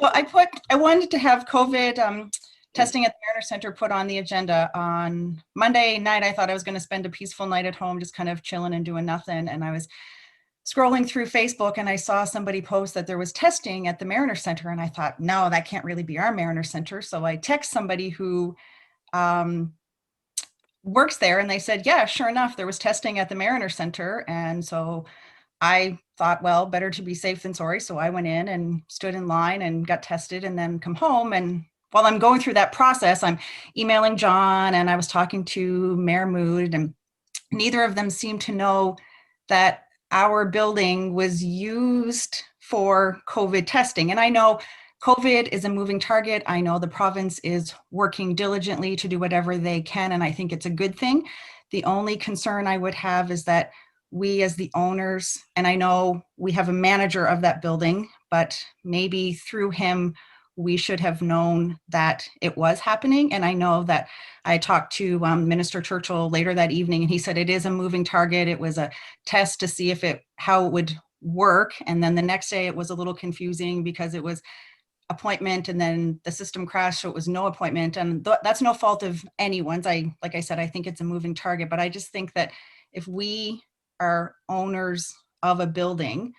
So I wanted to have COVID testing at the Mariner Center put on the agenda on Monday night. I thought I was going to spend a peaceful night at home, just kind of chilling and doing nothing. And I was scrolling through Facebook and I saw somebody post that there was testing at the Mariner Center. And I thought, no, that can't really be our Mariner Center. So I text somebody who works there, and they said, yeah, sure enough, there was testing at the Mariner Center. And so I thought, well, better to be safe than sorry. So I went in and stood in line and got tested and then come home. And while I'm going through that process, I'm emailing John and I was talking to Mayor Mood, and neither of them seemed to know that our building was used for COVID testing. And I know COVID is a moving target. I know the province is working diligently to do whatever they can, and I think it's a good thing. The only concern I would have is that we as the owners, and I know we have a manager of that building, but maybe through him, we should have known that it was happening. And I know that I talked to Minister Churchill later that evening, and he said it is a moving target. It was a test to see how it would work. And then the next day it was a little confusing because it was appointment and then the system crashed, so it was no appointment. And that's no fault of anyone's. Like I said, I think it's a moving target, but I just think that if we are owners of a building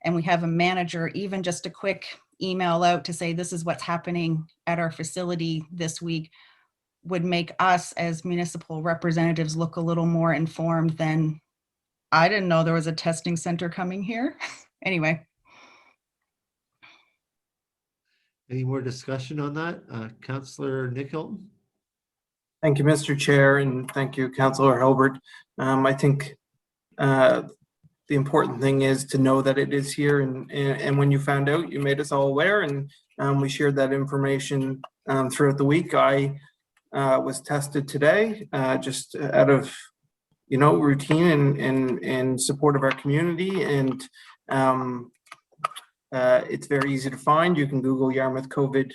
and we have a manager, even just a quick email out to say this is what's happening at our facility this week would make us as municipal representatives look a little more informed than, I didn't know there was a testing center coming here. Anyway. Any more discussion on that? Councillor Nick Hilton? Thank you, Mr. Chair, and thank you, Councillor Hurlbert. I think the important thing is to know that it is here, and when you found out, you made us all aware, and we shared that information throughout the week. I was tested today, just out of routine and support of our community. And it's very easy to find. You can Google Yarmouth COVID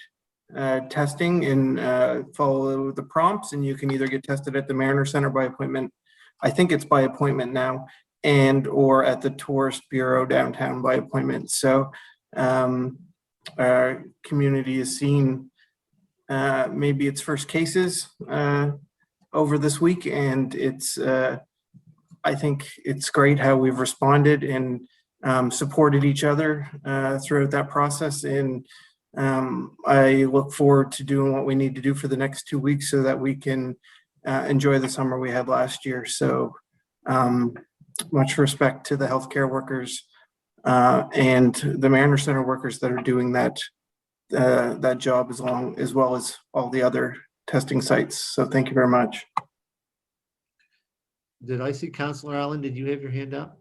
testing and follow the prompts, and you can either get tested at the Mariner Center by appointment. I think it's by appointment now, and or at the Tourist Bureau downtown by appointment. So our community has seen maybe its first cases over this week, and it's I think it's great how we've responded and supported each other throughout that process. And I look forward to doing what we need to do for the next 2 weeks so that we can enjoy the summer we had last year. So much respect to the healthcare workers and the Mariner Center workers that are doing that job as well as all the other testing sites. So thank you very much. Did I see Councillor Allen? Did you have your hand up?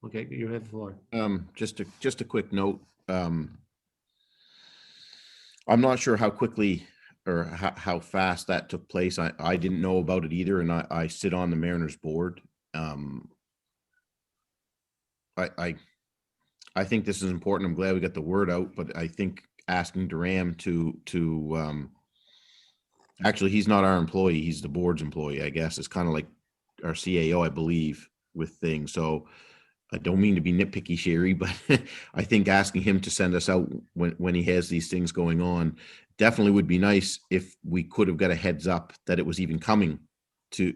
Okay, you have the floor. Just a quick note. I'm not sure how quickly or how fast that took place. I didn't know about it either, and I sit on the Mariners board. I think this is important. I'm glad we got the word out, but I think asking Durham to actually, he's not our employee, he's the board's employee, I guess. It's kind of like our CAO, I believe, with things. So I don't mean to be nitpicky, Sherry, but I think asking him to send us out when he has these things going on definitely would be nice if we could have got a heads up that it was even coming to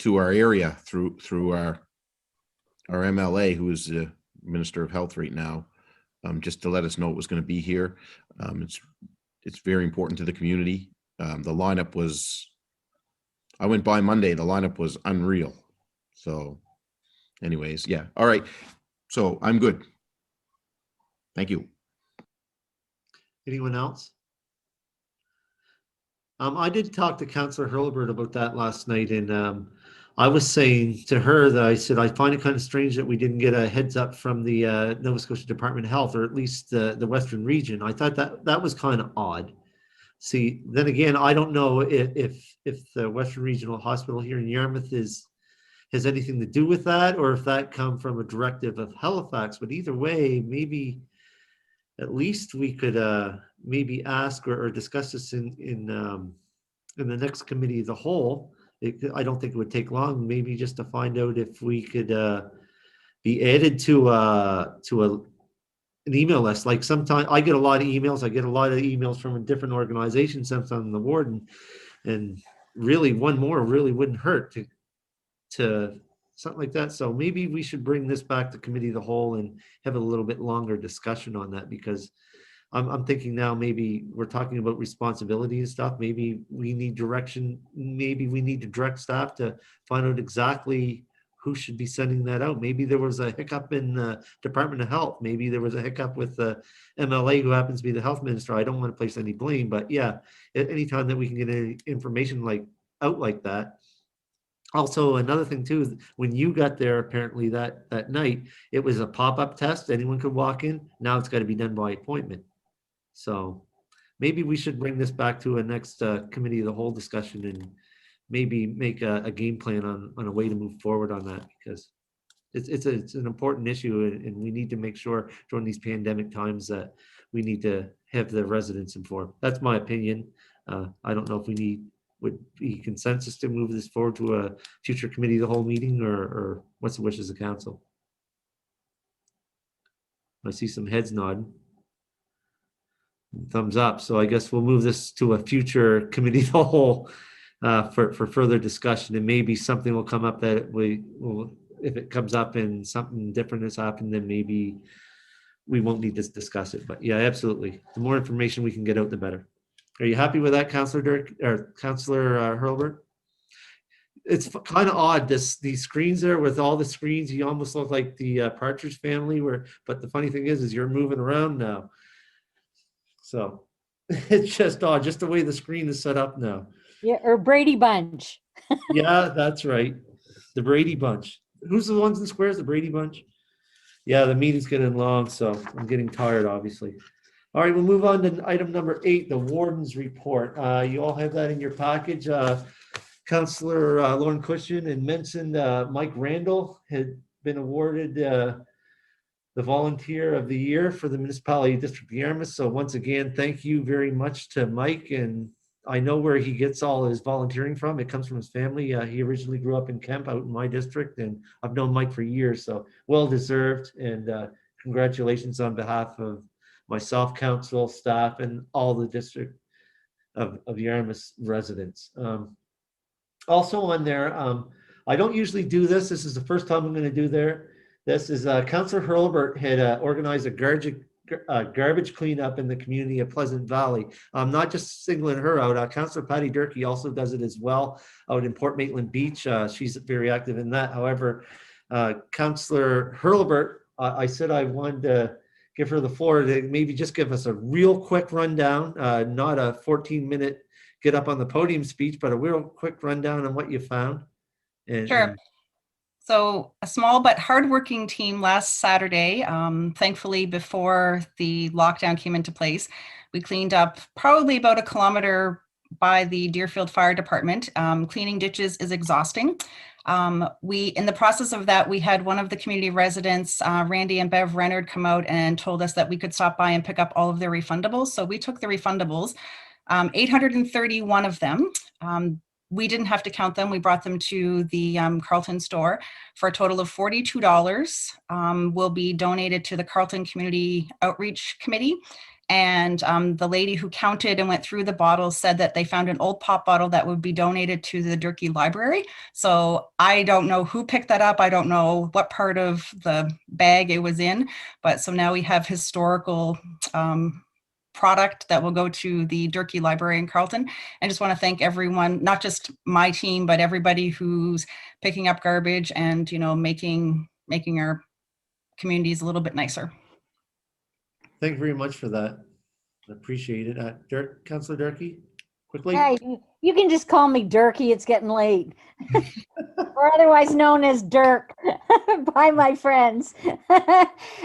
our area through our MLA, who is the Minister of Health right now, just to let us know it was going to be here. It's very important to the community. The lineup was, I went by Monday, the lineup was unreal. So anyways, yeah. All right. So I'm good. Thank you. Anyone else? I did talk to Councillor Hurlbert about that last night, and I was saying to her that I said, I find it kind of strange that we didn't get a heads up from the Nova Scotia Department of Health, or at least the Western region. I thought that was kind of odd. See, then again, I don't know if the Western Regional Hospital here in Yarmouth has anything to do with that, or if that come from a directive of Halifax. But either way, maybe at least we could maybe ask or discuss this in the next committee of the whole. I don't think it would take long, maybe just to find out if we could be added to an email list. Like sometimes I get a lot of emails. I get a lot of emails from different organizations, sometimes on the board, and really one more really wouldn't hurt to something like that. So maybe we should bring this back to committee of the whole and have a little bit longer discussion on that, because I'm thinking now maybe we're talking about responsibility and stuff. Maybe we need direction. Maybe we need to direct staff to find out exactly who should be sending that out. Maybe there was a hiccup in the Department of Health. Maybe there was a hiccup with the MLA, who happens to be the health minister. I don't want to place any blame, but yeah, at any time that we can get any information out like that. Also, another thing too, is when you got there, apparently that night, it was a pop-up test. Anyone could walk in. Now it's got to be done by appointment. So maybe we should bring this back to a next committee of the whole discussion, and maybe make a game plan on a way to move forward on that, because it's an important issue, and we need to make sure during these pandemic times that we need to have the residents informed. That's my opinion. I don't know if would be consensus to move this forward to a future committee of the whole meeting, or what's the wishes of council? I see some heads nodding. Thumbs up. So I guess we'll move this to a future committee of the whole for further discussion, and maybe something will come up that we will, if it comes up and something different has happened, then maybe we won't need to discuss it. But yeah, absolutely. The more information we can get out, the better. Are you happy with that, Councillor Dirk or Councillor Hurlbert? It's kind of odd, these screens there with all the screens. You almost look like the Partridge Family. But the funny thing is you're moving around now. So it's just odd, just the way the screen is set up now. Yeah, or Brady Bunch. Yeah, that's right. The Brady Bunch. Who's the ones in squares? The Brady Bunch? Yeah, the meeting's getting long, so I'm getting tired, obviously. All right, we'll move on to item number 8, the warden's report. You all have that in your package. Councillor Lauren Cushion and mentioned Mike Randall had been awarded the Volunteer of the Year for the Municipality District of Yarmouth. So once again, thank you very much to Mike. And I know where he gets all his volunteering from. It comes from his family. He originally grew up in Kemp out in my district, and I've known Mike for years. So well deserved, and congratulations on behalf of myself, council, staff, and all the district of Yarmouth residents. Also on there, I don't usually do this. This is the first time I'm going to do this is Councillor Hurlbert had organized a garbage cleanup in the community of Pleasant Valley. I'm not just singling her out. Councillor Patty Durkee also does it as well out in Port Maitland Beach. She's very active in that. However, Councillor Hurlbert, I said I wanted to give her the floor to maybe just give us a real quick rundown, not a 14-minute get up on the podium speech, but a real quick rundown on what you found. Sure. So a small but hardworking team last Saturday, thankfully before the lockdown came into place, we cleaned up probably about 1 kilometer by the Deerfield Fire Department. Cleaning ditches is exhausting. In the process of that, we had one of the community residents, Randy and Bev Renard, come out and told us that we could stop by and pick up all of their refundables. So we took the refundables, 831 of them. We didn't have to count them. We brought them to the Carleton store for a total of $42. Will be donated to the Carleton Community Outreach Committee. And the lady who counted and went through the bottles said that they found an old pop bottle that would be donated to the Durkee Library. So I don't know who picked that up. I don't know what part of the bag it was in, but so now we have historical product that will go to the Durkee Library in Carleton. I just want to thank everyone, not just my team, but everybody who's picking up garbage and, you know, making our communities a little bit nicer. Thank you very much for that. I appreciate it. Councillor Durkee, quickly. Hey, you can just call me Durkee. It's getting late. Or otherwise known as Dirk by my friends.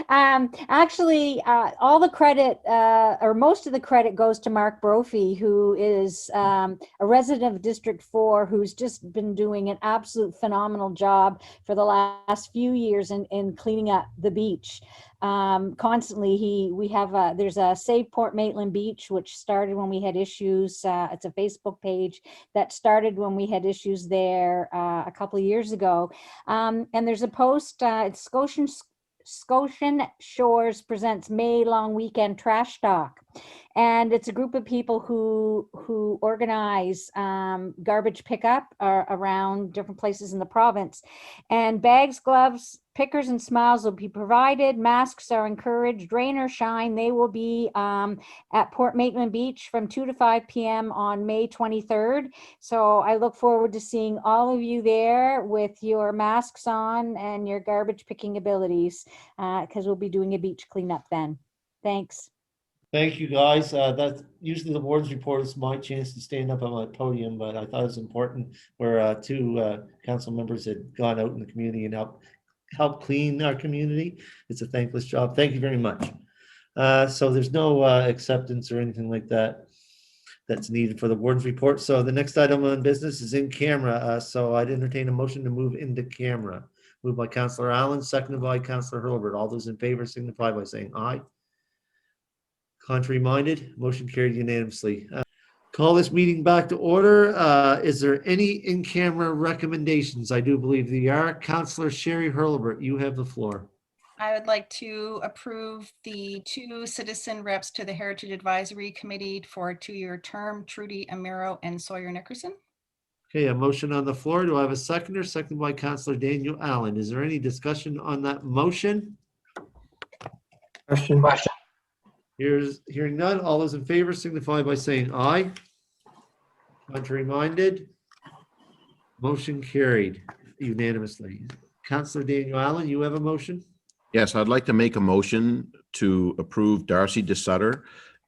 Actually, all the credit, or most of the credit, goes to Mark Brophy, who is a resident of District 4, who's just been doing an absolute phenomenal job for the last few years in cleaning up the beach. Constantly, there's a Save Port Maitland Beach, which started when we had issues. It's a Facebook page that started when we had issues there a couple of years ago. And there's a post, it's Scotian Shores presents May Long Weekend Trash Talk. And it's a group of people who organize garbage pickup around different places in the province. And bags, gloves, pickers, and smiles will be provided. Masks are encouraged. Rain or shine, they will be at Port Maitland Beach from 2 to 5 p.m. on May 23rd. So I look forward to seeing all of you there with your masks on and your garbage picking abilities, because we'll be doing a beach cleanup then. Thanks. Thank you, guys. That's usually the board's report is my chance to stand up on my podium, but I thought it was important where two council members had gone out in the community and help clean our community. It's a thankless job. Thank you very much. So there's no acceptance or anything like that that's needed for the board's report. So the next item on business is in camera. So I'd entertain a motion to move into camera. Moved by Councillor Allen, seconded by Councillor Hurlbert. All those in favor signify by saying aye. Contrary minded, motion carried unanimously. Call this meeting back to order. Is there any in-camera recommendations? I do believe there are. Councillor Sherry Hurlbert, you have the floor. I would like to approve the 2 citizen reps to the Heritage Advisory Committee for a 2-year term, Trudy Amiro and Sawyer Nickerson. Okay, a motion on the floor. Do I have a seconder? Seconded by Councillor Daniel Allen. Is there any discussion on that motion? Question. Hearing none. All those in favor signify by saying aye. Contrary minded. Motion carried unanimously. Councillor Daniel Allen, you have a motion? Yes, I'd like to make a motion to approve Darcy DeSutter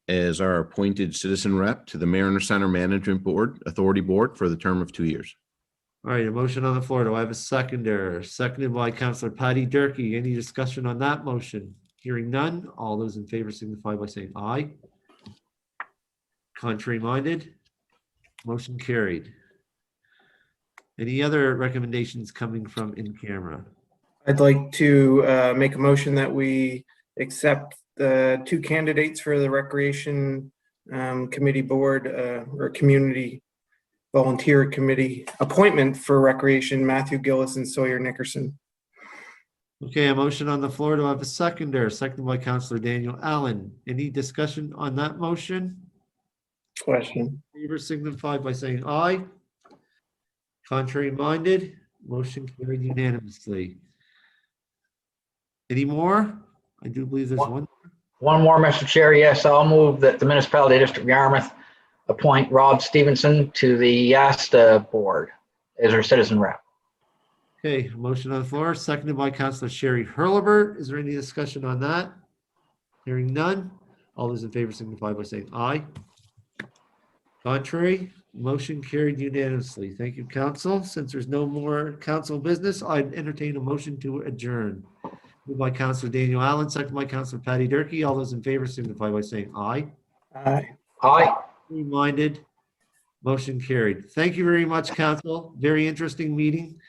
as our appointed citizen rep to the Mariner Center Management Board, Authority Board for the term of 2 years. All right, a motion on the floor. Do I have a seconder? Seconded by Councillor Patty Durkee. Any discussion on that motion? Hearing none. All those in favor signify by saying aye. Contrary minded. Motion carried. Any other recommendations coming from in camera? I'd like to make a motion that we accept the two candidates for the Recreation Committee Board or Community Volunteer Committee appointment for Recreation, Matthew Gillis and Sawyer Nickerson. Okay, a motion on the floor. Do I have a seconder? Seconded by Counselor Daniel Allen. Any discussion on that motion? Question. Favor signify by saying aye. Contrary minded, motion carried unanimously. Any more? I do believe there's one. One more, Mr. Chair. Yes, I'll move that the Municipality District of Yarmouth appoint Rob Stevenson to the YASTA Board as our citizen rep. Okay, a motion on the floor, seconded by Counselor Sherry Hurlbert. Is there any discussion on that? Hearing none. All those in favor signify by saying aye. Contrary, motion carried unanimously. Thank you, council. Since there's no more council business, I'd entertain a motion to adjourn. Moved by Counselor Daniel Allen, second by Counselor Patty Durkee. All those in favor signify by saying aye. Aye. Aye. Reminded, motion carried. Thank you very much, council. Very interesting meeting.